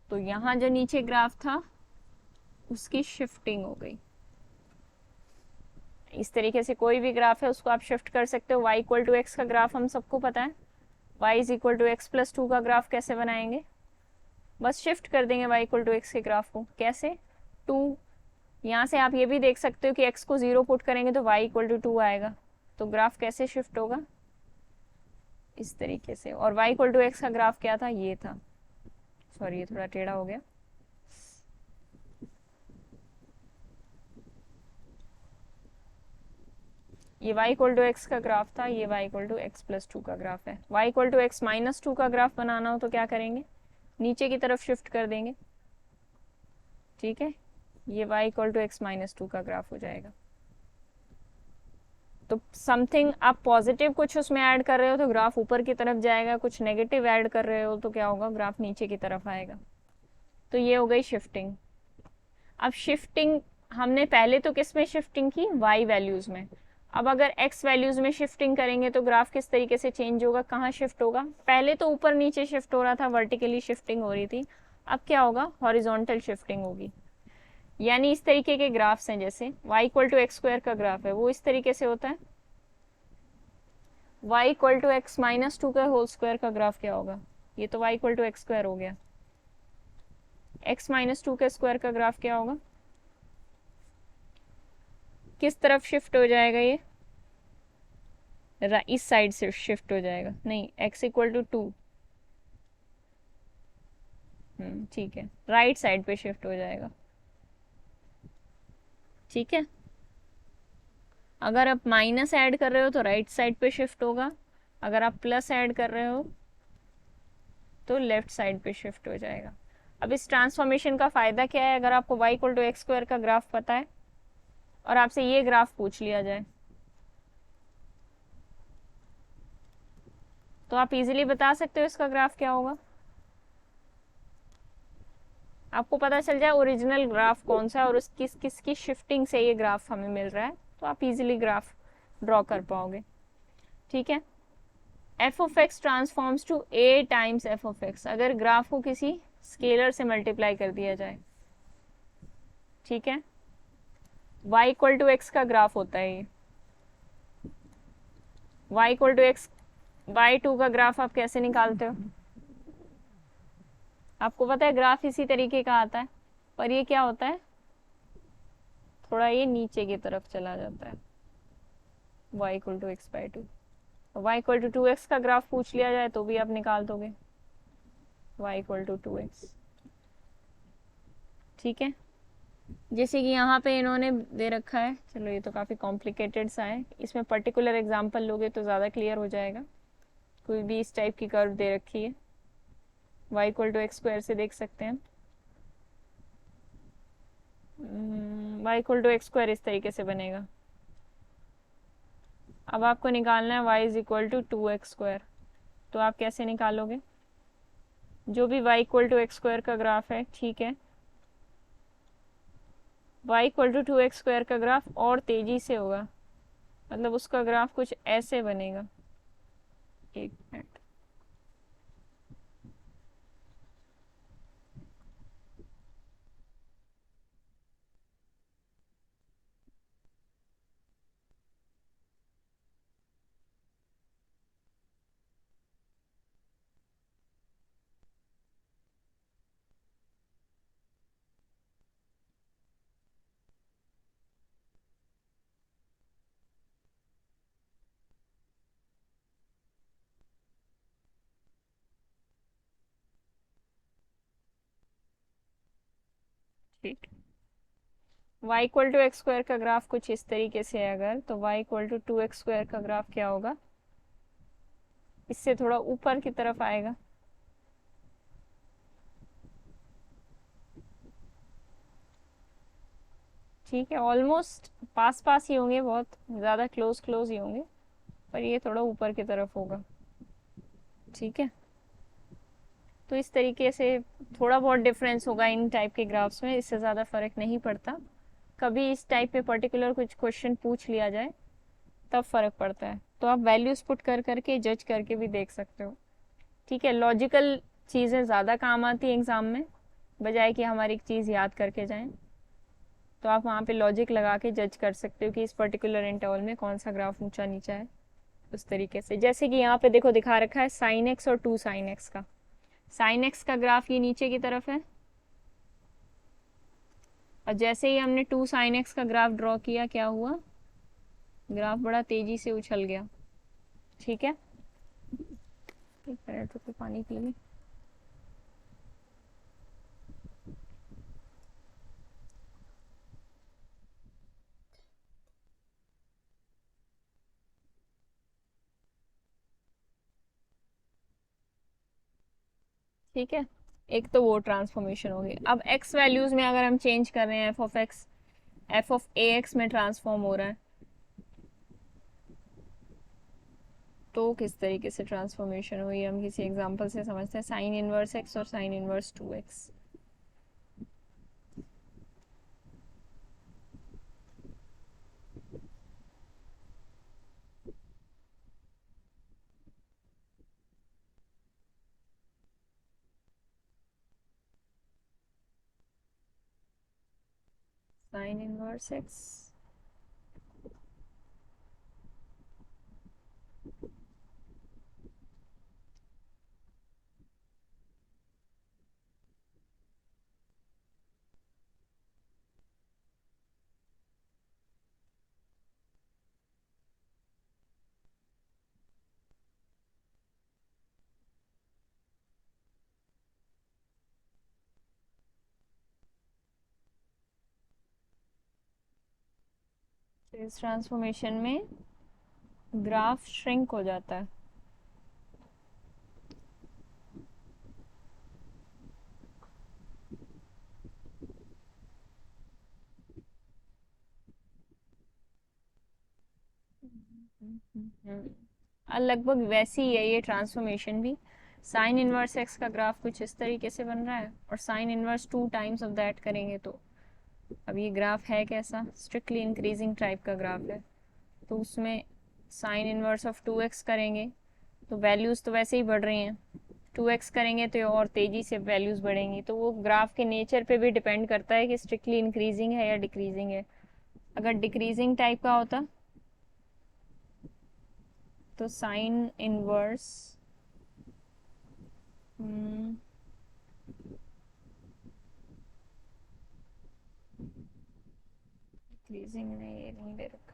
तो यहाँ जो नीचे ग्राफ था उसकी शिफ्टिंग हो गई। इस तरीके से कोई भी ग्राफ है उसको आप शिफ्ट कर सकते हो। y इक्वल टू एक्स का ग्राफ हम सबको पता है, y is equal to x plus 2 का ग्राफ कैसे बनाएंगे, बस शिफ्ट कर देंगे y इक्वल टू एक्स के ग्राफ को। कैसे, 2, यहाँ से आप ये भी देख सकते हो कि x को 0 पुट करेंगे तो y इक्वल टू 2 आएगा, तो ग्राफ कैसे शिफ्ट होगा, इस तरीके से। और y इक्वल टू एक्स का ग्राफ क्या था, ये था, सॉरी ये थोड़ा टेढ़ा हो गया। ये y इक्वल टू एक्स का ग्राफ था, ये y equal to x plus 2 का ग्राफ है। y equal to x minus 2 का ग्राफ बनाना हो तो क्या करेंगे, नीचे की तरफ शिफ्ट कर देंगे। ठीक है, ये y equal to x minus 2 का ग्राफ हो जाएगा। तो समथिंग आप पॉजिटिव कुछ उसमें ऐड कर रहे हो तो ग्राफ ऊपर की तरफ जाएगा, कुछ नेगेटिव ऐड कर रहे हो तो क्या होगा, ग्राफ नीचे की तरफ आएगा। तो ये हो गई शिफ्टिंग। अब शिफ्टिंग हमने पहले तो किस में शिफ्टिंग की, y वैल्यूज में। अब अगर x वैल्यूज में शिफ्टिंग करेंगे तो ग्राफ किस तरीके से चेंज होगा, कहाँ शिफ्ट होगा, पहले तो ऊपर नीचे शिफ्ट हो रहा था, वर्टिकली शिफ्टिंग हो रही थी, अब क्या होगा, हॉरिजॉन्टल शिफ्टिंग होगी। यानी इस तरीके के ग्राफ्स हैं, जैसे y equal to x square का ग्राफ है वो इस तरीके से होता है, y equal to x minus 2 का होल स्क्वायर का ग्राफ क्या होगा, ये तो y equal to x square हो गया। x माइनस टू के स्क्वायर का ग्राफ क्या होगा? किस तरफ शिफ्ट हो जाएगा ये? इस साइड से शिफ्ट हो जाएगा। नहीं, x इक्वल टू टू, ठीक है, राइट साइड पे शिफ्ट हो जाएगा। ठीक है, अगर आप माइनस ऐड कर रहे हो तो राइट साइड पे शिफ्ट होगा, अगर आप प्लस ऐड कर रहे हो तो लेफ्ट साइड पे शिफ्ट हो जाएगा। अब इस ट्रांसफॉर्मेशन का फ़ायदा क्या है? अगर आपको y equal to x square का ग्राफ पता है और आपसे ये ग्राफ पूछ लिया जाए तो आप इजीली बता सकते हो इसका ग्राफ क्या होगा। आपको पता चल जाए ओरिजिनल ग्राफ कौन सा है और उस किसकी शिफ्टिंग से ये ग्राफ हमें मिल रहा है, तो आप इजीली ग्राफ ड्रॉ कर पाओगे। ठीक है, f of x transforms to a times f of x, अगर ग्राफ को किसी स्केलर से मल्टीप्लाई कर दिया जाए। ठीक है, y इक्वल टू एक्स का ग्राफ होता है ये, y equal to x by two का ग्राफ आप कैसे निकालते हो? आपको पता है ग्राफ इसी तरीके का आता है, पर ये क्या होता है, थोड़ा ये नीचे की तरफ चला जाता है। y equal to x by two, y equal to two x का ग्राफ पूछ लिया जाए तो भी आप निकाल दोगे y equal to two x. ठीक है, जैसे कि यहाँ पे इन्होंने दे रखा है, चलो ये तो काफ़ी कॉम्प्लिकेटेड सा है, इसमें पर्टिकुलर एग्जांपल लोगे तो ज़्यादा क्लियर हो जाएगा। कोई भी इस टाइप की कर्व दे रखी है, y equal to x square से देख सकते हैं, y equal to x square इस तरीके से बनेगा। अब आपको निकालना है y is equal to two x square, तो आप कैसे निकालोगे? जो भी y equal to x square का ग्राफ है, ठीक है, y equal to two x square का ग्राफ और तेजी से होगा, मतलब उसका ग्राफ कुछ ऐसे बनेगा। एक मिनट, ठीक, y equal to x square का ग्राफ कुछ इस तरीके से है अगर, तो y equal to two x square का ग्राफ क्या होगा, इससे थोड़ा ऊपर की तरफ आएगा। ठीक है, ऑलमोस्ट पास पास ही होंगे, बहुत ज़्यादा क्लोज क्लोज ही होंगे, पर ये थोड़ा ऊपर की तरफ होगा। ठीक है, तो इस तरीके से थोड़ा बहुत डिफरेंस होगा इन टाइप के ग्राफ्स में, इससे ज़्यादा फर्क नहीं पड़ता। कभी इस टाइप पे पर्टिकुलर कुछ क्वेश्चन पूछ लिया जाए तब फर्क पड़ता है, तो आप वैल्यूज पुट कर करके जज करके भी देख सकते हो। ठीक है, लॉजिकल चीज़ें ज़्यादा काम आती है एग्ज़ाम में, बजाय कि हमारी एक चीज़ याद करके जाएं, तो आप वहाँ पे लॉजिक लगा के जज कर सकते हो कि इस पर्टिकुलर इंटरवल में कौन सा ग्राफ ऊंचा नीचा है, उस तरीके से। जैसे कि यहाँ पे देखो दिखा रखा है साइन एक्स और टू साइन एक्स का, साइन एक्स का ग्राफ ये नीचे की तरफ है, और जैसे ही हमने टू साइन एक्स का ग्राफ ड्रॉ किया क्या हुआ, ग्राफ बड़ा तेजी से उछल गया। ठीक है, एक मिनट रुको, पानी पी ली। ठीक है, एक तो वो ट्रांसफॉर्मेशन हो गई। अब एक्स वैल्यूज में अगर हम चेंज कर रहे हैं, F of x F of A x में ट्रांसफॉर्म हो रहा है, तो किस तरीके से ट्रांसफॉर्मेशन हुई हम किसी एग्जांपल से समझते हैं। साइन इनवर्स एक्स और sine inverse two x, sine inverse x तो इस ट्रांसफॉर्मेशन में ग्राफ श्रिंक हो जाता है। लगभग वैसी ही है ये ट्रांसफॉर्मेशन भी। साइन इनवर्स एक्स का ग्राफ कुछ इस तरीके से बन रहा है और sine inverse 2 times of that करेंगे तो अब ये ग्राफ है कैसा, स्ट्रिक्टली इंक्रीजिंग टाइप का ग्राफ है। तो उसमें साइन इनवर्स ऑफ 2x करेंगे तो वैल्यूज़ तो वैसे ही बढ़ रही हैं, 2x करेंगे तो और तेज़ी से वैल्यूज़ बढ़ेंगी। तो वो ग्राफ के नेचर पे भी डिपेंड करता है कि स्ट्रिक्टली इंक्रीजिंग है या डिक्रीजिंग है। अगर डिक्रीजिंग टाइप का होता तो साइन इनवर्स डिक्रीजिंग ने ये नहीं दे रखा।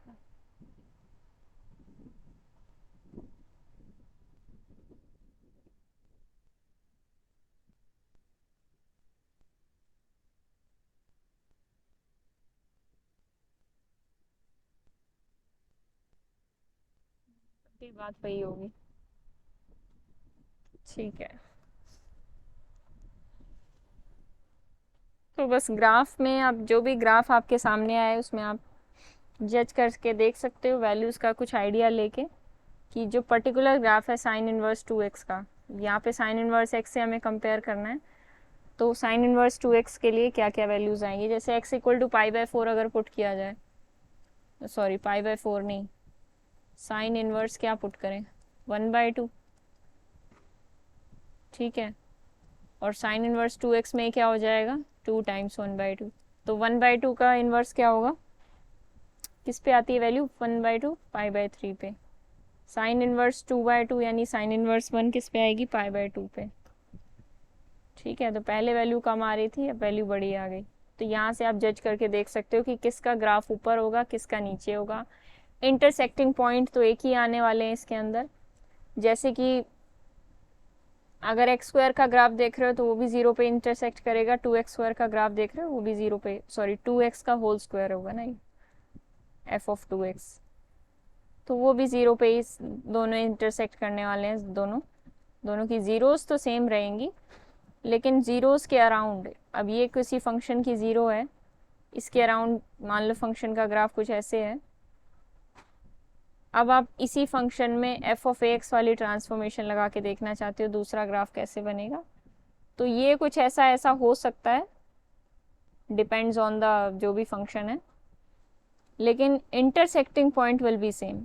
बात वही होगी, ठीक है। तो बस ग्राफ में आप जो भी ग्राफ आपके सामने आए उसमें आप जज करके देख सकते हो वैल्यूज़ का कुछ आइडिया लेके कि जो पर्टिकुलर ग्राफ है साइन इनवर्स 2x का, यहाँ पे साइन इनवर्स x से हमें कंपेयर करना है। तो साइन इनवर्स 2x के लिए क्या क्या वैल्यूज़ आएंगी, जैसे x इक्वल टू π/4 अगर पुट किया जाए, सॉरी π/4 नहीं, साइन इनवर्स क्या पुट करें 1/2, ठीक है। और साइन इनवर्स 2x में क्या हो जाएगा 2 टाइम्स 1/2। तो 1/2 का इनवर्स क्या होगा, किस पे आती है वैल्यू 1/2 π/3 पे। साइन इनवर्स 2/2 यानी साइन इनवर्स 1 किस पे आएगी π/2 पे, ठीक है। तो पहले वैल्यू कम आ रही थी, अब वैल्यू बड़ी आ गई। तो यहाँ से आप जज करके देख सकते हो कि किसका ग्राफ ऊपर होगा किसका नीचे होगा। इंटरसेक्टिंग पॉइंट तो एक ही आने वाले हैं इसके अंदर, जैसे कि अगर एक्स स्क्वायर का ग्राफ देख रहे हो तो वो भी 0 पे इंटरसेक्ट करेगा, 2x स्क्वायर का ग्राफ देख रहे हो वो भी 0 पे, सॉरी 2x का होल स्क्वायर होगा ना ये f ऑफ 2x, तो वो भी 0 पे ही दोनों इंटरसेक्ट करने वाले हैं। दोनों की ज़ीरोज़ तो सेम रहेंगी लेकिन ज़ीरोज़ के अराउंड, अब ये किसी फंक्शन की ज़ीरो है, इसके अराउंड मान लो फंक्शन का ग्राफ कुछ ऐसे है। अब आप इसी फंक्शन में f ऑफ ax वाली ट्रांसफॉर्मेशन लगा के देखना चाहते हो दूसरा ग्राफ कैसे बनेगा, तो ये कुछ ऐसा ऐसा हो सकता है, डिपेंड्स ऑन द जो भी फंक्शन है, लेकिन intersecting point will be same.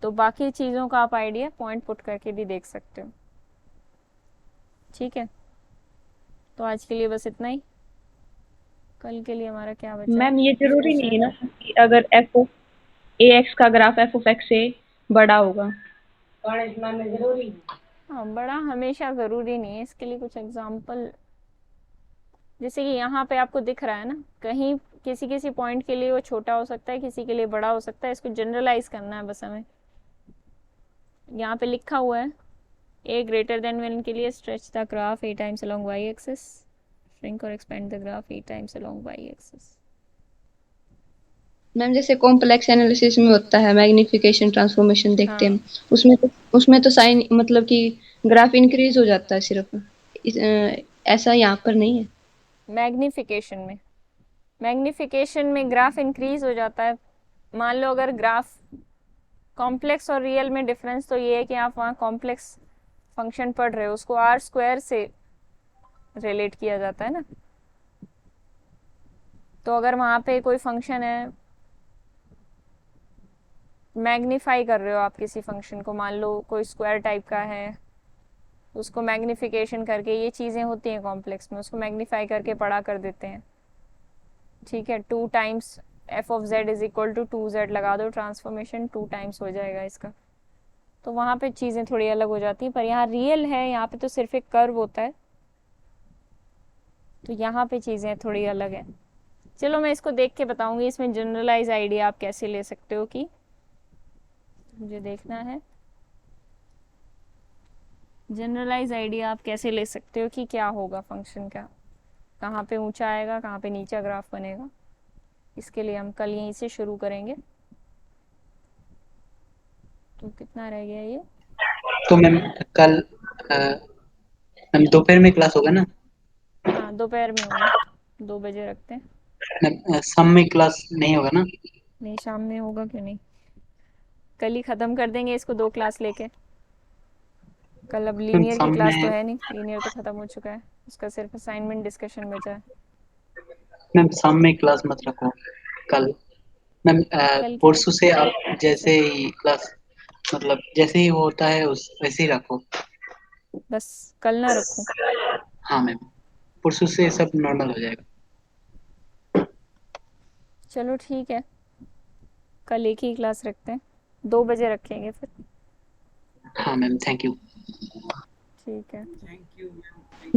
तो बाकी चीज़ों का आप आइडिया पॉइंट पुट करके भी देख सकते हो, ठीक है। तो आज के लिए बस इतना ही, कल के लिए हमारा क्या बचा मैम ये जरूरी नहीं है ना कि अगर एफ ऑफ ए एक्स का ग्राफ एफ ऑफ एक्स से बड़ा होगा, हाँ बड़ा हमेशा ज़रूरी नहीं है। इसके लिए कुछ एग्जांपल, जैसे कि यहाँ पे आपको दिख रहा है ना, कहीं किसी किसी पॉइंट के लिए वो छोटा हो सकता है, किसी के लिए बड़ा हो सकता है, इसको जनरलाइज करना है बस हमें। यहाँ पे लिखा हुआ है a ग्रेटर देन 1 के लिए stretch the graph 8 times along y axis, shrink और expand the graph 8 times along y axis. Ma'am जैसे कॉम्प्लेक्स एनालिसिस में होता है मैग्निफिकेशन ट्रांसफॉर्मेशन देखते हाँ। हैं, उसमें तो साइन मतलब कि ग्राफ इंक्रीज हो जाता है सिर्फ, ऐसा यहाँ पर नहीं है। मैग्निफिकेशन में ग्राफ इंक्रीज हो जाता है। मान लो अगर ग्राफ कॉम्प्लेक्स और रियल में डिफरेंस तो ये है कि आप वहाँ कॉम्प्लेक्स फंक्शन पढ़ रहे हो, उसको आर स्क्वायर से रिलेट किया जाता है ना। तो अगर वहाँ पे कोई फंक्शन है, मैग्नीफाई कर रहे हो आप किसी फंक्शन को, मान लो कोई स्क्वायर टाइप का है, उसको मैग्निफिकेशन करके, ये चीज़ें होती हैं कॉम्प्लेक्स में, उसको मैग्नीफाई करके पढ़ा कर देते हैं, ठीक है। 2 times f of z is equal to 2z लगा दो, ट्रांसफॉर्मेशन 2 टाइम्स हो जाएगा इसका। तो वहाँ पे चीज़ें थोड़ी अलग हो जाती हैं, पर यहाँ रियल है, यहाँ पे तो सिर्फ एक कर्व होता है, तो यहाँ पे चीज़ें थोड़ी अलग है। चलो मैं इसको देख के बताऊंगी, इसमें जनरलाइज आइडिया आप कैसे ले सकते हो कि मुझे देखना है जनरलाइज आइडिया आप कैसे ले सकते हो कि क्या होगा फंक्शन का, कहाँ पे ऊंचा आएगा कहाँ पे नीचा ग्राफ बनेगा। इसके लिए हम कल यहीं से शुरू करेंगे। तो कितना रह गया ये? तो मैम कल मैम दोपहर में क्लास होगा ना? हाँ दोपहर में होगा, 2 बजे रखते हैं। मैम शाम में क्लास नहीं होगा ना? नहीं शाम में होगा, क्यों नहीं, कल ही ख़त्म कर देंगे इसको 2 क्लास लेके। कल अब मैम लीनियर की शाम क्लास तो में है नहीं, लीनियर तो ख़त्म हो चुका है, उसका सिर्फ असाइनमेंट डिस्कशन बचा है। मैम शाम में क्लास मत रखो कल। मैम कल क्या है? परसों से आप अच्छा, जैसे ही क्लास मतलब जैसे ही होता है उस वैसे ही रखो। बस कल ना रखूँ? हाँ मैम, परसों से सब नॉर्मल हो जाएगा। चलो ठीक है, कल एक ही क्लास रखते हैं, 2 बजे रखेंगे फिर। हाँ मैम, थैंक यू। ठीक है। Thank you ma'am.